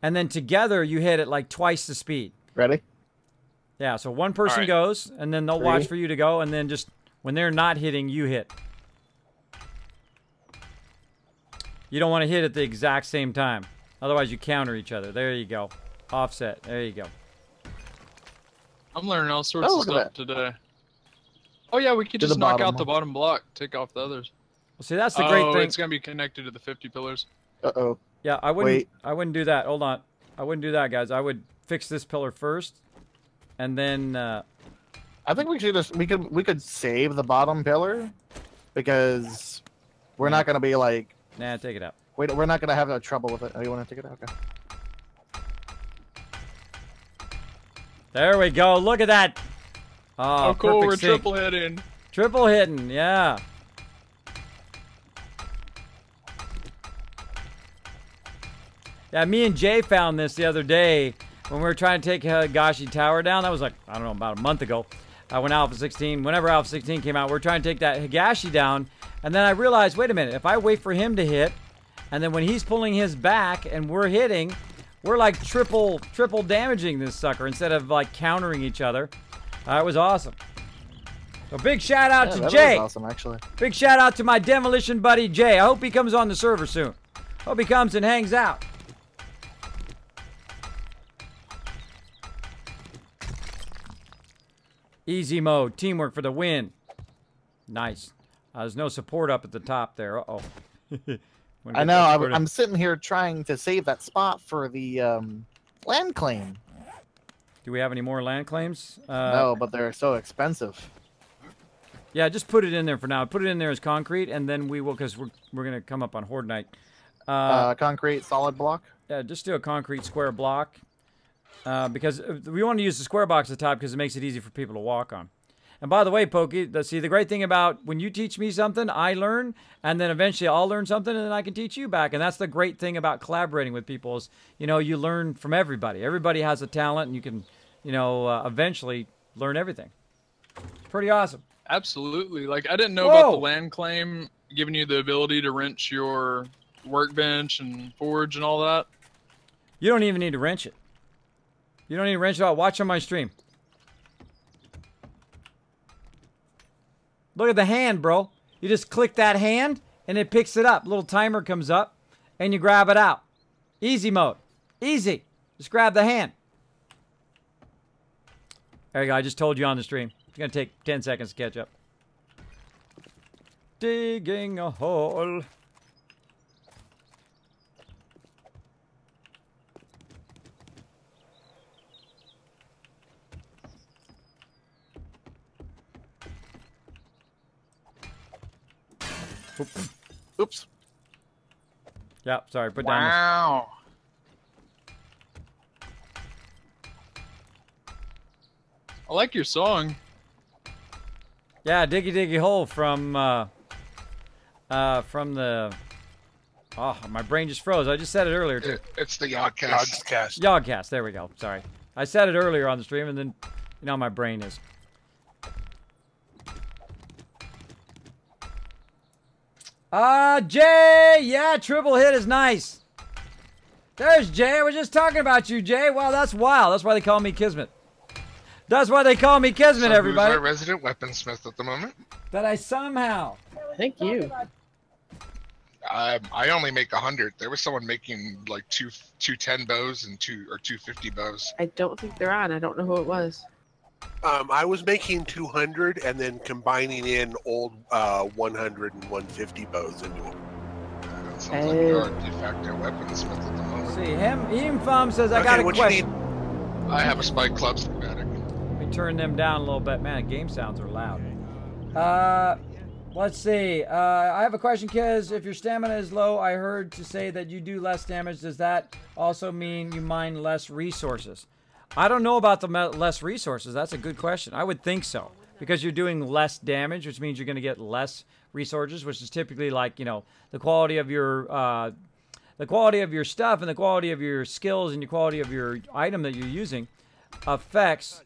And then together you hit it like twice the speed. Ready? Yeah, so one person All right. goes, and then they'll watch 3. for you to go, and then just when they're not hitting, you hit. You don't want to hit at the exact same time. Otherwise, you counter each other. There you go. Offset. There you go. I'm learning all sorts Oh, of look at stuff today. Oh yeah, we could To just the knock bottom. out the bottom block, take off the others. Well, see, that's the great thing. It's gonna be connected to the 50 pillars. Uh-oh. Yeah, I wouldn't. Wait. I wouldn't do that. Hold on. I wouldn't do that, guys. I would fix this pillar first, and then. I think we should just we could save the bottom pillar because we're not gonna be like Nah, take it out. we're not gonna have no trouble with it. Oh, you want to take it out? Okay. There we go. Look at that. Oh, cool. We're perfect sync. triple hitting. Triple hitting, yeah. Yeah, me and Jay found this the other day when we were trying to take Higashi Tower down. That was like, I don't know, about a month ago. When Alpha 16, whenever Alpha 16 came out, we were trying to take that Higashi down. And then I realized, wait a minute, if I wait for him to hit, and then when he's pulling his back and we're hitting, we're like triple damaging this sucker instead of like countering each other. It was awesome. So big shout out to Jay. Was awesome, actually. Big shout out to my demolition buddy Jay. I hope he comes on the server soon. Hope he comes and hangs out. Easy mode, teamwork for the win. Nice. There's no support up at the top there. Uh-oh. I know, I'm sitting here trying to save that spot for the land claim. Do we have any more land claims? No, but they're so expensive. Yeah, just put it in there for now. Put it in there as concrete, and then we will, because we're going to come up on Horde Night. Concrete solid block? Yeah, just do a concrete square block. Because we want to use the square box at the top because it makes it easy for people to walk on. And by the way, Pokey, see, the great thing about when you teach me something, I learn, and then eventually I'll learn something, and then I can teach you back. And that's the great thing about collaborating with people is, you know, you learn from everybody. Everybody has a talent, and you can, you know, eventually learn everything. Pretty awesome. Absolutely. Like, I didn't know about the land claim giving you the ability to wrench your workbench and forge and all that. You don't even need to wrench it. You don't need to wrench it out. Watch on my stream. Look at the hand, bro. You just click that hand, and it picks it up. Little timer comes up, and you grab it out. Easy mode. Easy. Just grab the hand. There you go. I just told you on the stream. It's going to take 10 seconds to catch up. Digging a hole. Oops. Yeah, sorry. Put down. Wow. I like your song. Yeah, Diggy Diggy Hole from the. Oh, my brain just froze. I just said it earlier too. It's the Yogcast. Yogcast. There we go. Sorry, I said it earlier on the stream, and then, you know, my brain is. Jay! Yeah, triple hit is nice. There's Jay. I was just talking about you, Jay. Wow, that's wild. That's why they call me Kismet. That's why they call me Kismet, So everybody. who's our resident weaponsmith at the moment? That I somehow. Thank you. I only make 100. There was someone making like two 10 bows and two 50 bows. I don't think they're on. I don't know who it was. I was making 200 and then combining in old 100 and 150 bows into them. That sounds like you're a de facto weaponsmith at the moment. See, him Fum says, I got a question. I have a spike club schematic. Let me turn them down a little bit. Man, game sounds are loud. Let's see. I have a question, Kiz. If your stamina is low, I heard to say that you do less damage. Does that also mean you mine less resources? I don't know about the less resources. That's a good question. I would think so. Because you're doing less damage, which means you're going to get less resources, which is typically like, you know, the quality of your stuff and the quality of your skills and the quality of your item that you're using affects.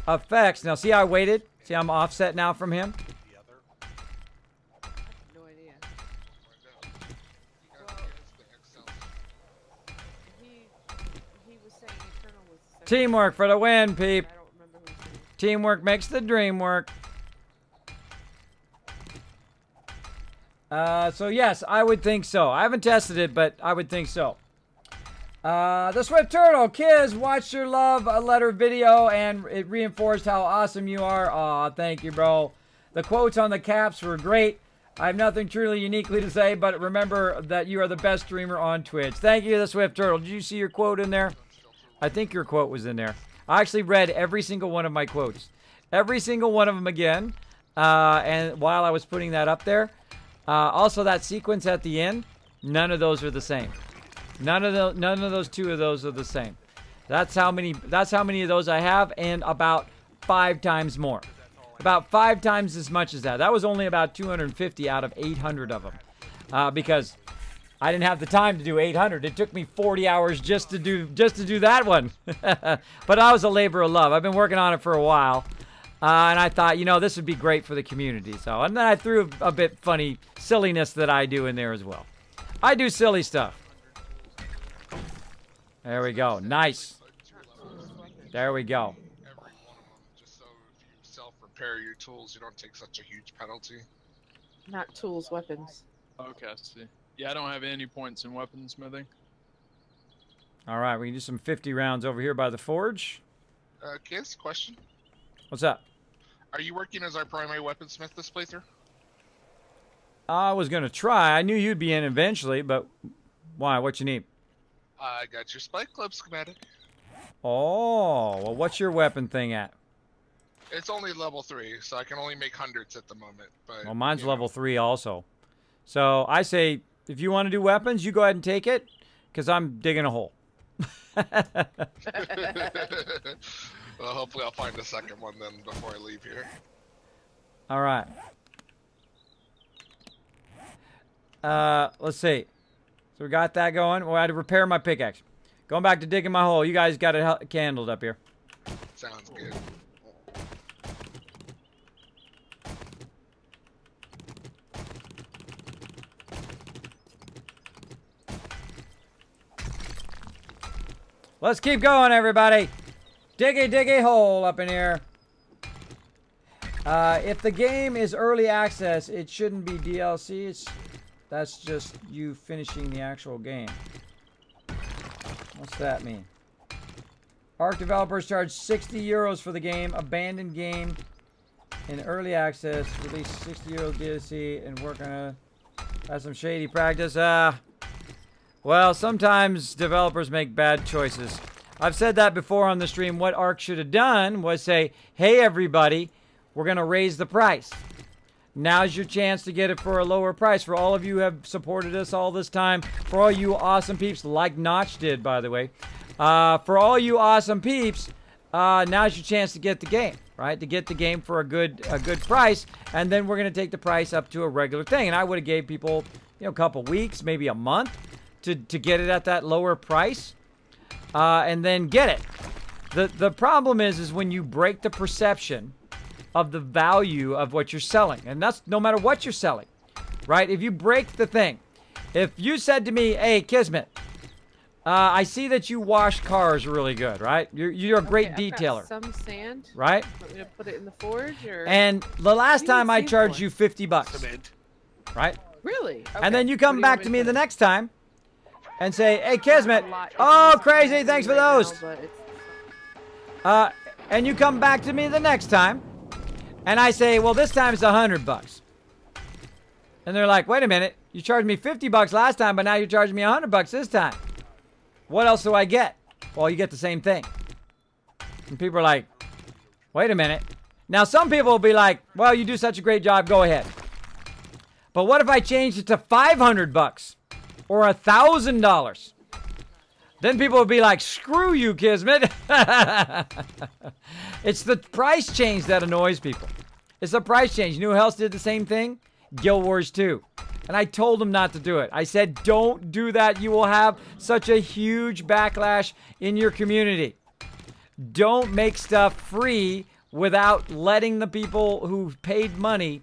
Now, see how I waited? See, I'm offset now from him. No idea. He was saying Eternal was the second. Teamwork for the win, peep. I don't remember who said it. Teamwork makes the dream work. So yes, I would think so. I haven't tested it, but I would think so. The Swift Turtle, Kiz, watched your love letter video and it reinforced how awesome you are. Aw, thank you, bro. The quotes on the caps were great. I have nothing truly uniquely to say, but remember that you are the best streamer on Twitch. Thank you, the Swift Turtle. Did you see your quote in there? I think your quote was in there. I actually read every single one of my quotes. Every single one of them again. And while I was putting that up there. Also, that sequence at the end, none of those are the same. None of those two of those are the same. That's how many of those I have, and about 5 times more. About 5 times as much as that. That was only about 250 out of 800 of them. Because I didn't have the time to do 800. It took me 40 hours just to do that one. But I was a labor of love. I've been working on it for a while. And I thought, you know, this would be great for the community. So, and then I threw a bit funny silliness that I do in there as well. I do silly stuff. There we go. Nice. There we go. Every one of them, just so if you self-repair your tools, you don't take such a huge penalty. Not tools, weapons. Okay, I see. Yeah, I don't have any points in weaponsmithing. All right, we can do some 50 rounds over here by the forge. Kiss, question. What's up? Are you working as our primary weaponsmith this playthrough? I was going to try. I knew you'd be in eventually, but why? What you need? I got your Spike Club schematic. Oh, well, what's your weapon thing at? It's only level 3, so I can only make hundreds at the moment. But Well, mine's you level 3 also. So I say, if you want to do weapons, you go ahead and take it, because I'm digging a hole. Well, hopefully I'll find a second one then before I leave here. All right. Let's see. So we got that going. Well, I had to repair my pickaxe. Going back to digging my hole. You guys got it candled up here. Sounds good. Let's keep going, everybody. Dig a hole up in here. If the game is early access, it shouldn't be DLC. That's just you finishing the actual game. What's that mean? ARC developers charge 60 euros for the game. Abandoned game in early access. Release 60 euro DLC and work on a... That's some shady practice. Well, sometimes developers make bad choices. I've said that before on the stream. What ARC should have done was say, hey, everybody, we're going to raise the price. Now's your chance to get it for a lower price. For all of you who have supported us all this time, for all you awesome peeps, like Notch did, by the way, for all you awesome peeps, now's your chance to get the game, right? To get the game for a good price, and then we're going to take the price up to a regular thing. And I would have gave people, you know, a couple weeks, maybe a month, to get it at that lower price, and then get it. The problem is when you break the perception of the value of what you're selling, and that's no matter what you're selling, right? If you break the thing, if you said to me, "Hey, Kismet, I see that you wash cars really good, right? You're a great Okay, I've detailer, got some sand. right? Want me to put it in the forge, or And the last You time need I seed charged corn. you 50 bucks, Cement. right? really? Okay. And then you What come do back want to me me the put? next time and say, "Hey, Kismet, A lot. It's oh, in crazy, front of thanks me for right those." now, but it's- And you come back to me the next time, and I say, well, this time it's $100. And they're like, wait a minute, you charged me 50 bucks last time, but now you're charging me 100 bucks this time. What else do I get? Well, you get the same thing. And people are like, wait a minute. Now, some people will be like, well, you do such a great job, go ahead. But what if I changed it to 500 bucks or $1,000? Then people will be like, screw you, Kismet. It's the price change that annoys people. It's the price change. You know who else did the same thing? Guild Wars 2. And I told them not to do it. I said, don't do that. You will have such a huge backlash in your community. Don't make stuff free without letting the people who paid money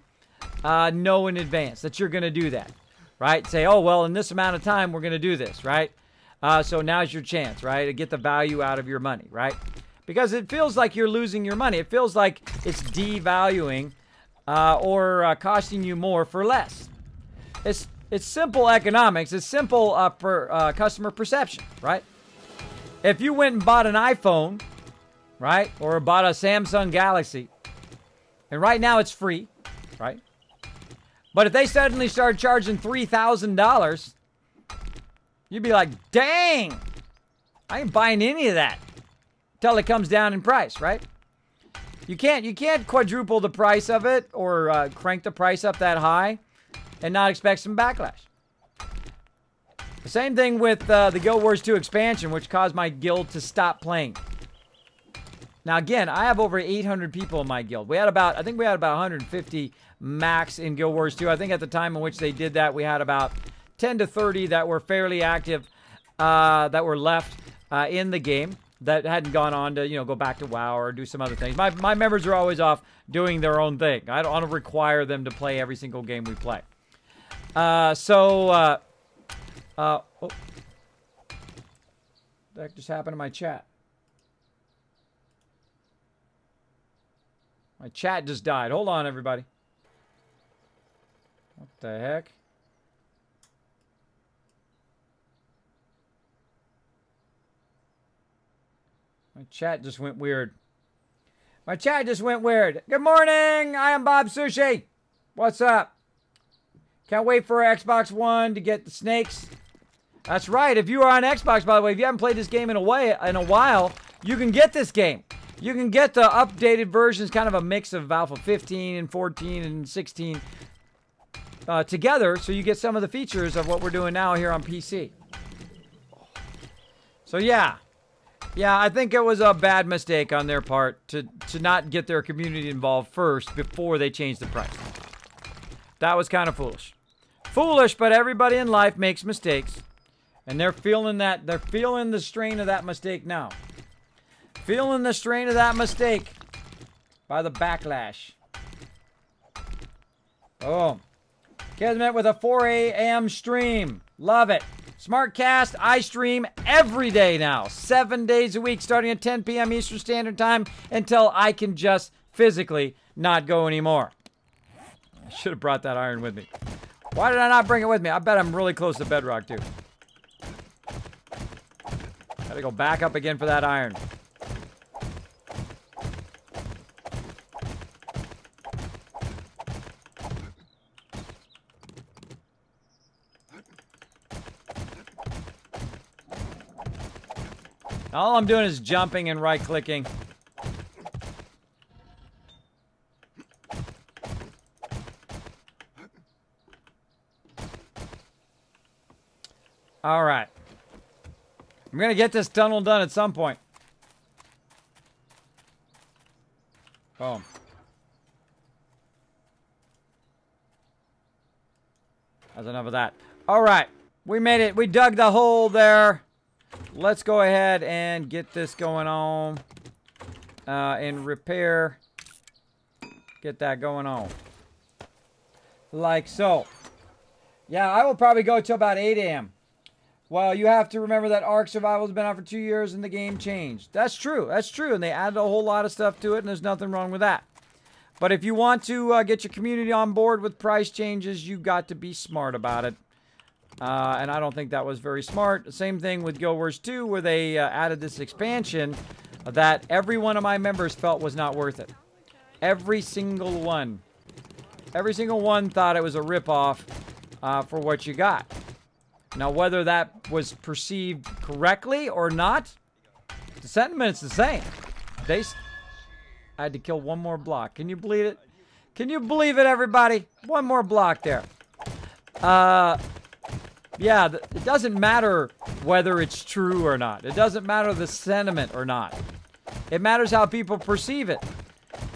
know in advance that you're going to do that, right? Say, oh, well, in this amount of time, we're going to do this, right? So now's your chance, right? To get the value out of your money, right? Because it feels like you're losing your money. It feels like it's devaluing or costing you more for less. It's simple economics. It's simple customer perception, right? If you went and bought an iPhone, right, or bought a Samsung Galaxy, and right now it's free, right? But if they suddenly started charging $3,000, you'd be like, dang, I ain't buying any of that until it comes down in price, right? You can't quadruple the price of it or crank the price up that high and not expect some backlash. The same thing with the Guild Wars 2 expansion, which caused my guild to stop playing. Now, again, I have over 800 people in my guild. I think we had about 150 max in Guild Wars 2. I think at the time in which they did that, we had about 10 to 30 that were fairly active, that were left in the game, that hadn't gone on to, go back to WoW or do some other things. My members are always off doing their own thing. I don't want to require them to play every single game we play. What the heck just happened to my chat? My chat just died. Hold on, everybody. What the heck? My chat just went weird. My chat just went weird. Good morning. I am Bob Sushi. What's up? Can't wait for Xbox One to get the snakes. That's right. If you are on Xbox, by the way, if you haven't played this game in a while, you can get this game. You can get the updated versions, kind of a mix of Alpha 15 and 14 and 16 together, so you get some of the features of what we're doing now here on PC. So yeah, I think it was a bad mistake on their part to not get their community involved first before they changed the price. That was kind of foolish. Foolish, but everybody in life makes mistakes, and they're feeling that. They're feeling the strain of that mistake now. Feeling the strain of that mistake by the backlash. Oh. Kismet with a 4 a.m. stream. Love it. Smartcast, I stream every day now. 7 days a week, starting at 10 p.m. Eastern Standard Time until I can just physically not go anymore. I should have brought that iron with me. Why did I not bring it with me? I bet I'm really close to bedrock, too. Gotta go back up again for that iron. All I'm doing is jumping and right-clicking. All right. I'm going to get this tunnel done at some point. Boom. That's enough of that. All right. We made it. We dug the hole there. Let's go ahead and get this going on. And repair. Get that going on. Like so. Yeah, I will probably go till about 8 a.m. Well, you have to remember that Ark Survival has been out for 2 years and the game changed. That's true. That's true. And they added a whole lot of stuff to it, and there's nothing wrong with that. But if you want to get your community on board with price changes, you've got to be smart about it. And I don't think that was very smart. Same thing with Guild Wars 2, where they added this expansion that every one of my members felt was not worth it. Every single one. Every single one thought it was a ripoff for what you got. Now, whether that was perceived correctly or not, the sentiment's the same. I had to kill one more block. Can you believe it? Can you believe it, everybody? One more block there. Yeah, it doesn't matter whether it's true or not. It doesn't matter the sentiment or not. It matters how people perceive it.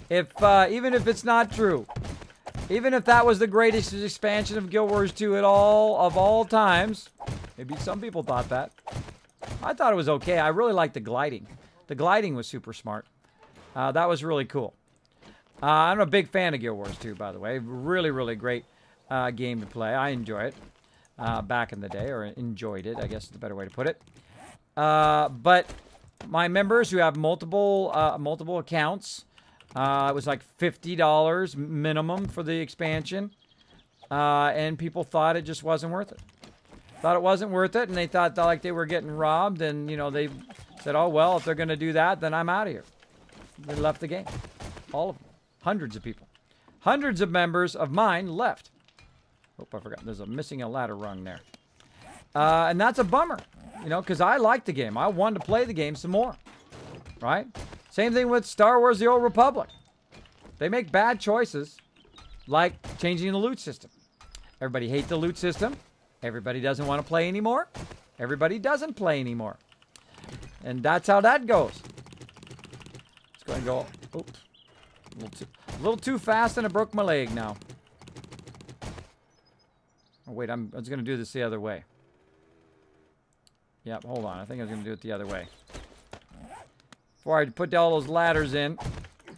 Even if it's not true. Even if that was the greatest expansion of Guild Wars 2 of all times. Maybe some people thought that. I thought it was okay. I really liked the gliding. The gliding was super smart. That was really cool. I'm a big fan of Guild Wars 2, by the way. Really, really great game to play. I enjoy it. Back in the day, or enjoyed it, I guess is the better way to put it. But my members who have multiple accounts, it was like $50 minimum for the expansion, and people thought it just wasn't worth it. Thought it wasn't worth it, and they thought like they were getting robbed, and they said, "Oh well, if they're going to do that, then I'm out of here." They left the game. All of them, hundreds of people, hundreds of members of mine left. Oh, I forgot. There's missing a ladder rung there. And that's a bummer, because I liked the game. I wanted to play the game some more, right? Same thing with Star Wars The Old Republic. They make bad choices, like changing the loot system. Everybody hates the loot system. Everybody doesn't want to play anymore. Everybody doesn't play anymore. And that's how that goes. It's going to go, oops, a little too fast and I broke my leg now. Oh, wait, I was going to do this the other way. Yep, hold on. I think I was going to do it the other way. Before I put all those ladders in,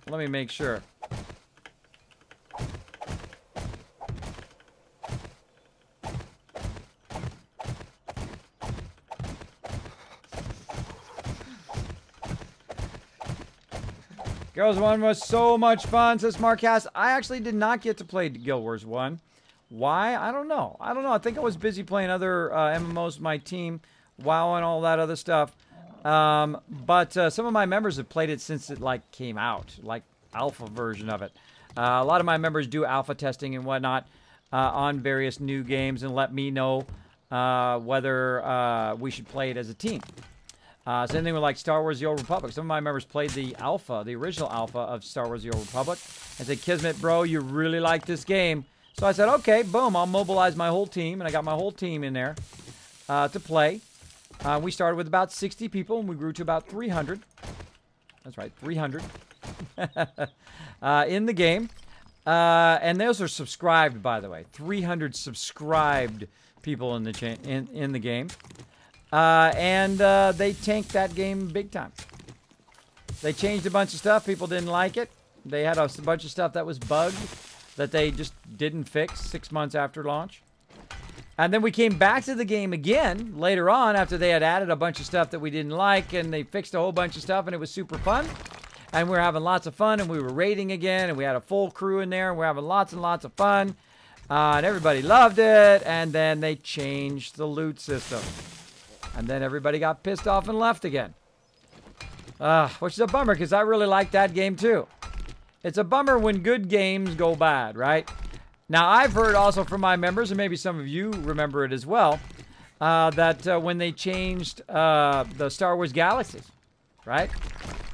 let me make sure. Girls 1 was so much fun, says Marcast. I actually did not get to play Guild Wars 1. Why? I don't know. I think I was busy playing other MMOs with my team, WoW and all that other stuff. But some of my members have played it since it like came out, like alpha version of it. A lot of my members do alpha testing and whatnot on various new games and let me know whether we should play it as a team. Same thing with like Star Wars The Old Republic. Some of my members played the alpha, the original alpha of Star Wars The Old Republic. I said, Kismet, bro, you really like this game. So I said, okay, boom, I'll mobilize my whole team. And I got my whole team in there to play. We started with about 60 people, and we grew to about 300. That's right, 300 in the game. And those are subscribed, by the way. 300 subscribed people in the in the game. And they tanked that game big time. They changed a bunch of stuff. People didn't like it. They had a bunch of stuff that was bugged that they just didn't fix 6 months after launch. And then we came back to the game again later on after they had added a bunch of stuff that we didn't like, and they fixed a whole bunch of stuff, and it was super fun. And we were having lots of fun, and we were raiding again, and we had a full crew in there, and we're having lots and lots of fun. And everybody loved it, and then they changed the loot system. And then everybody got pissed off and left again. Which is a bummer, because I really like that game too. It's a bummer when good games go bad, right? Now, I've heard also from my members, and maybe some of you remember it as well, that when they changed the Star Wars Galaxies, right?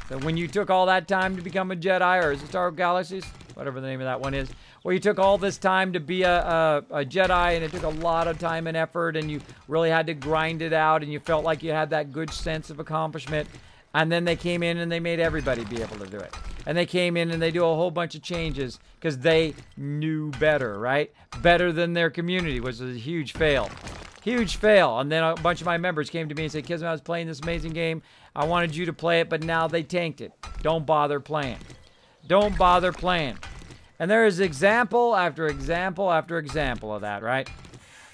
So when you took all that time to become a Jedi, or is it Star Wars Galaxies? Whatever the name of that one is. Where you took all this time to be a Jedi, and it took a lot of time and effort, and you really had to grind it out, and you felt like you had that good sense of accomplishment. And then they came in and they made everybody be able to do it. And they came in and they do a whole bunch of changes because they knew better, right? Better than their community, which was a huge fail. Huge fail. And then a bunch of my members came to me and said, Kismet, I was playing this amazing game. I wanted you to play it, but now they tanked it. Don't bother playing. Don't bother playing. And there is example after example after example of that, right?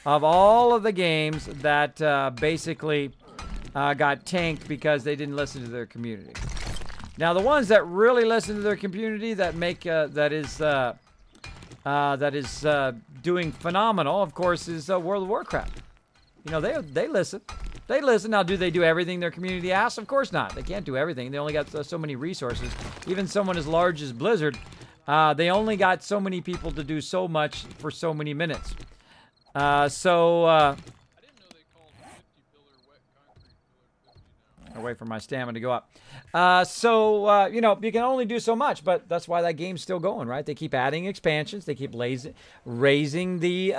Of all of the games that basically got tanked because they didn't listen to their community. Now, the ones that really listen to their community, that make that is doing phenomenal, of course, is World of Warcraft. You know, they listen. They listen. Now, do they do everything their community asks? Of course not. They can't do everything. They only got so many resources. Even someone as large as Blizzard, they only got so many people to do so much for so many minutes. Away from my stamina to go up. You know, you can only do so much, but that's why that game's still going, right? They keep adding expansions. They keep raising the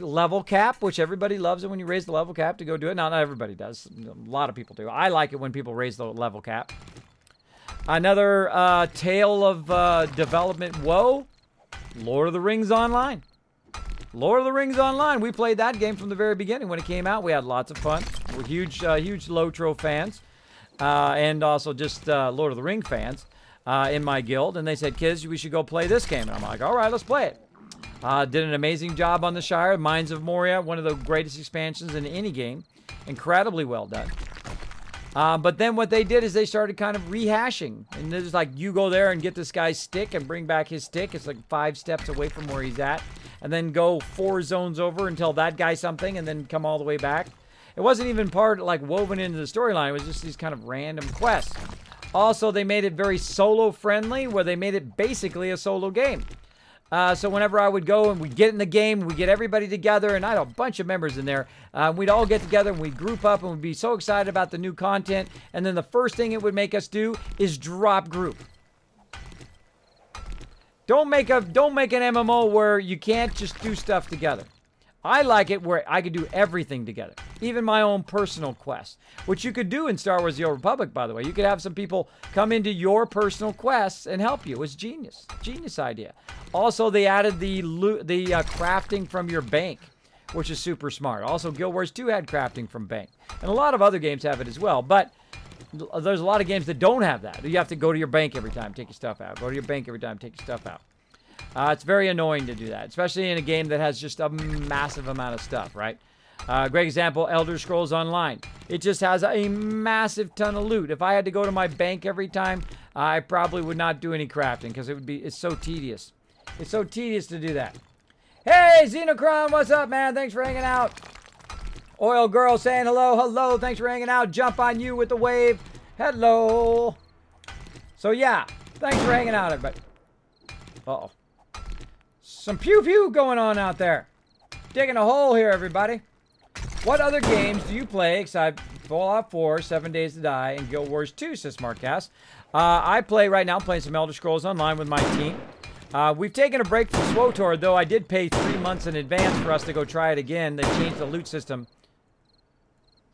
level cap, which everybody loves it when you raise the level cap to go do it. Now, not everybody does. A lot of people do. I like it when people raise the level cap. Another tale of development woe, Lord of the Rings Online. Lord of the Rings Online. We played that game from the very beginning. When it came out, we had lots of fun. We're huge Lotro fans. And also just Lord of the Ring fans in my guild. And they said, kids, we should go play this game. And I'm like, all right, let's play it. Did an amazing job on the Shire. Mines of Moria, one of the greatest expansions in any game. Incredibly well done. But then what they did is they started kind of rehashing. And it's like, you go there and get this guy's stick and bring back his stick. It's like 5 steps away from where he's at. And then go 4 zones over and tell that guy something and then come all the way back. It wasn't even part, like, woven into the storyline. It was just these kind of random quests. Also, they made it very solo-friendly, where they made it basically a solo game. So whenever I would go and we'd get in the game, we'd get everybody together, and I had a bunch of members in there. We'd all get together and we'd group up and we'd be so excited about the new content. And then the first thing it would make us do is drop group. Don't make an MMO where you can't just do stuff together. I like it where I could do everything together, even my own personal quest, which you could do in Star Wars The Old Republic, by the way. You could have some people come into your personal quests and help you. It was genius. Genius idea. Also, they added the crafting from your bank, which is super smart. Also, Guild Wars 2 had crafting from bank. And a lot of other games have it as well, but there's a lot of games that don't have that. You have to go to your bank every time, take your stuff out. Go to your bank every time, take your stuff out. It's very annoying to do that, especially in a game that has just a massive amount of stuff, right? Great example, Elder Scrolls Online. It just has a massive ton of loot. If I had to go to my bank every time, I probably would not do any crafting because it's so tedious. It's so tedious to do that. Hey, Xenocron, what's up, man? Thanks for hanging out. Oil Girl saying hello, hello. Thanks for hanging out. Jump on you with the wave. Hello. So, yeah, thanks for hanging out, everybody. Uh-oh. Some pew-pew going on out there. Digging a hole here, everybody. What other games do you play except Fallout 4, 7 Days to Die, and Guild Wars 2, says Smartcast? I play right now, playing some Elder Scrolls Online with my team. We've taken a break from SWTOR, though I did pay 3 months in advance for us to go try it again. They changed the loot system.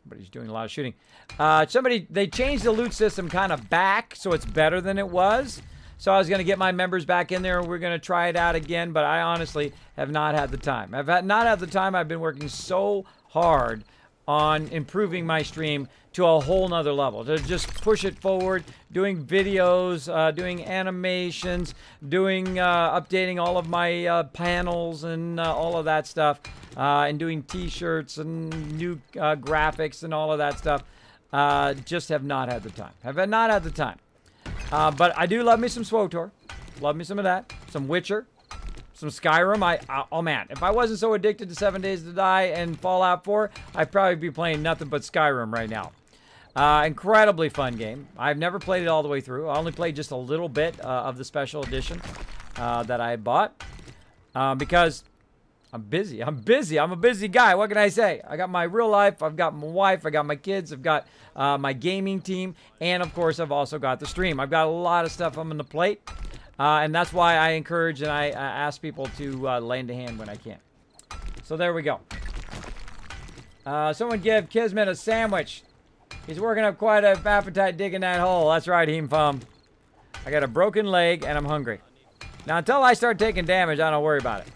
Somebody's doing a lot of shooting. They changed the loot system kind of back, so it's better than it was. So I was going to get my members back in there, and we're going to try it out again, but I honestly have not had the time. Not had the time. I've been working so hard on improving my stream to a whole nother level, to just push it forward, doing videos, doing animations, updating all of my panels and all of that stuff, and doing t-shirts and new graphics and all of that stuff. Just have not had the time. Have not had the time. But I do love me some SWTOR. Love me some of that. Some Witcher. Some Skyrim. Oh man, if I wasn't so addicted to 7 Days to Die and Fallout 4, I'd probably be playing nothing but Skyrim right now. Incredibly fun game. I've never played it all the way through. I only played just a little bit of the special edition that I bought. Because I'm busy. I'm a busy guy. What can I say? I got my real life. I've got my wife. I got my kids. I've got my gaming team. And, of course, I've also got the stream. I've got a lot of stuff on the plate. And that's why I encourage and I ask people to lend a hand when I can. So there we go. Someone give Kismet a sandwich. He's working up quite an appetite digging that hole. That's right, Heemfum. I got a broken leg and I'm hungry. Now, until I start taking damage, I don't worry about it.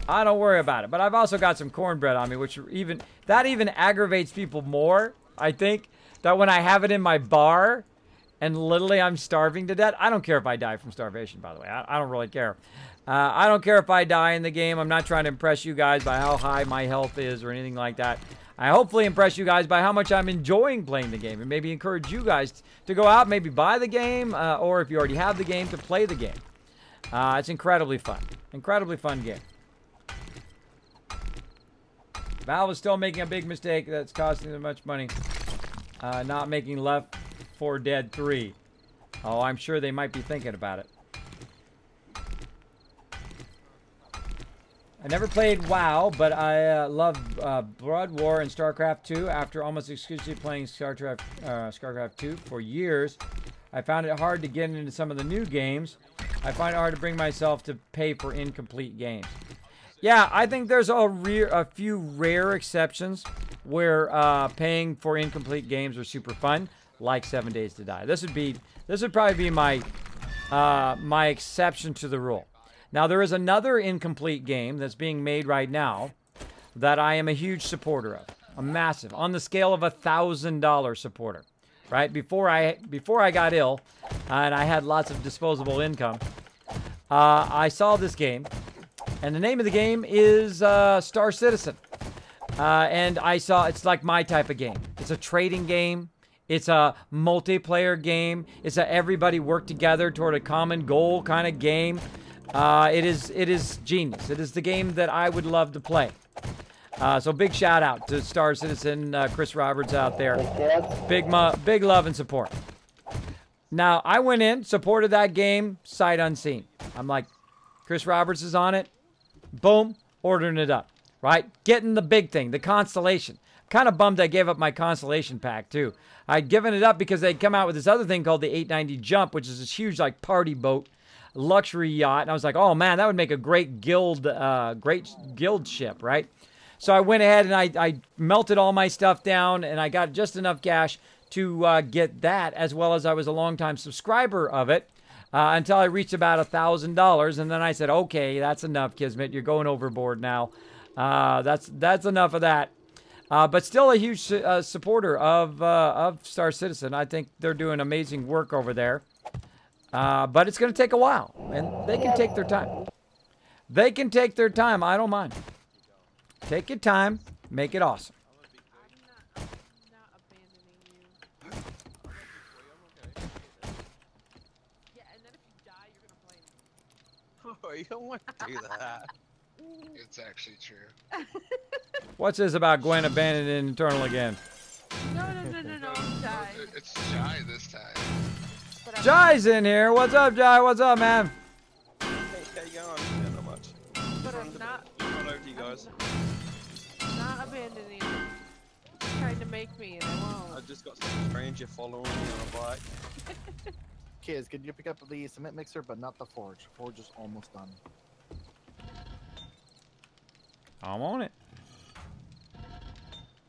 I don't worry about it. But I've also got some cornbread on me, which even aggravates people more, I think, that when I have it in my bar and literally I'm starving to death. I don't care if I die from starvation, by the way. I don't really care. I don't care if I die in the game. I'm not trying to impress you guys by how high my health is or anything like that. I hopefully impress you guys by how much I'm enjoying playing the game and maybe encourage you guys to go out, maybe buy the game, or if you already have the game, to play the game. It's incredibly fun. Incredibly fun game. Valve is still making a big mistake that's costing them much money. Not making Left 4 Dead 3. Oh, I'm sure they might be thinking about it. I never played WoW, but I love Blood War and StarCraft 2. After almost exclusively playing StarCraft 2 for years, I found it hard to get into some of the new games. I find it hard to bring myself to pay for incomplete games. Yeah, I think there's a few rare exceptions where paying for incomplete games are super fun, like 7 Days to Die. This would probably be my my exception to the rule. Now, there is another incomplete game that's being made right now that I am a huge supporter of. A massive, on the scale of $1,000 supporter. Right? Before I got ill and I had lots of disposable income, I saw this game. And the name of the game is Star Citizen. And I saw it's like my type of game. It's a trading game. It's a multiplayer game. It's a everybody work together toward a common goal kind of game. It is genius. It is the game that I would love to play. So big shout out to Star Citizen, Chris Roberts out there. Big love and support. Now, I went in, supported that game, sight unseen. I'm like, Chris Roberts is on it. Boom, ordering it up, right? Getting the big thing, the Constellation. Kind of bummed I gave up my Constellation pack, too. I'd given it up because they'd come out with this other thing called the 890 Jump, which is this huge, like, party boat. luxury yacht. And I was like, oh man, that would make a great guild ship, right? So I went ahead and I melted all my stuff down, and I got just enough cash to get that, as well as I was a longtime subscriber of it, until I reached about $1,000, and then I said, okay, that's enough, Kismet. You're going overboard now. That's enough of that. But still a huge supporter of Star Citizen. I think they're doing amazing work over there. But it's going to take a while, and they can take their time. They can take their time. I don't mind. Take your time. Make it awesome. I'm not abandoning you. Yeah, and then if you die, you're gonna blame me. Oh, you don't want to do that. It's actually true. What's this about Gwen abandoning Eternal again? No, I'm Jai. It's shy this time. But I'm Jai's in here. What's up, Jai? What's up, man? Hey, how you going? Yeah, not much. But I'm not Not over to you guys. not abandoning you. You're trying to make me, and I I won't. just got some stranger following me on a bike. Kids, can you pick up the cement mixer, but not the forge? Forge is almost done. I'm on it.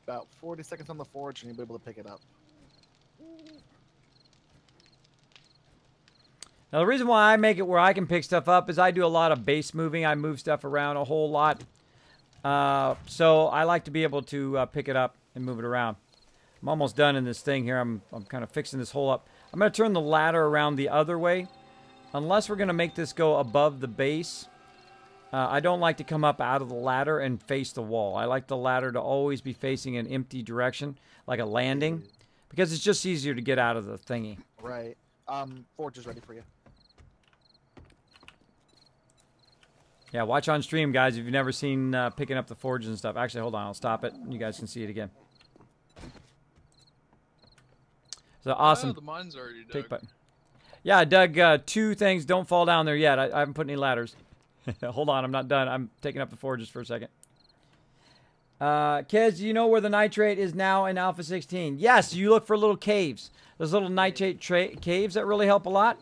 About 40 seconds on the forge, and you'll be able to pick it up. Now, the reason why I make it where I can pick stuff up is I do a lot of base moving. I move stuff around a whole lot. So I like to be able to pick it up and move it around. I'm almost done in this thing here. I'm kind of fixing this hole up. I'm going to turn the ladder around the other way. Unless we're going to make this go above the base. I don't like to come up out of the ladder and face the wall. I like the ladder to always be facing an empty direction, like a landing. Because it's just easier to get out of the thingy. Right. Forge is ready for you. Yeah, watch on stream, guys, if you've never seen picking up the forges and stuff. Actually, hold on, I'll stop it. You guys can see it again. So awesome. Oh, the mine's already dug. Pick button. Yeah, I dug 2 things. Don't fall down there yet. I haven't put any ladders. Hold on, I'm not done. I'm taking up the forges for a second. Kids, do you know where the nitrate is now in Alpha 16? Yes, you look for little caves. Those little nitrate caves that really help a lot.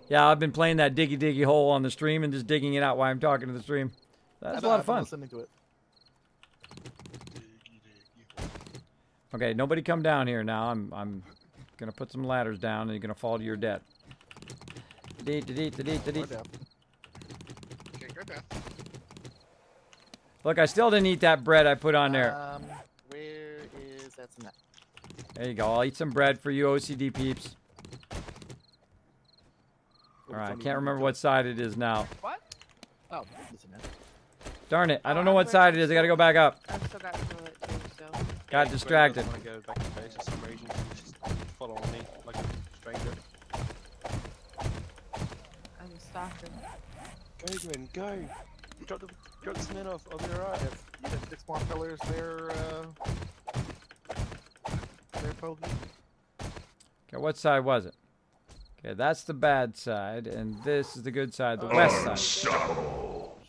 Yeah, I've been playing that diggy hole on the stream and just digging it out while I'm talking to the stream. That's a lot of fun. Listening to it. Okay, nobody come down here now. I'm gonna put some ladders down and you're gonna fall to your death. Or down. Okay, go down. Look, I still didn't eat that bread I put on there. Where is that cement? There you go. I'll eat some bread for you OCD peeps. Alright, I can't remember what side it is now. What? Oh, the cement. Darn it, I don't know what side it is. I gotta go back up. I've still got some of it too, so. Got distracted. I want to go back to base for some reason. Just follow me like a stranger. I'm stalking. Go, Gwen, go! Drop the cement off. I'll be alright. You got 6 more pillars there, Kobe. Okay, what side was it? Okay, that's the bad side, and this is the good side, the west side.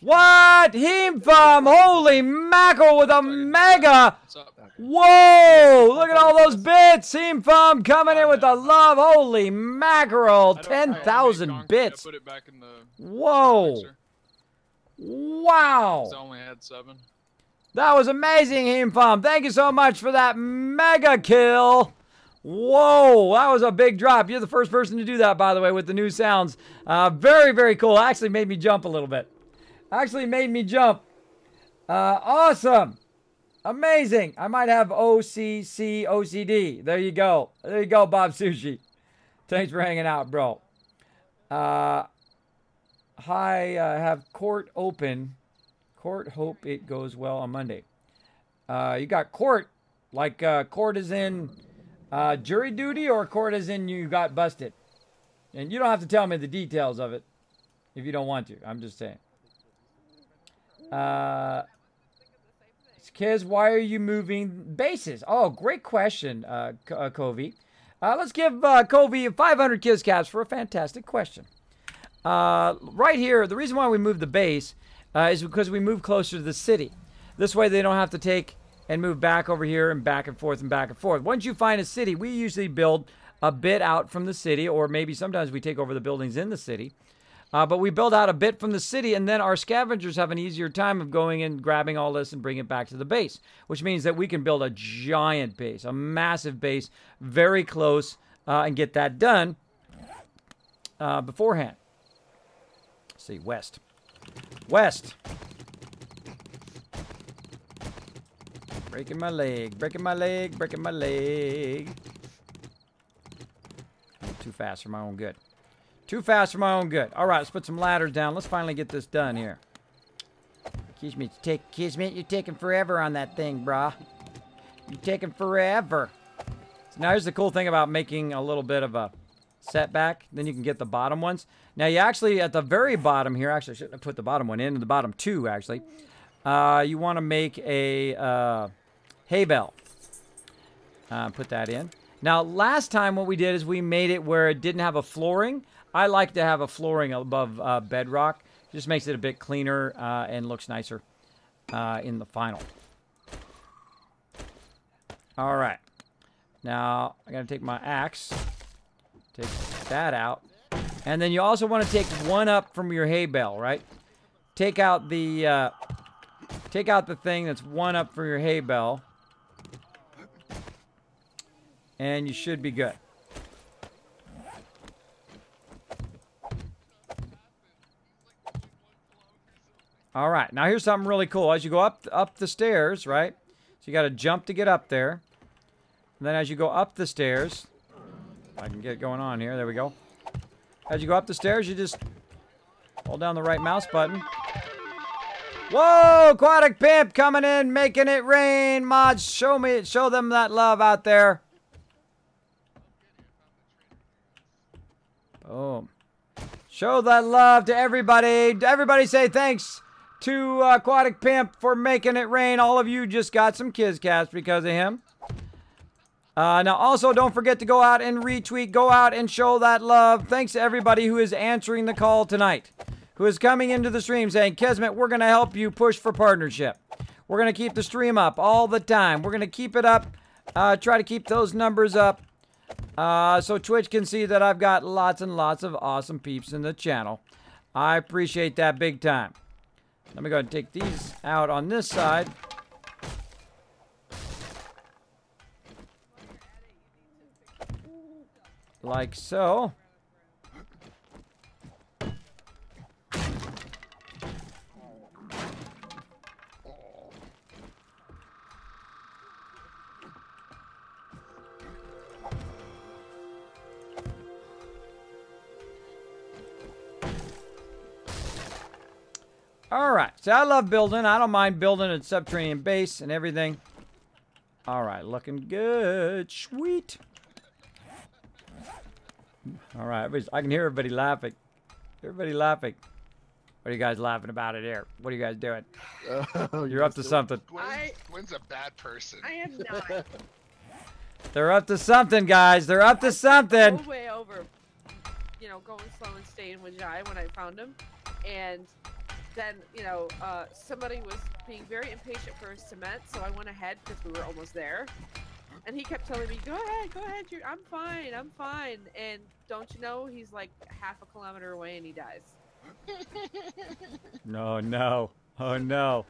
What? Heemfum! Holy mackerel with a mega! What's up? Whoa! Look at all those bits! Heemfum coming in with the love! Holy mackerel! I don't- I don't 10,000 make concrete. bits! I put it back in the Whoa! mixer, Wow! 'cause I only had 7. That was amazing, Heemfum! Thank you so much for that mega kill! Whoa, that was a big drop. You're the first person to do that, by the way, with the new sounds. Very, very cool. Actually made me jump a little bit. Actually made me jump. Awesome. Amazing. I might have OCD. There you go. There you go, Bob Sushi. Thanks for hanging out, bro. Hi, have court open. Court, hope it goes well on Monday. You got court, like court is in... jury duty, or court as in you got busted? And you don't have to tell me the details of it if you don't want to. I'm just saying. Kids, why are you moving bases? Oh, great question, Covey. Let's give Covey 500 Kids Caps for a fantastic question. Right here, the reason why we moved the base is because we moved closer to the city. This way they don't have to take and move back over here and back and forth and back and forth. Once you find a city, we usually build a bit out from the city, or maybe sometimes we take over the buildings in the city. But we build out a bit from the city, and then our scavengers have an easier time of going and grabbing all this and bringing it back to the base, which means that we can build a giant base, a massive base, very close, and get that done beforehand. Let's see, west. West. Breaking my leg, breaking my leg, breaking my leg. I'm too fast for my own good. Too fast for my own good. All right, let's put some ladders down. Let's finally get this done here. Kismet, you're taking forever on that thing, brah. You're taking forever. So now here's the cool thing about making a little bit of a setback. Then you can get the bottom ones. Now you actually, at the very bottom here, actually I shouldn't have put the bottom one in, the bottom two actually. You want to make a hay bale. Put that in. Now last time what we did is we made it where it didn't have a flooring. I like to have a flooring above bedrock. Just makes it a bit cleaner and looks nicer in the final. All right. Now, I got to take my axe. Take that out. And then you also want to take one up from your hay bale, right? Take out the thing that's one up for your hay bale. And you should be good. All right, now here's something really cool. As you go up the stairs, right? So you got to jump to get up there. And then as you go up the stairs, if I can get it going on here. There we go. As you go up the stairs, you just hold down the right mouse button. Whoa, Aquatic Pimp coming in, making it rain. Mods, show them that love out there. Boom. Show that love to everybody. Everybody say thanks to Aquatic Pimp for making it rain. All of you just got some Kizcats because of him. Now, also, don't forget to go out and retweet. Go out and show that love. Thanks to everybody who is answering the call tonight, who is coming into the stream saying, Kismet, we're going to help you push for partnership. We're going to keep the stream up all the time. We're going to keep it up. Try to keep those numbers up so Twitch can see that I've got lots and lots of awesome peeps in the channel. I appreciate that big time. Let me go ahead and take these out on this side. Like so. Alright, so I love building. I don't mind building a subterranean base and everything. Alright, looking good. Sweet. Alright, I can hear everybody laughing. Everybody laughing. What are you guys laughing about it here? What are you guys doing? You're up to something. Gwen's a bad person. I am not. They're up to something, guys. They're up to something. Way over, you know, going slow and staying with Jai when I found him. And then, you know, somebody was being very impatient for cement, so I went ahead because we were almost there. And he kept telling me, go ahead, I'm fine. And don't you know, he's like half a kilometer away and he dies. No. Oh, no.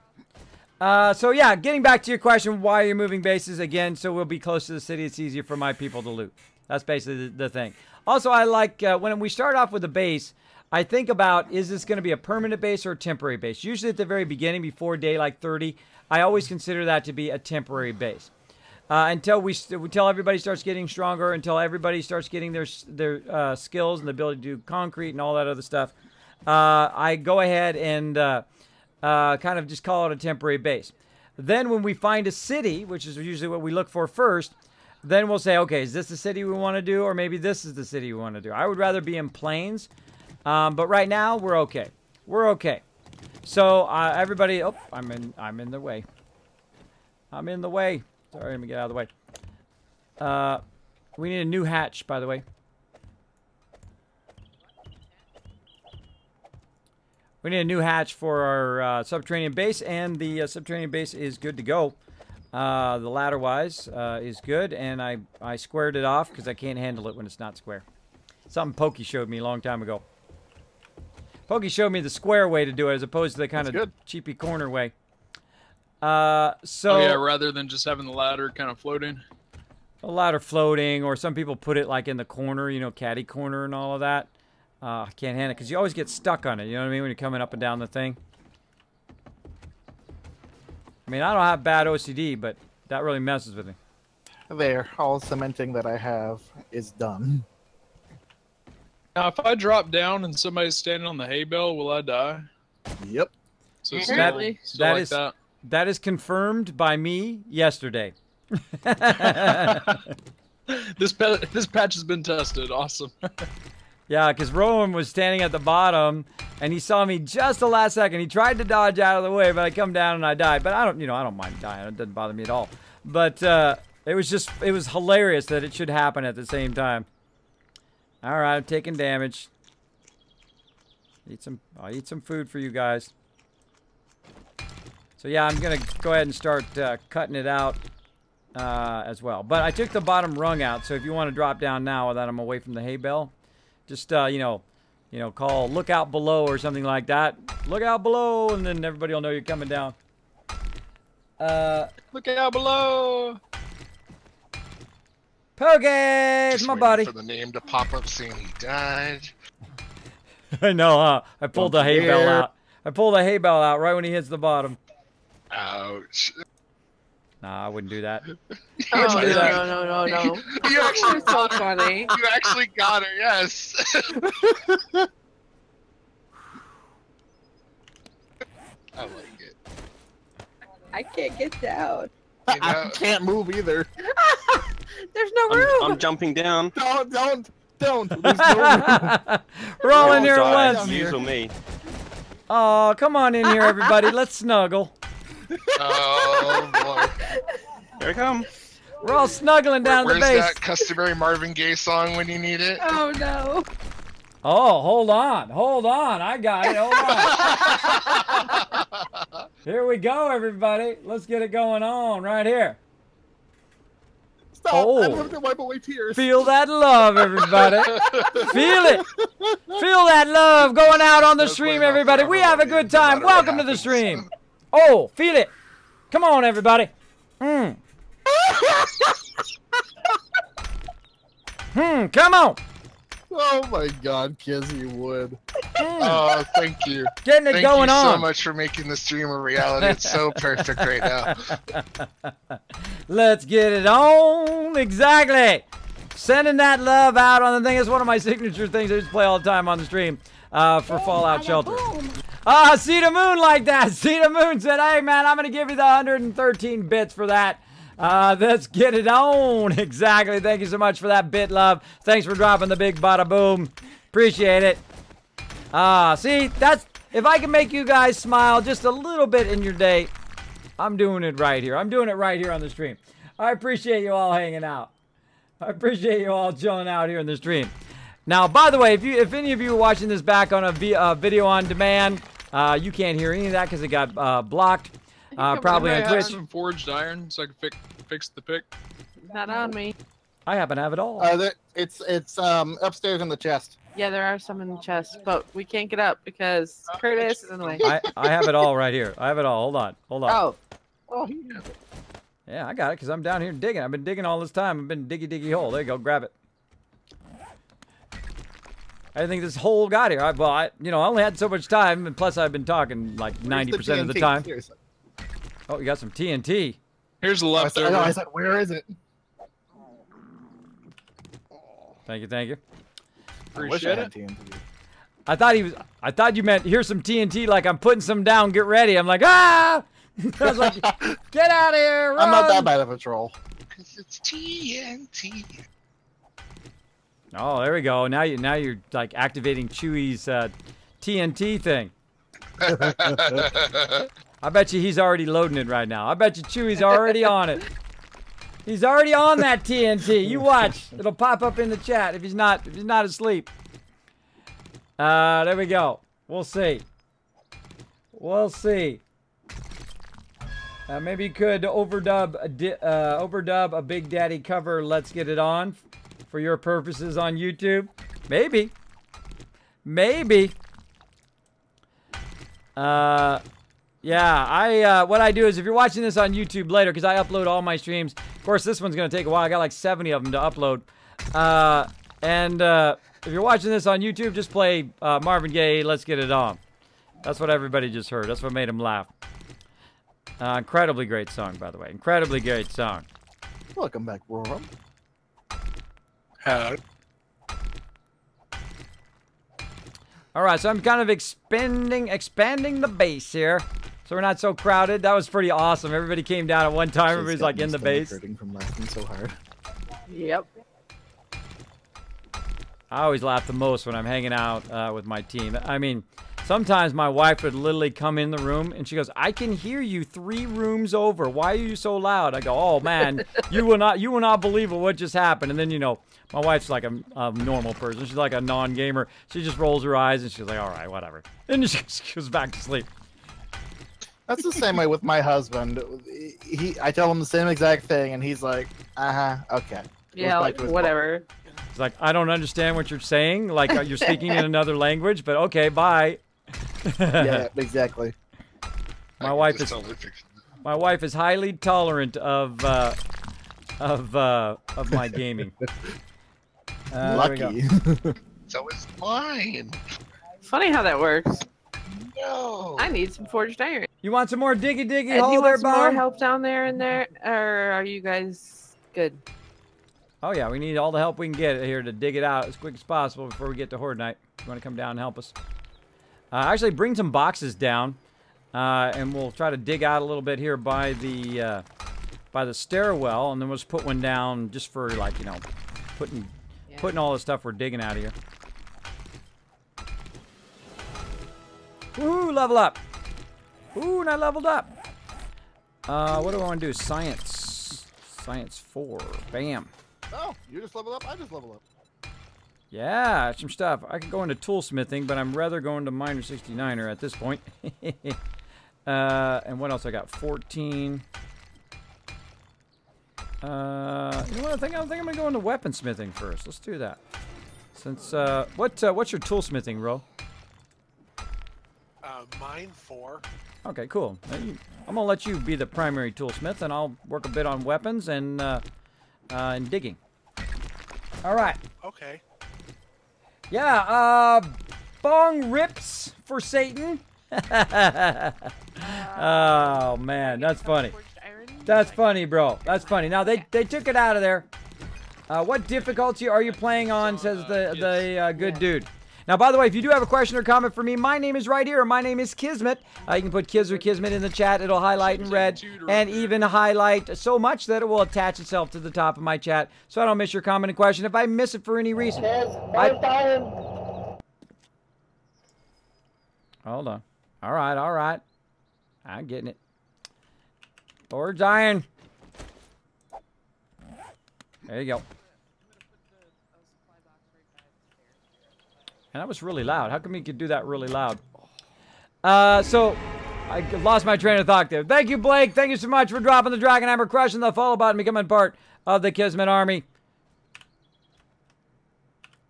So, yeah, getting back to your question, why are you moving bases again? So we'll be close to the city. It's easier for my people to loot. That's basically the thing. Also, I like, when we start off with a base, I think about, is this going to be a permanent base or a temporary base? Usually at the very beginning, before day like 30, I always consider that to be a temporary base. Until everybody starts getting stronger, until everybody starts getting their skills and the ability to do concrete and all that other stuff, I go ahead and kind of just call it a temporary base. Then when we find a city, which is usually what we look for first, then we'll say, okay, is this the city we want to do, or maybe this is the city we want to do? I would rather be in plains, but right now we're okay. We're okay. So everybody, oh, I'm in the way. I'm in the way. Sorry, let me get out of the way. We need a new hatch, by the way. We need a new hatch for our subterranean base, and the subterranean base is good to go. The ladder-wise is good, and I squared it off because I can't handle it when it's not square. Something Pokey showed me a long time ago. Pokey showed me the square way to do it as opposed to the kind of cheapy corner way. Oh yeah, rather than just having the ladder kind of floating. A ladder floating, or some people put it like in the corner, you know, caddy corner and all of that. I can't handle it because you always get stuck on it. You know what I mean when you're coming up and down the thing. I mean, I don't have bad OCD, but that really messes with me. There, all cementing that I have is done. Now, if I drop down and somebody's standing on the hay bale, will I die? Yep. So it's Apparently. that is confirmed by me yesterday. This patch has been tested. Awesome. Yeah, because Rowan was standing at the bottom, and he saw me just the last second. He tried to dodge out of the way, but I come down and I died. But I don't mind dying. It doesn't bother me at all. But it was hilarious that it should happen at the same time. All right, I'm taking damage. I'll eat some food for you guys. So yeah, I'm gonna go ahead and start cutting it out as well. But I took the bottom rung out, so if you want to drop down now that I'm away from the hay bale, just you know, call look out below or something like that. Look out below, and then everybody will know you're coming down. Look out below. Poke, my buddy. For the name to pop up saying he died. I know, huh? I pulled the hay bale out. I pulled the hay bale out right when he hits the bottom. Ouch. Nah, I wouldn't do that. Oh, no. You actually so funny. You actually got her, yes. I like it. I can't get down. You know, I can't move either. There's no room. I'm jumping down. Don't. There's no room. We're all in Don't here die. at once. You or me. Oh, come on in here, everybody. Let's snuggle. oh boy. Here I come. We're all snuggling down Where's the base. that customary Marvin Gaye song when you need it? Oh no. Oh, hold on. I got it. Hold on. Here we go, everybody. Let's get it going on right here. Stop. Oh. I don't have to wipe away tears. Feel that love, everybody. Feel it. Feel that love going out on the stream, everybody. We have a good time. Welcome to the stream. Oh, feel it. Come on, everybody. Come on. Oh my God, Kizzy Wood. Oh, thank you. Getting it going on. Thank you so much for making the stream a reality. It's so perfect right now. Let's get it on. Exactly. Sending that love out on the thing is one of my signature things I just play all the time on the stream for Fallout Shelter. See the moon like that. See the moon said, hey, man, I'm going to give you the 113 bits for that. Let's get it on. Exactly. Thank you so much for that bit, love. Thanks for dropping the big bada boom. Appreciate it. See, that's, if I can make you guys smile just a little bit in your day, I'm doing it right here. I'm doing it right here on the stream. I appreciate you all hanging out. I appreciate you all chilling out here in the stream. Now, by the way, if any of you are watching this back on a video on demand, you can't hear any of that because it got blocked. Probably on I have Twitch. some forged iron so I can fix the pick. Not on me. I happen to have it all. It's upstairs in the chest. Yeah, there are some in the chest, but we can't get up because Curtis is in the way. I have it all right here. I have it all. Hold on. Oh. Yeah, I got it because I'm down here digging. I've been digging all this time. I've been diggy hole. There you go. Grab it. I think this hole got here. I only had so much time, and plus I've been talking like 90% of the time. Seriously. Oh, you got some TNT. Here's the leftover. I said, where is it? Thank you. Appreciate it. TNT. I thought you meant here's some TNT, like I'm putting some down, get ready. I'm like, ah! I was like, get out of here, run! I'm not that bad of a troll. Because it's TNT. Oh, there we go. Now you're like activating Chewie's TNT thing. I bet you he's already loading it right now. I bet you Chewie's already on it. He's already on that TNT. You watch. It'll pop up in the chat if he's not asleep. There we go. We'll see. Maybe you could overdub a Big Daddy cover, Let's Get It On, for your purposes on YouTube. Maybe. Maybe. Yeah, what I do is if you're watching this on YouTube later, because I upload all my streams, of course this one's going to take a while. I got like 70 of them to upload. If you're watching this on YouTube, just play Marvin Gaye, Let's Get It On. That's what everybody just heard. That's what made them laugh. Incredibly great song, by the way. Incredibly great song. Welcome back, Roram. All right, so I'm kind of expanding the base here, so we're not so crowded. That was pretty awesome. Everybody came down at one time. Everybody's like in the base. From laughing so hard. Yep. I always laugh the most when I'm hanging out with my team. I mean, sometimes my wife would literally come in the room and she goes, "I can hear you 3 rooms over. Why are you so loud?" I go, "Oh man, you will not believe what just happened." And then my wife's like a normal person. She's like a non-gamer. She just rolls her eyes and she's like, "All right, whatever." And she goes back to sleep. That's the same way with my husband. I tell him the same exact thing, and he's like, okay. Yeah, like, whatever. He's like, "I don't understand what you're saying. Like you're speaking in another language, but okay, bye." Yeah, exactly. My wife is highly tolerant of my gaming. Lucky. So is mine. Funny how that works. No. I need some forged iron. You want some more diggy And do hole you there, want some more Bob? help down there and there, or are you guys good? Oh yeah, we need all the help we can get here to dig it out as quick as possible before we get to Horde Night. You want to come down and help us? Actually, bring some boxes down, and we'll try to dig out a little bit here by the stairwell, and then we'll just put one down just for putting all the stuff we're digging out of here. Woohoo! Level up. Ooh, and I leveled up. What do I want to do? Science 4. Bam. Oh, you just level up? I just level up. Yeah, some stuff. I could go into toolsmithing, but I'm rather going to Miner 69er at this point. And what else I got? 14. You know what I think I'm gonna go into weaponsmithing first. Let's do that. Since what's your toolsmithing, Ro? Mine 4. Okay, cool. I'm gonna let you be the primary toolsmith, and I'll work a bit on weapons and digging. All right. Okay. Yeah. Bong rips for Satan. Oh man, that's funny. That's funny, bro. That's funny. Now they took it out of there. What difficulty are you playing on? Says the good dude. Now, by the way, if you do have a question or comment for me, my name is right here. My name is Kismet. You can put Kiz or Kismet in the chat. It'll highlight in red and even highlight so much that it will attach itself to the top of my chat so I don't miss your comment and question if I miss it for any reason. Hold on. All right. I'm getting it. Forge iron. There you go. And that was really loud. How come you could do that really loud? So, I lost my train of thought there. Thank you, Blake. Thank you so much for dropping the Dragon Hammer, crushing the follow button, becoming part of the Kismet army.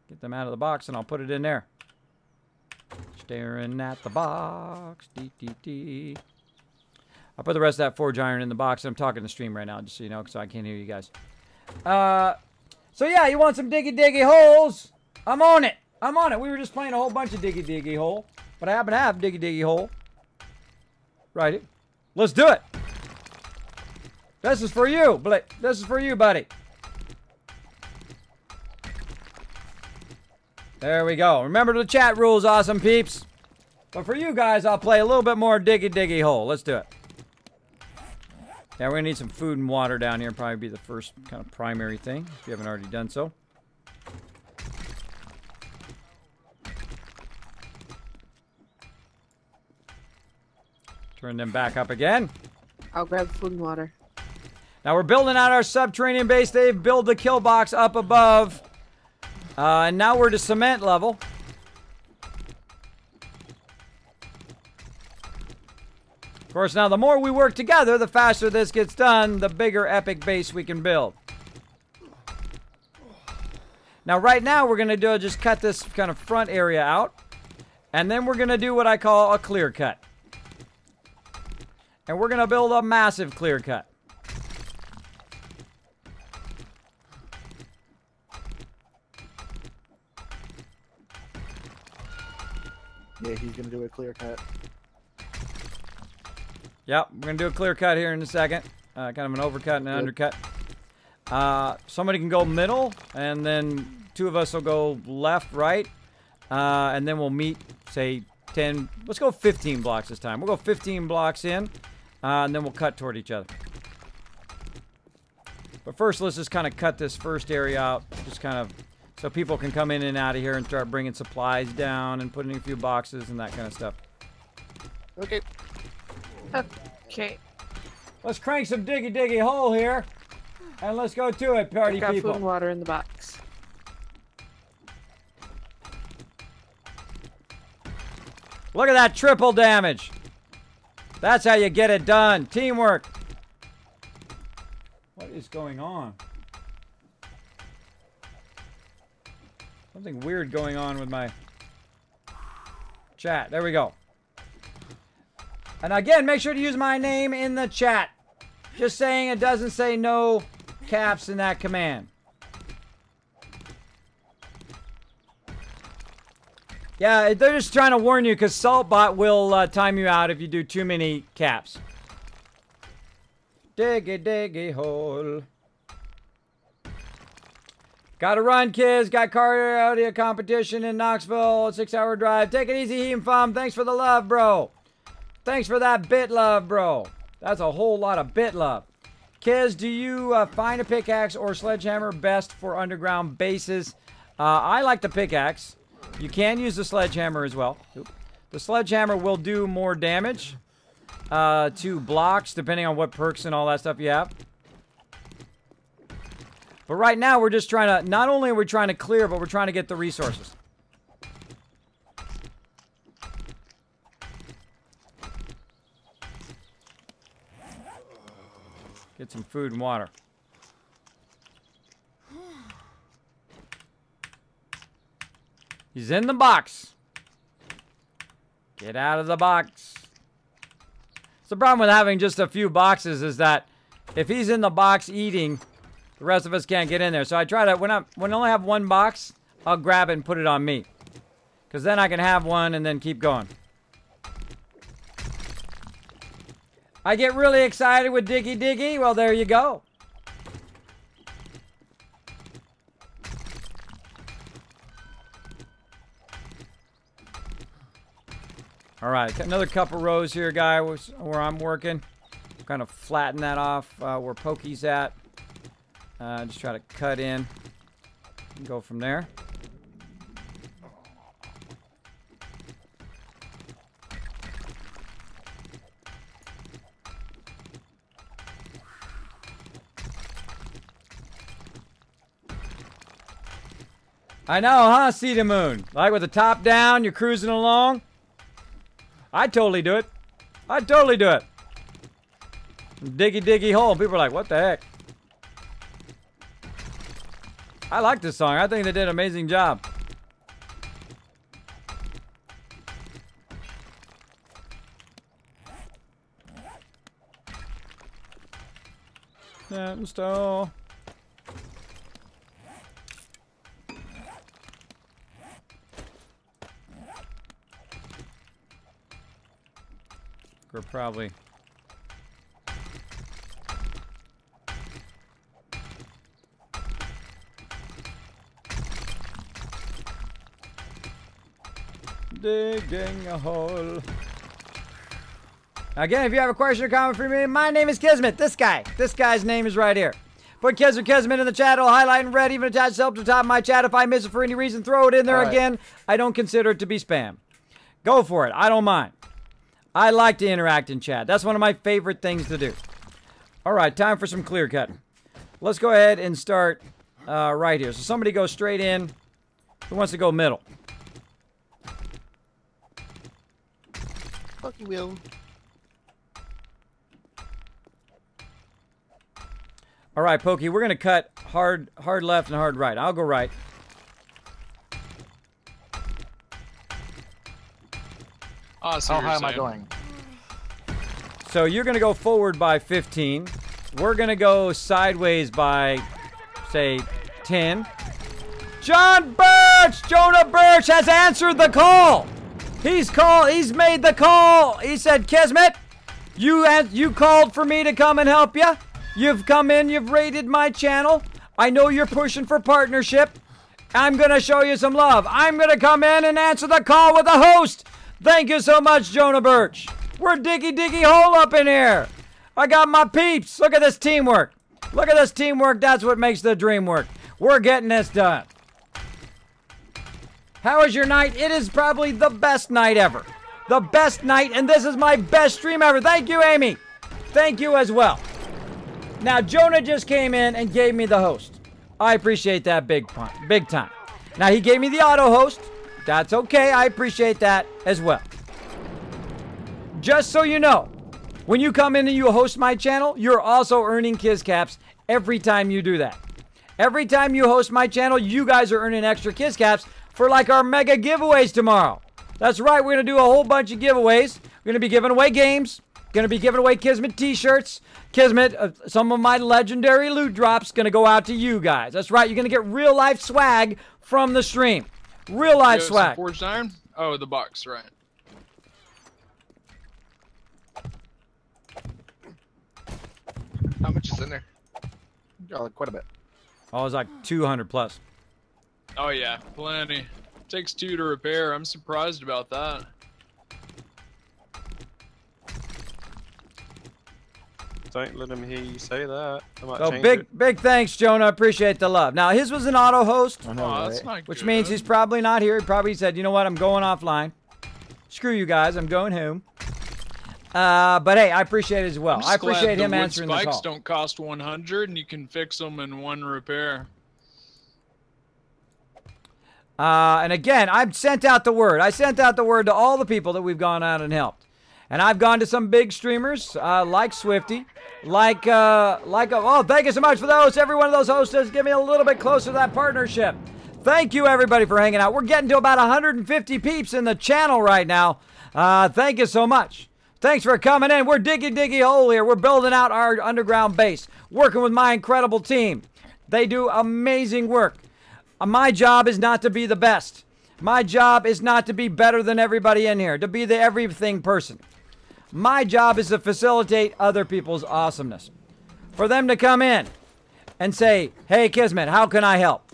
Get them out of the box, and I'll put it in there. Staring at the box. Dee. I'll put the rest of that forge iron in the box. I'm talking to stream right now, just so you know, because I can't hear you guys. So yeah, you want some diggy holes? I'm on it. We were just playing a whole bunch of diggy hole, but I happen to have diggy hole. Right. Let's do it. This is for you, Blake. This is for you, buddy. There we go. Remember the chat rules, awesome peeps. But for you guys, I'll play a little bit more diggy hole. Let's do it. Yeah, we're gonna need some food and water down here. Probably be the first kind of primary thing, if you haven't already done so. Turn them back up again. I'll grab food and water. Now we're building out our subterranean base. They've built the kill box up above. And now we're to cement level. Of course, now the more we work together, the faster this gets done, the bigger epic base we can build. Now, right now, we're going to do just cut this kind of front area out. And then we're going to do what I call a clear cut. And we're going to build a massive clear cut. Yeah, he's gonna do a clear cut. Yep, we're going to do a clear cut here in a second. Kind of an overcut and an undercut. Somebody can go middle, and then 2 of us will go left, right. And then we'll meet, say, 10. Let's go 15 blocks this time. We'll go 15 blocks in, and then we'll cut toward each other. But first, let's just kind of cut this first area out. Just kind of so people can come in and out of here and start bringing supplies down and putting in a few boxes and that kind of stuff. Okay. Okay. Let's crank some diggy hole here. And let's go to it, party Got people. food and water in the box. Look at that triple damage. That's how you get it done. Teamwork. What is going on? Something weird going on with my chat. There we go. And again, make sure to use my name in the chat. Just saying it doesn't say no caps in that command. Yeah, they're just trying to warn you because Saltbot will time you out if you do too many caps. Diggy hole. Gotta run, kids. Got cardio competition in Knoxville. 6-hour drive. Take it easy, Heem Fum. Thanks for the love, bro. Thanks for that bit love, bro. That's a whole lot of bit love. Kids, do you find a pickaxe or sledgehammer best for underground bases? I like the pickaxe. You can use the sledgehammer as well. The sledgehammer will do more damage to blocks, depending on what perks and all that stuff you have. But right now, we're just trying to, not only are we trying to clear, but we're trying to get the resources. Get some food and water. He's in the box. Get out of the box. So the problem with having just a few boxes is that if he's in the box eating, the rest of us can't get in there. So I try to, when I only have one box, I'll grab it and put it on me. Because then I can have one and then keep going. I get really excited with Diggy. Well, there you go. All right, got another couple rows here, guy, where I'm working. Kind of flatten that off where Pokey's at. Just try to cut in and go from there. I know, huh, See the Moon? Like with the top down, you're cruising along. I'd totally do it. I'd totally do it. Diggy hole. People are like, what the heck? I like this song. I think they did an amazing job. Still. We're probably digging a hole. Again, if you have a question or comment for me, my name is Kismet. This guy's name is right here. Put Kiz or Kismet in the chat. It'll highlight in red, even attach itself to the top of my chat. If I miss it for any reason, throw it in there again. I don't consider it to be spam. Go for it. I don't mind. I like to interact in chat. That's one of my favorite things to do. All right, time for some clear cutting. Let's go ahead and start right here. So somebody goes straight in. Who wants to go middle? Fuck you, Will. All right, Pokey, we're going to cut hard left and hard right. I'll go right. Oh, so How you're high am I saying- going? So you're going to go forward by 15. We're going to go sideways by, say, 10. John Birch! Jonah Birch has answered the call. He's made the call. He said, Kismet, you called for me to come and help you. You've come in, you've raided my channel. I know you're pushing for partnership. I'm going to show you some love. I'm going to come in and answer the call with a host. Thank you so much, Jonah Birch. We're diggy hole up in here. I got my peeps. Look at this teamwork. Look at this teamwork. That's what makes the dream work. We're getting this done. How was your night? It is probably the best night ever. The best night, and this is my best stream ever. Thank you, Amy. Thank you as well. Now, Jonah just came in and gave me the host. I appreciate that big time. Now, he gave me the auto host. That's okay. I appreciate that as well. Just so you know, when you come in and you host my channel, you're also earning Kiss Caps every time you do that. Every time you host my channel, you guys are earning extra Kiss Caps for like our mega giveaways tomorrow. That's right, we're going to do a whole bunch of giveaways. We're going to be giving away games. Going to be giving away Kismet t-shirts. Kismet, some of my legendary loot drops going to go out to you guys. That's right, you're going to get real life swag from the stream. Real life Some swag. forged iron? Oh, the box, right. How much is in there? Quite a bit. Oh, it was like 200 plus. Oh yeah, plenty. Takes 2 to repair. I'm surprised about that. Don't let him hear you say that. I might So change it. big thanks, Jonah. Appreciate the love. Now, his was an auto host, I know, Oh, that's right? not which good. means he's probably not here. He probably said, you know what, I'm going offline. Screw you guys, I'm going home. But hey, I appreciate it as well. I'm just I appreciate glad him the wood answering the spikes call. don't cost 100 and you can fix them in 1 repair. And again, I've sent out the word. I sent out the word to all the people that we've gone out and helped. And I've gone to some big streamers, like Swifty, oh, thank you so much for those. Every one of those hosts does give me a little bit closer to that partnership. Thank you, everybody, for hanging out. We're getting to about 150 peeps in the channel right now. Thank you so much. Thanks for coming in. We're diggy hole here. We're building out our underground base, working with my incredible team. They do amazing work. My job is not to be the best. My job is not to be better than everybody in here, to be the everything person. My job is to facilitate other people's awesomeness. For them to come in and say, hey, Kismet, how can I help?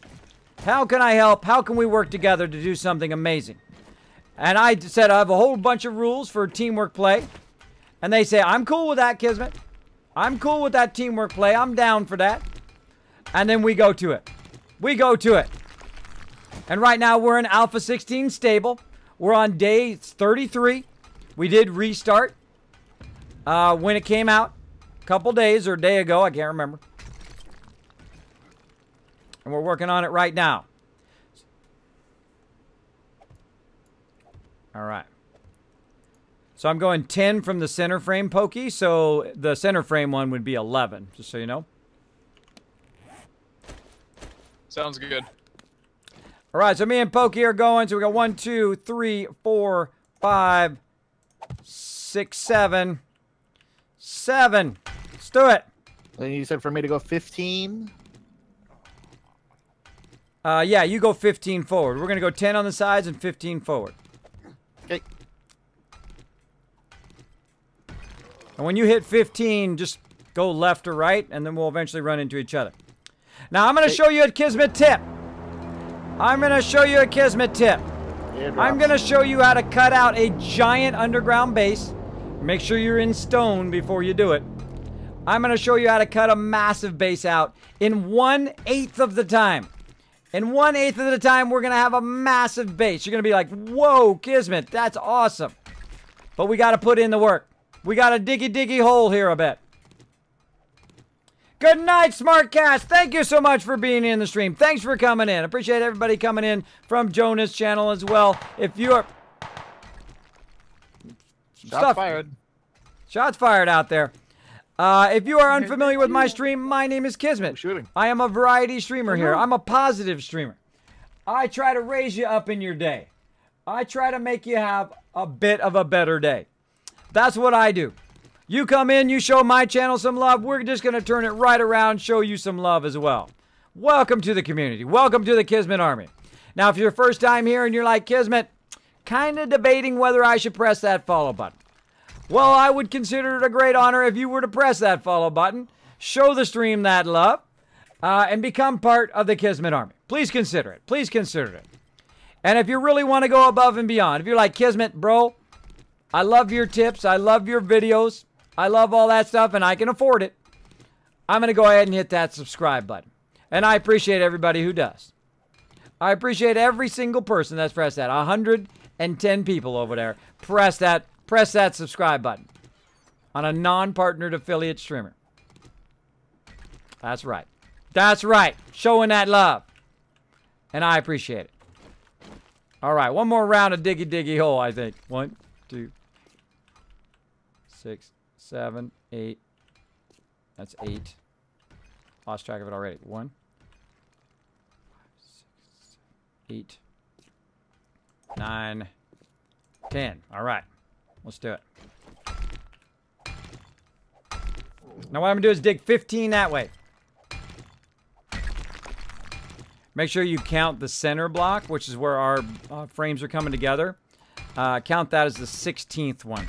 How can I help? How can we work together to do something amazing? And I said, I have a whole bunch of rules for teamwork play. And they say, I'm cool with that, Kismet. I'm cool with that teamwork play. I'm down for that. And then we go to it. We go to it. And right now we're in Alpha 16 stable. We're on day 33. We did restart when it came out a couple days or a day ago. I can't remember. And we're working on it right now. All right. So I'm going 10 from the center frame pokey. So the center frame one would be 11, just so you know. Sounds good. All right, so me and Pokey are going. So we got 1, 2, 3, 4, 5, 6, 7. 7. Let's do it. Then you said for me to go 15. Yeah, you go 15 forward. We're going to go 10 on the sides and 15 forward. Okay. And when you hit 15, just go left or right, and then we'll eventually run into each other. Now, I'm going to show you a Kismet tip. I'm going to show you a Kismet tip. I'm going to show you how to cut out a giant underground base. Make sure you're in stone before you do it. I'm going to show you how to cut a massive base out in 1/8 of the time. In 1/8 of the time, we're going to have a massive base. You're going to be like, whoa, Kismet, that's awesome. But we got to put in the work. We got a diggy hole here a bit. Good night, Smartcast. Thank you so much for being in the stream. Thanks for coming in. Appreciate everybody coming in from Jonah's channel as well. If you are... Shots fired. Shots fired out there. If you are unfamiliar with my stream, my name is Kismet. Shooting. I am a variety streamer here. I'm a positive streamer. I try to raise you up in your day. I try to make you have a bit of a better day. That's what I do. You come in, you show my channel some love, we're just going to turn it right around, show you some love as well. Welcome to the community. Welcome to the Kismet Army. Now, if you're first time here and you're like, Kismet, kind of debating whether I should press that follow button. Well, I would consider it a great honor if you were to press that follow button, show the stream that love, and become part of the Kismet Army. Please consider it. Please consider it. And if you really want to go above and beyond, if you're like, Kismet, bro, I love your tips, I love your videos, I love all that stuff, and I can afford it, I'm going to go ahead and hit that subscribe button. And I appreciate everybody who does. I appreciate every single person that's pressed that. 110 people over there. Press that subscribe button on a non-partnered affiliate streamer. That's right. That's right. Showing that love. And I appreciate it. All right. One more round of diggy diggy hole, I think. 1, 2, 6, 7, 8. That's 8. Lost track of it already. 1, 8, 9, 10. All right. Let's do it. Now what I'm going to do is dig 15 that way. Make sure you count the center block, which is where our frames are coming together. Count that as the 16th one.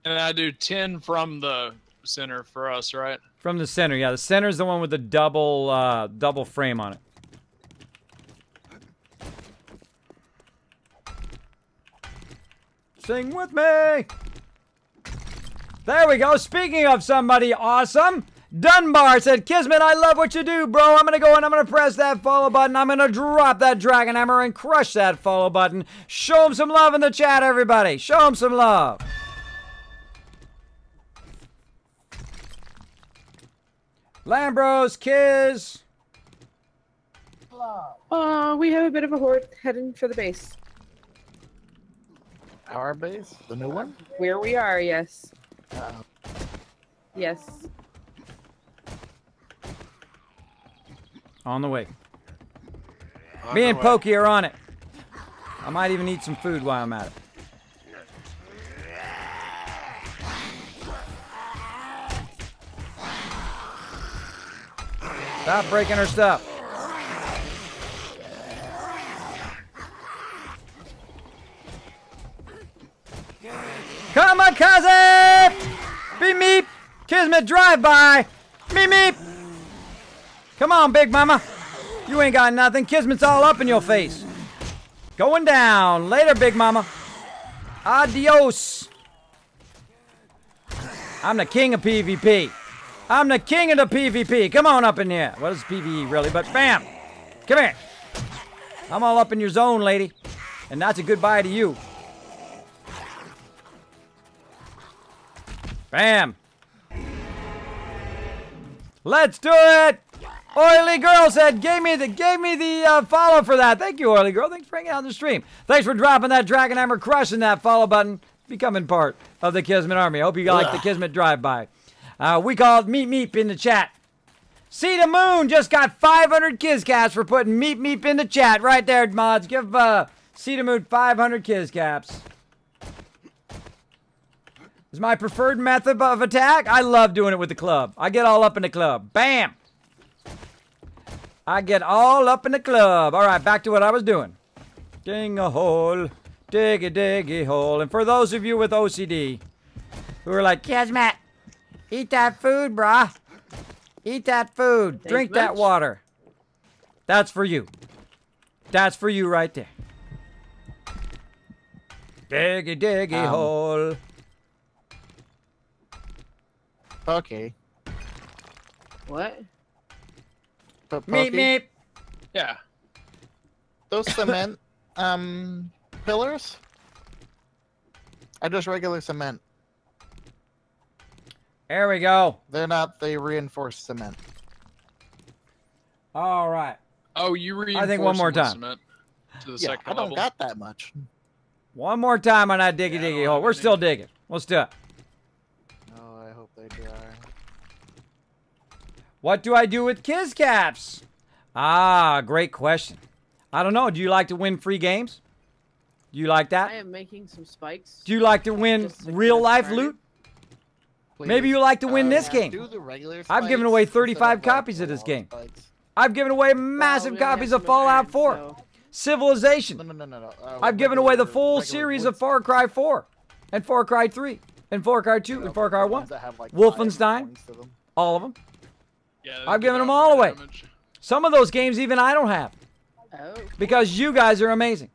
And I do 10 from the center for us, right? From the center, yeah. The center is the one with the double frame on it. Sing with me! There we go. Speaking of somebody awesome, Dunbar said, Kismet, I love what you do, bro. I'm going to go and I'm going to press that follow button. I'm going to drop that dragon hammer and crush that follow button. Show him some love in the chat, everybody. Show him some love. Lambros, Kiz. We have a bit of a horde heading for the base. Our base? The new one? Where we are, yes. Yes. On the way. Me and Pokey are on it. I might even eat some food while I'm at it. Stop breaking her stuff. Come on, cousin! Beep meep! Kismet drive by! Meep meep! Come on, big mama. You ain't got nothing. Kismet's all up in your face. Going down. Later, big mama. Adios. I'm the king of PvP. I'm the king of the PvP. Come on up in here. What is PvE, really? But bam. Come here. I'm all up in your zone, lady. And that's a goodbye to you. Bam. Let's do it. Oily Girl said, gave me the follow for that. Thank you, Oily Girl. Thanks for hanging out on the stream. Thanks for dropping that Dragon Hammer, crushing that follow button, becoming part of the Kismet Army. I hope you like the Kismet drive-by. We called Meep Meep in the chat. See the Moon just got 500 Kizcaps for putting Meep Meep in the chat. Right there, mods. Give See the Moon 500 Kizcaps. Is my preferred method of attack? I love doing it with the club. I get all up in the club. Bam! I get all up in the club. All right, back to what I was doing. Ding a hole. Dig a hole. And for those of you with OCD who are like, Kismet, eat that food, brah. Eat that food. Thanks Drink that much. water. That's for you. That's for you right there. Dig a hole. Okay. What? But Meep meep. Yeah. Those cement pillars are just regular cement. There we go. They're not the reinforced cement. All right. Oh, you reinforced I think one more them with time. cement to the Yeah, second I don't level. got that much. One more time on that diggy Yeah, I don't diggy hole. have We're any. still digging. Let's do it. Oh, I hope they dry. What do I do with Kiz Caps? Ah, great question. I don't know. Do you like to win free games? Do you like I that? am making some spikes. Do you like to win Just to real get life started. loot? Please. Maybe you like to win this yeah. game. Do the regular I've given spikes away instead 35 of, like, copies of the this wall game. spikes. I've given away Well, massive we only copies have of so much Fallout iron, 4. so- Civilization. No. I've given away the Regular- full regular series wood of Far Cry 4 and Far Cry 3 and Far Cry 2 spikes. and Far Cry The 1. ones that have, like, Wolfenstein. points to them. All of them. Yeah, I've they given give them out all more away. damage. Some of those games even I don't have Oh. because you guys are amazing.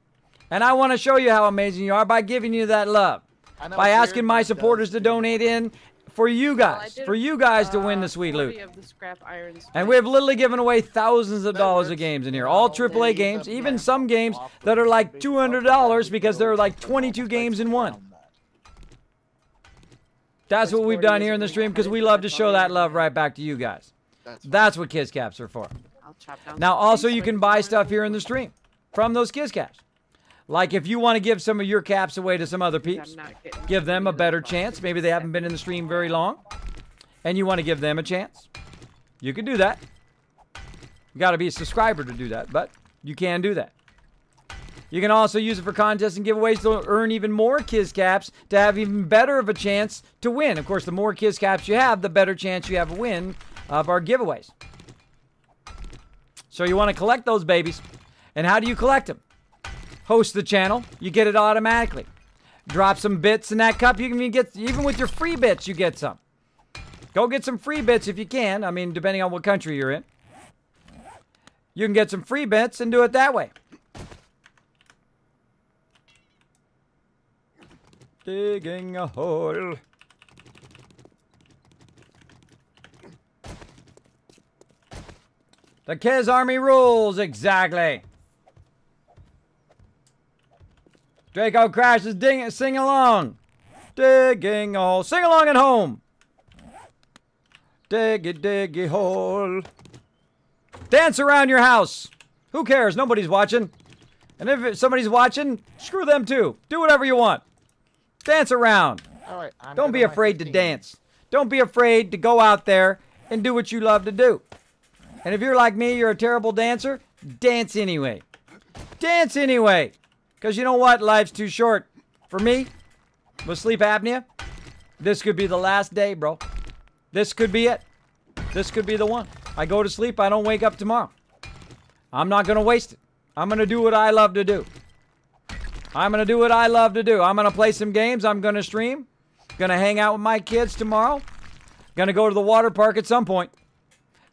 And I want to show you how amazing you are by giving you that love. I know By it's asking weird, my but it supporters does to do donate in for you Well, I guys. did, For you guys to win the sweet 40 loot. of the scrap iron And spikes. we've literally given away thousands of That dollars of works. games in here. Yeah, All I'll AAA leave games, them even there. some games Off that are the like big $200 big because they're road, like but 22 all games in spikes one. around that. That's what we've 40 done here isn't in the really stream because cut we into love the to show that bone. love right back to you guys. That's That's what Kiz Caps are for. I'll chop down Now, some also, trees you so I can do buy more stuff here in wood. the stream from those Kiz Caps. Like if you want to give some of your caps away to some other I'm peeps, not getting give them a rid of better those chance. boxes. Maybe they haven't been in the stream very long, and you want to give them a chance. You can do that. You got to be a subscriber to do that, but you can do that. You can also use it for contests and giveaways to earn even more Kiz Caps to have even better of a chance to win. Of course, the more Kiz Caps you have, the better chance you have a win of our giveaways. So you want to collect those babies. And how do you collect them? Host the channel, you get it automatically. Drop some bits in that cup, you can even with your free bits, you get some. Go get some free bits if you can. I mean, depending on what country you're in. You can get some free bits and do it that way. Digging a hole. The Kiz Army rules, exactly. Draco Crash is sing along. Digging a hole. Sing along at home. Diggy, diggy hole. Dance around your house. Who cares? Nobody's watching. And if somebody's watching, screw them too. Do whatever you want. Dance around. All right, I'm Don't good be on my afraid to 15. dance. Don't be afraid to go out there and do what you love to do. And if you're like me, you're a terrible dancer, dance anyway. Dance anyway. Because you know what? Life's too short. For me, with sleep apnea, this could be the last day, bro. This could be it. This could be the one. I go to sleep, I don't wake up tomorrow. I'm not going to waste it. I'm going to do what I love to do. I'm going to do what I love to do. I'm going to play some games. I'm going to stream. Going to hang out with my kids tomorrow. Going to go to the water park at some point.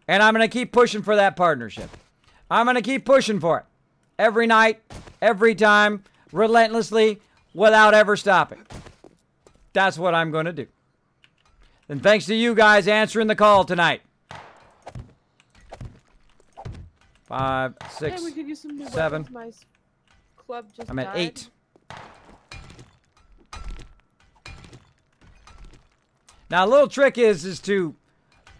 And I'm going to keep pushing for that partnership. I'm going to keep pushing for it. Every night, every time, relentlessly, without ever stopping. That's what I'm going to do. And thanks to you guys answering the call tonight. 5, 6, Hey, we could use some new 7. weapons. My club just I'm at died. 8. Now, a little trick is to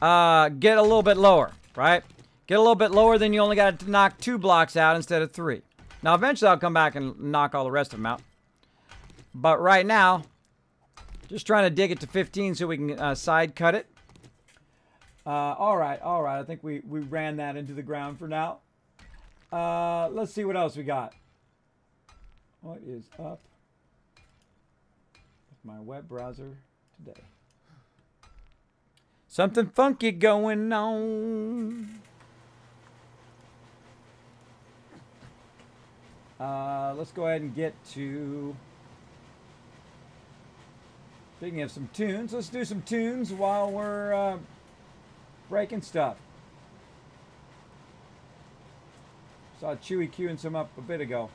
get a little bit lower, right? Get a little bit lower, then you only got to knock 2 blocks out instead of 3. Now, eventually I'll come back and knock all the rest of them out. But right now, just trying to dig it to 15 so we can side cut it. All right. I think we ran that into the ground for now. Let's see what else we got. What is up with my web browser today? Something funky going on. Let's go ahead and get to... Speaking of some tunes, let's do some tunes while we're breaking stuff. Saw Chewy queuing some up a bit ago.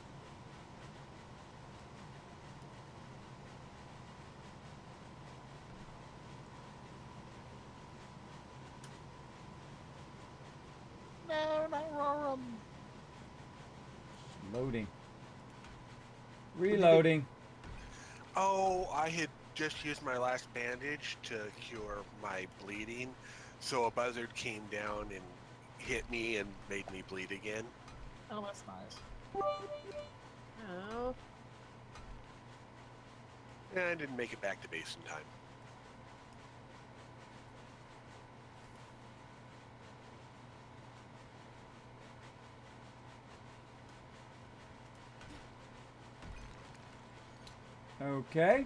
Loading. Reloading. Oh, I had just used my last bandage to cure my bleeding, so a buzzard came down and hit me and made me bleed again. Oh, that's nice. Oh. And I didn't make it back to base in time. Okay.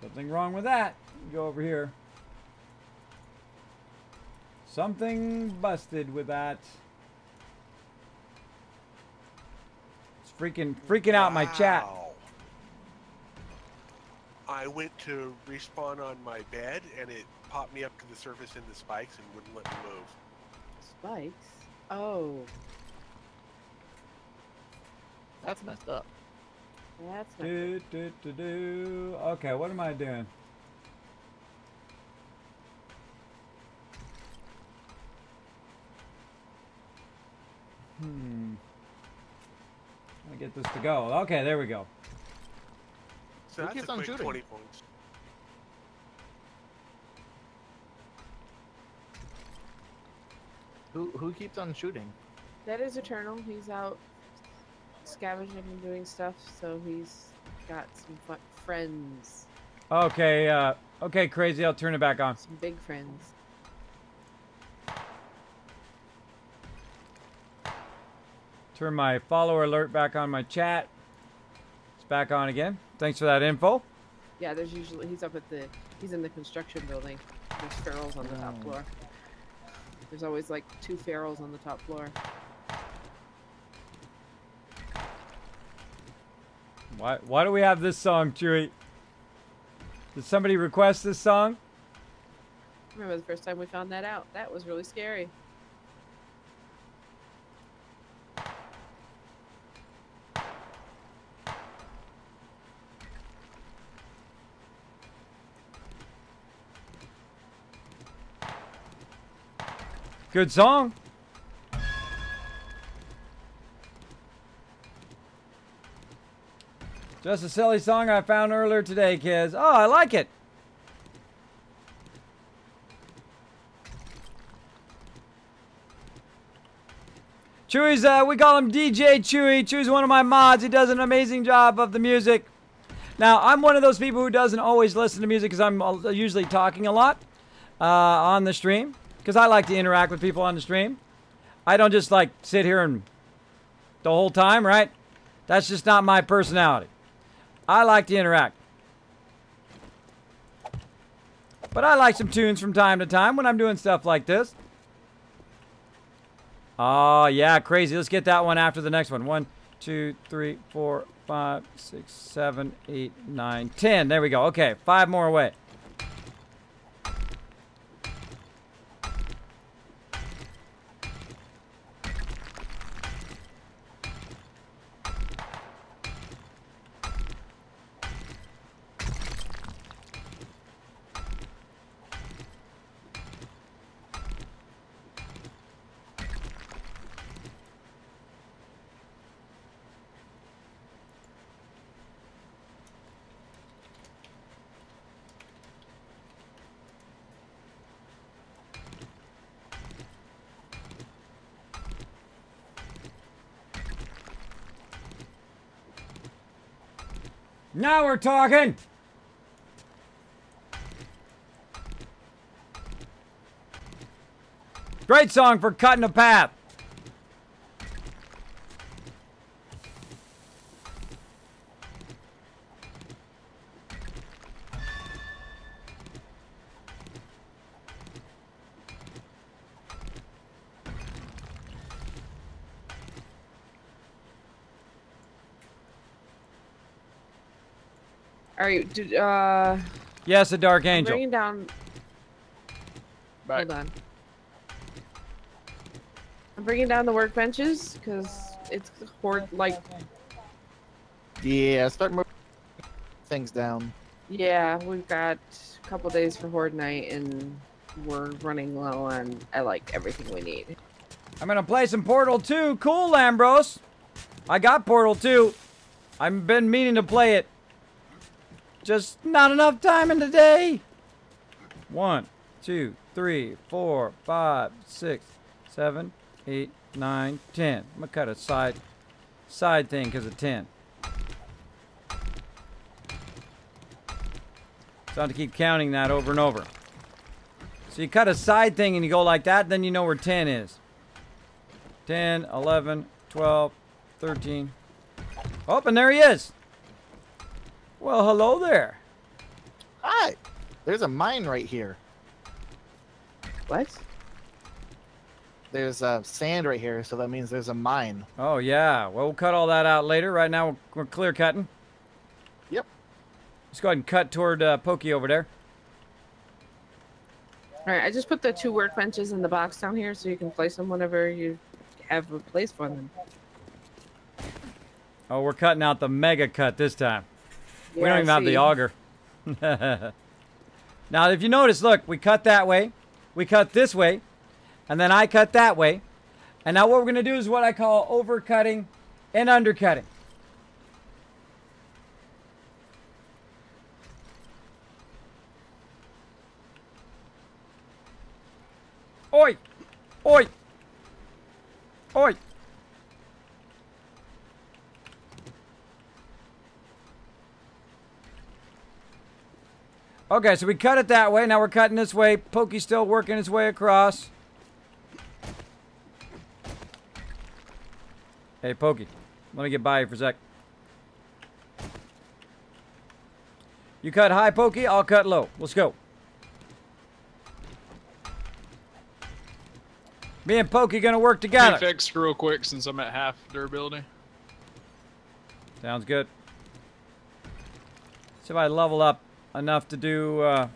Something wrong with that. Go over here. Something busted with that. It's freaking out my chat. Wow. I went to respawn on my bed and it popped me up to the surface in the spikes and wouldn't let me move. Spikes? Oh. That's messed up. That's not good. Okay, what am I doing? I get this to go. Okay, there we go. So Who that's keeps a on quick shooting? 20 points. Who keeps on shooting? That is Eternal. He's out scavenging and doing stuff, so he's got some friends. Okay, okay, crazy. I'll turn it back on. Some big friends. Turn my follower alert back on my chat. It's back on again. Thanks for that info. Yeah, there's usually he's in the construction building. There's ferals on the top floor. There's always like 2 ferals on the top floor. Why do we have this song, Chewy? Did somebody request this song? Remember the first time we found that out? That was really scary. Good song. Just a silly song I found earlier today, kids. Oh, I like it. Chewy's, we call him DJ Chewy. Chewy's one of my mods. He does an amazing job of the music. Now, I'm one of those people who doesn't always listen to music because I'm usually talking a lot on the stream. Because I like to interact with people on the stream. I don't just like sit here and the whole time, right? That's just not my personality. I like to interact. But I like some tunes from time to time when I'm doing stuff like this. Oh, yeah, crazy. Let's get that one after the next one. 1, 2, 3, 4, 5, 6, 7, 8, 9, 10. There we go. Okay, 5 more away. Now we're talking. Great song for cutting a path. All right, dude, Yes, a dark I'm angel. bringing down. Back. Hold on. I'm bringing down the workbenches because it's horde like. Yeah, start moving things down. Yeah, we've got a couple days for horde night, and we're running low on like everything we need. I'm gonna play some Portal 2. Cool, Lambros. I got Portal 2. I've been meaning to play it. just not enough time in the day. 1, 2, 3, 4, 5, 6, 7, 8, 9, 10. I'm gonna cut a side thing because of 10. So I have to keep counting that over and over. So you cut a side thing and you go like that, then you know where 10 is. 10, 11, 12, 13. Oh, and there he is. Well, hello there. Hi. There's a mine right here. What? There's sand right here, so that means there's a mine. Oh, yeah. Well, we'll cut all that out later. Right now, we're clear cutting. Yep. Let's go ahead and cut toward Pokey over there. All right, I just put the 2 workbenches in the box down here so you can place them whenever you have a place for them. Oh, we're cutting out the mega cut this time. We Yeah, don't even have the see. auger. Now, if you notice, look, we cut that way. We cut this way. And then I cut that way. And now what we're going to do is what I call overcutting and undercutting. Oi! Oi! Oi! Okay, so we cut it that way. Now we're cutting this way. Pokey's still working his way across. Hey, Pokey. Let me get by you for a sec. You cut high, Pokey. I'll cut low. Let's go. Me and Pokey gonna work together. Fix real quick since I'm at half durability. Sounds good. See if I level up enough to do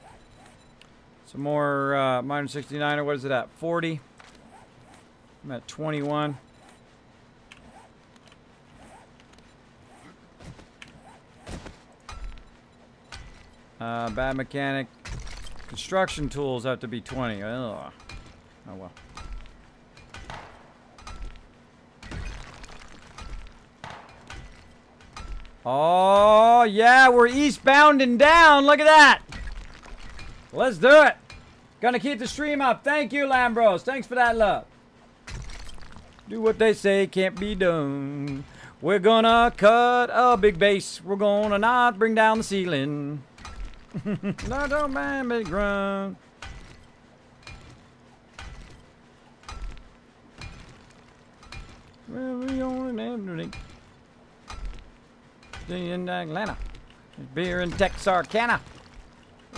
some more minor 69, or what is it at? 40. I'm at 21. Bad mechanic. Construction tools have to be 20. Ugh. Oh well. Oh, yeah, we're eastbound and down. Look at that. Let's do it. Gonna keep the stream up. Thank you, Lambros. Thanks for that love. Do what they say can't be done. We're gonna cut a big base. We're gonna not bring down the ceiling. No, don't mind me grunt. Well, we only have in Atlanta. There's beer in Texarkana.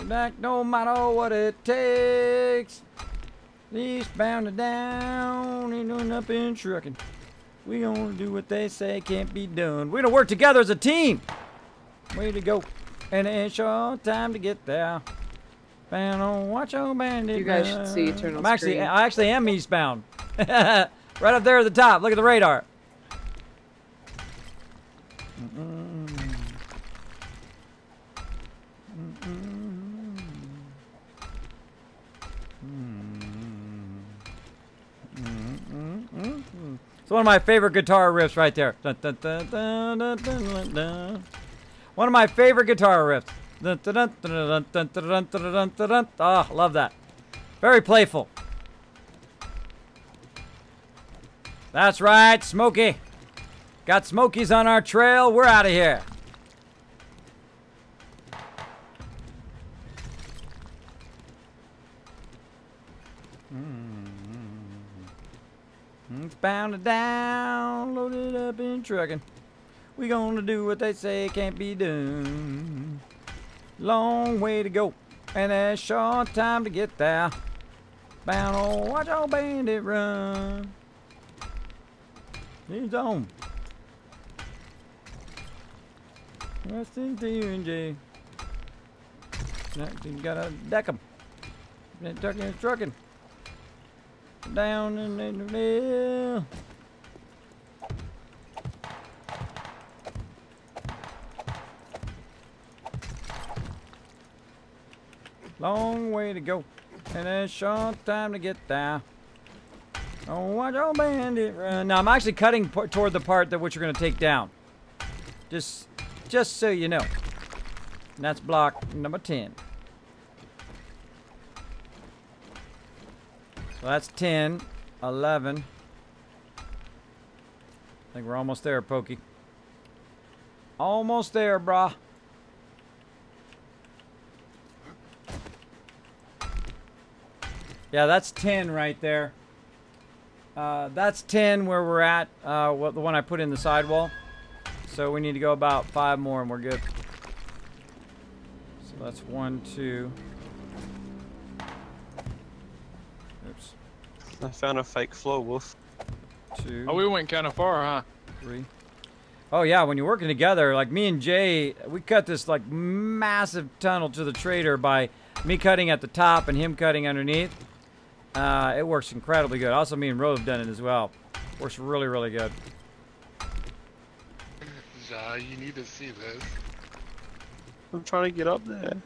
Back no matter what it takes. Eastbound and down, ain't doing up in trucking. We gonna do what they say can't be done. We're gonna work together as a team. Way to go. And it ain't short time to get there. Bound on watch your bandit. You guys should see Eternal I actually am eastbound. Right up there at the top. Look at the radar. It's one of my favorite guitar riffs right there. Dun, dun, dun, dun, dun, dun, dun, dun. One of my favorite guitar riffs. Dun, dun, dun, dun, dun, dun, dun, dun, dun, dun, dun. Oh, love that. Very playful. That's right, Smokey. Got Smokies on our trail. We're out of here. It's bound and down, loaded up in trucking. We gonna do what they say can't be done. Long way to go, and a short time to get there. Bound on watch your bandit run. He's on. Rest in you and Jay. You gotta deck 'em. Trucking. Down in the mill. Long way to go, and a short time to get there. Oh, watch your bandit run. Now I'm actually cutting toward the part that which you're gonna take down. Just so you know. And that's block number 10. So that's 10, 11. I think we're almost there, Pokey. Almost there, brah. Yeah, that's 10 right there. That's 10 where we're at, the one I put in the sidewall. So we need to go about 5 more and we're good. So that's 1, 2. Oops. I found a fake floor wolf. 2. Oh, we went kind of far, huh? 3. Oh yeah, when you're working together, like me and Jay, we cut this like massive tunnel to the trader by me cutting at the top and him cutting underneath. It works incredibly good. Also, me and Ro have done it as well. Works really, really good. Ja, you need to see this. I'm trying to get up there.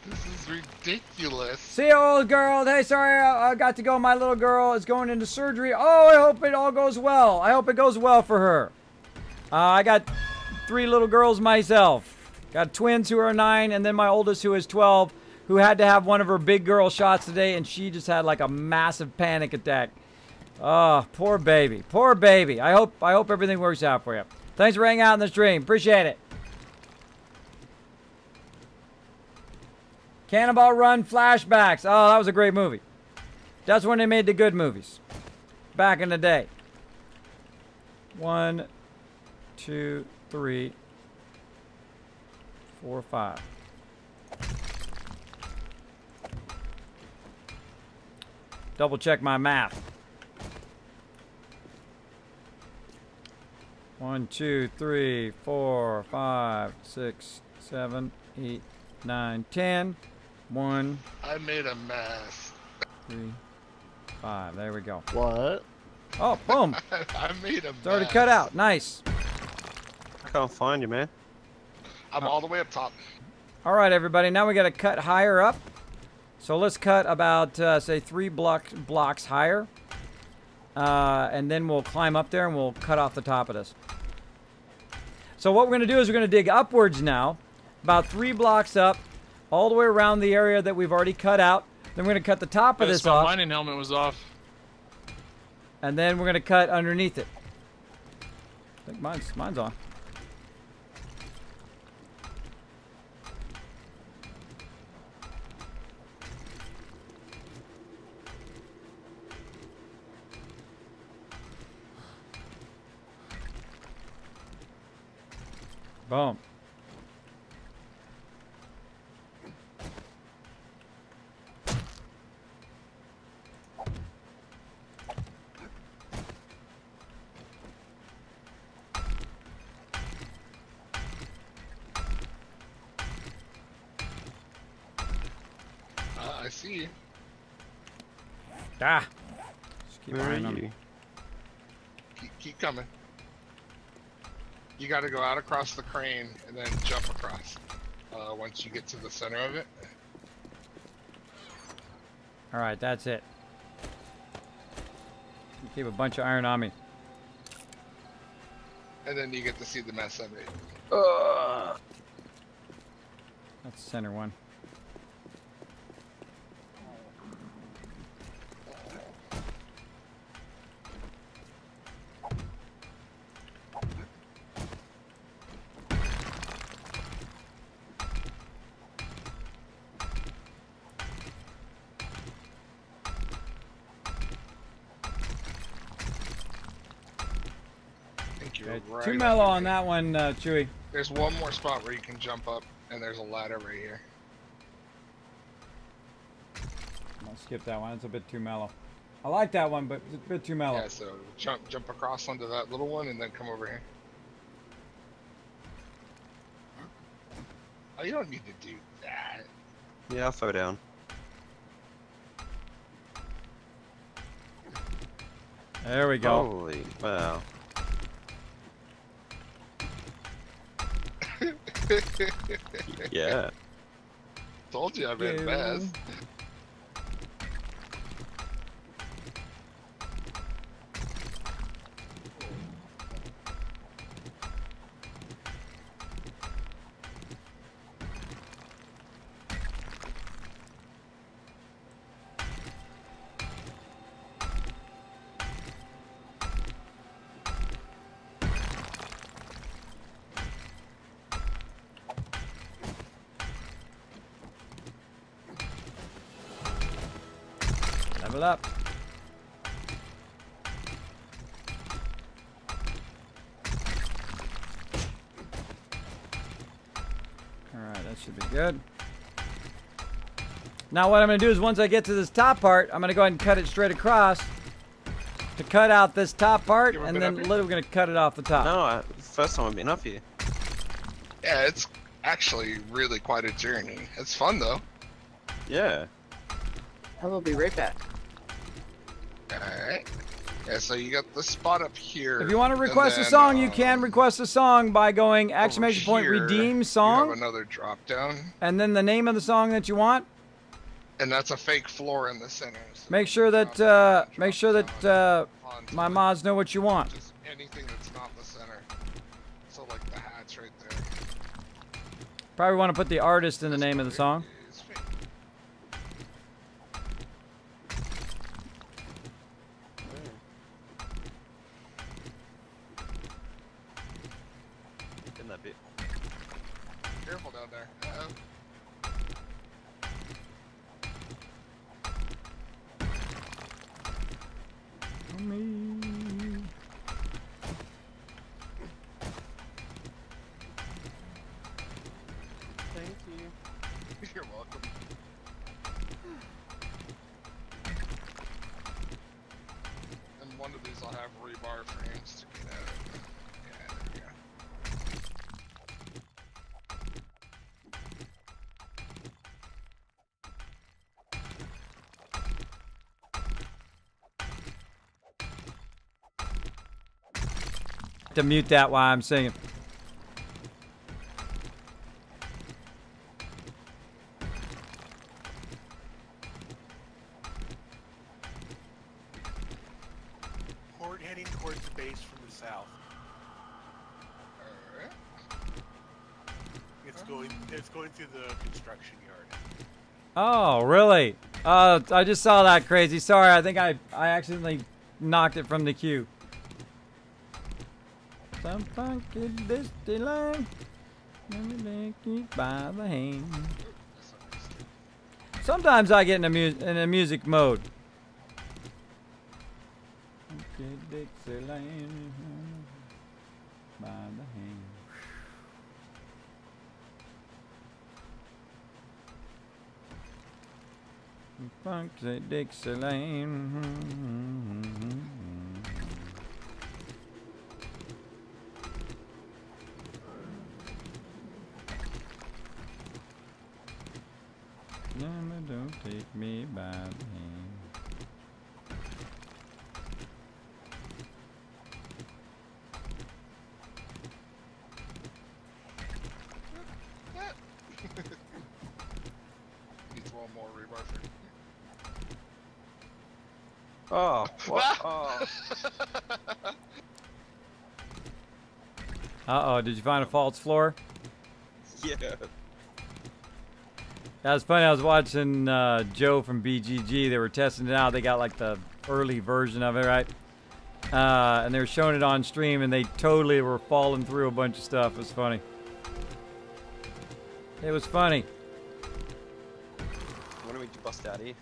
This is ridiculous. See you, old girl. Hey, sorry, I got to go. My little girl is going into surgery. Oh, I hope it all goes well. I hope it goes well for her. I got 3 little girls myself. Got twins who are 9, and then my oldest who is 12, who had to have one of her big girl shots today, and she just had like a massive panic attack. Oh, poor baby. Poor baby. I hope everything works out for you. Thanks for hanging out in the stream. Appreciate it. Cannonball Run flashbacks. Oh, that was a great movie. That's when they made the good movies. Back in the day. 1, 2, 3, 4, 5. Double check my math. 1, 2, 3, 4, 5, 6, 7, 8, 9, 10. 1, I made a mess. 3, 5. There we go. What? Oh, boom. I made a It's already mess. cut out. Nice. I can't find you, man. I'm all the way up top. All right, everybody. Now we got to cut higher up. So let's cut about, say, 3 blocks higher. And then we'll climb up there and we'll cut off the top of this. So what we're going to do is we're going to dig upwards now. About 3 blocks up. All the way around the area that we've already cut out. Then we're going to cut the top of this My off. mining helmet was off. And then we're going to cut underneath it. I think mine's on. Boom. I see you. Ah. Just keep Where are eyeing them. you? Keep coming. You got to go out across the crane and then jump across. Once you get to the center of it. All right, that's it. Keep a bunch of iron on me. And then you get to see the mess I made. That's the center one. I think you're Okay, right 2 up mellow on there. that one, Chewy. There's one more spot where you can jump up, and there's a ladder right here. I'll skip that one. It's a bit too mellow. I like that one, but it's a bit too mellow. Yeah, so jump across onto that little one, and then come over here. Oh, you don't need to do that. Yeah, I'll throw down. There we go. Holy wow. Yeah. Told you I made a mess. Level up. Alright, that should be good. Now what I'm going to do is once I get to this top part, I'm going to go ahead and cut it straight across to cut out this top part, and then literally we're going to cut it off the top. No, first time I've been up here. Yeah, it's actually really quite a journey. It's fun though. Yeah. I will be right back. Alright. Yeah, so you got the spot up here. If you want to request and a then, song, you can request a song by going exclamation point here, redeem song, You have another drop down, and then the name of the song that you want. and that's a fake floor in the center. So Make sure that my mods know what you want. Just anything that's not the center. So like the hats right there. Probably want to put the artist in the name of the song. Is fake. In that bit. Careful down there. Thank you. You're welcome. And one of these will have rebar frames to get at it. Yeah, there we go. To mute that while I'm singing. Horde heading towards the base from the south. Alright. It's going through the construction yard. Oh, really? I just saw that crazy. Sorry, I think I accidentally knocked it from the queue. Some funky disty line. Let me keep by the hand. Sometimes I get in a music mode. Funky Dixie Lane, by the hand. Funky Dixie Lane. Mama, don't take me by the hand. Needs one more rebar frame. Oh, what? Oh. Uh-oh, did you find a false floor? Yeah. That was funny. I was watching Joe from BGG. They were testing it out. They got like the early version of it, right? And they were showing it on stream, and they totally were falling through a bunch of stuff. It was funny. It was funny. What do we bust out here?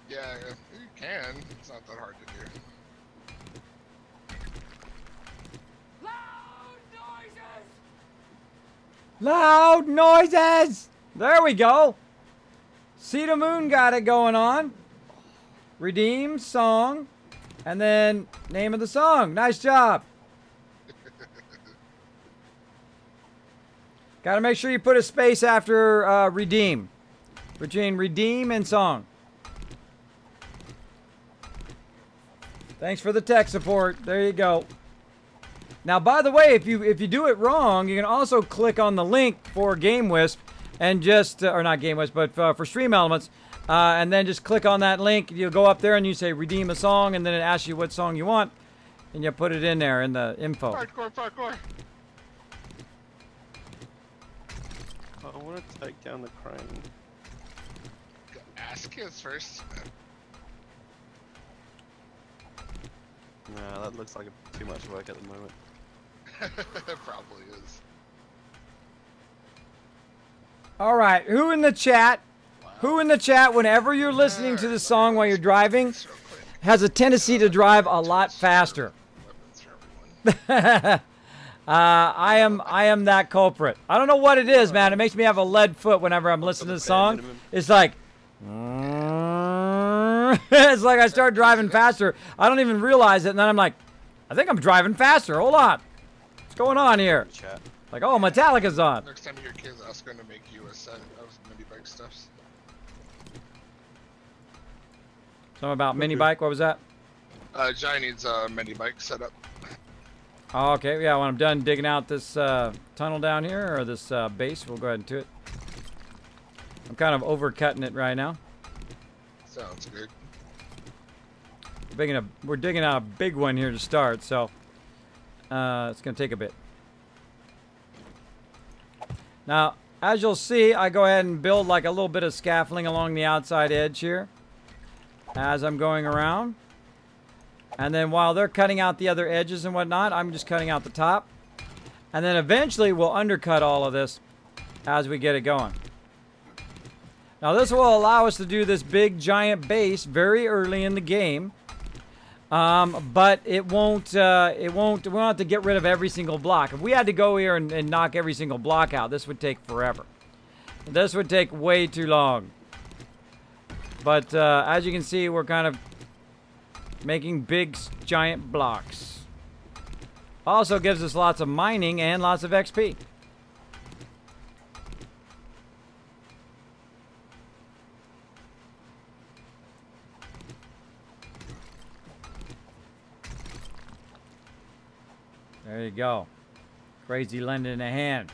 Yeah, you can. It's not that hard to do. Loud noises! There we go. See the Moon got it going on. Redeem song. And then name of the song. Nice job. Got to make sure you put a space after redeem. Between redeem and song. Thanks for the tech support. There you go. Now, by the way, if you do it wrong, you can also click on the link for GameWisp and just, or not GameWisp, but for Stream Elements, and then just click on that link. You'll go up there and you say redeem a song, and then it asks you what song you want, and you put it in there in the info. Hardcore parkour. I want to take down the crane. Ask kids first. Nah, that looks like too much work at the moment. It probably is. All right, who in the chat Who in the chat, whenever you're listening to the song while you're driving, has a tendency to drive a lot faster? I am that culprit. I don't know what it is, man. It makes me have a lead foot whenever I'm listening to the song. It's like, it's like I start driving faster. I don't even realize it, and then I'm like, I think I'm driving faster. Hold on. What's going on here? Like, oh, Metallica's on. Next time your kids ask going to make you a set of mini bike stuffs. Something about mini bike. What was that? Jai needs a mini bike set up. Oh, okay, yeah, when I'm done digging out this tunnel down here, or this base, we'll go ahead and do it. I'm kind of overcutting it right now. Sounds good. We're digging out a big one here to start, so it's going to take a bit. Now, as you'll see, I go ahead and build like a little bit of scaffolding along the outside edge here as I'm going around. And then while they're cutting out the other edges and whatnot, I'm just cutting out the top. And then eventually we'll undercut all of this as we get it going. Now this will allow us to do this big giant base very early in the game. But we won't have to get rid of every single block. If we had to go here and knock every single block out, this would take forever. This would take way too long. But as you can see, we're kind of making big, giant blocks. Also gives us lots of mining and lots of XP. There you go. Crazy lending a hand.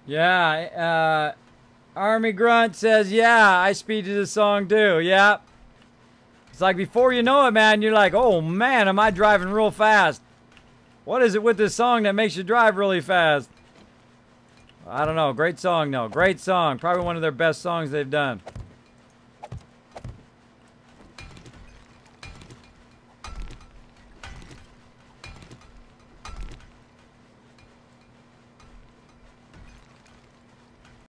Yeah, Army Grunt says, yeah, I speed to this song too. Yeah. It's like before you know it, man, you're like, oh man, am I driving real fast? What is it with this song that makes you drive really fast? I don't know. Great song, though. Great song. Probably one of their best songs they've done.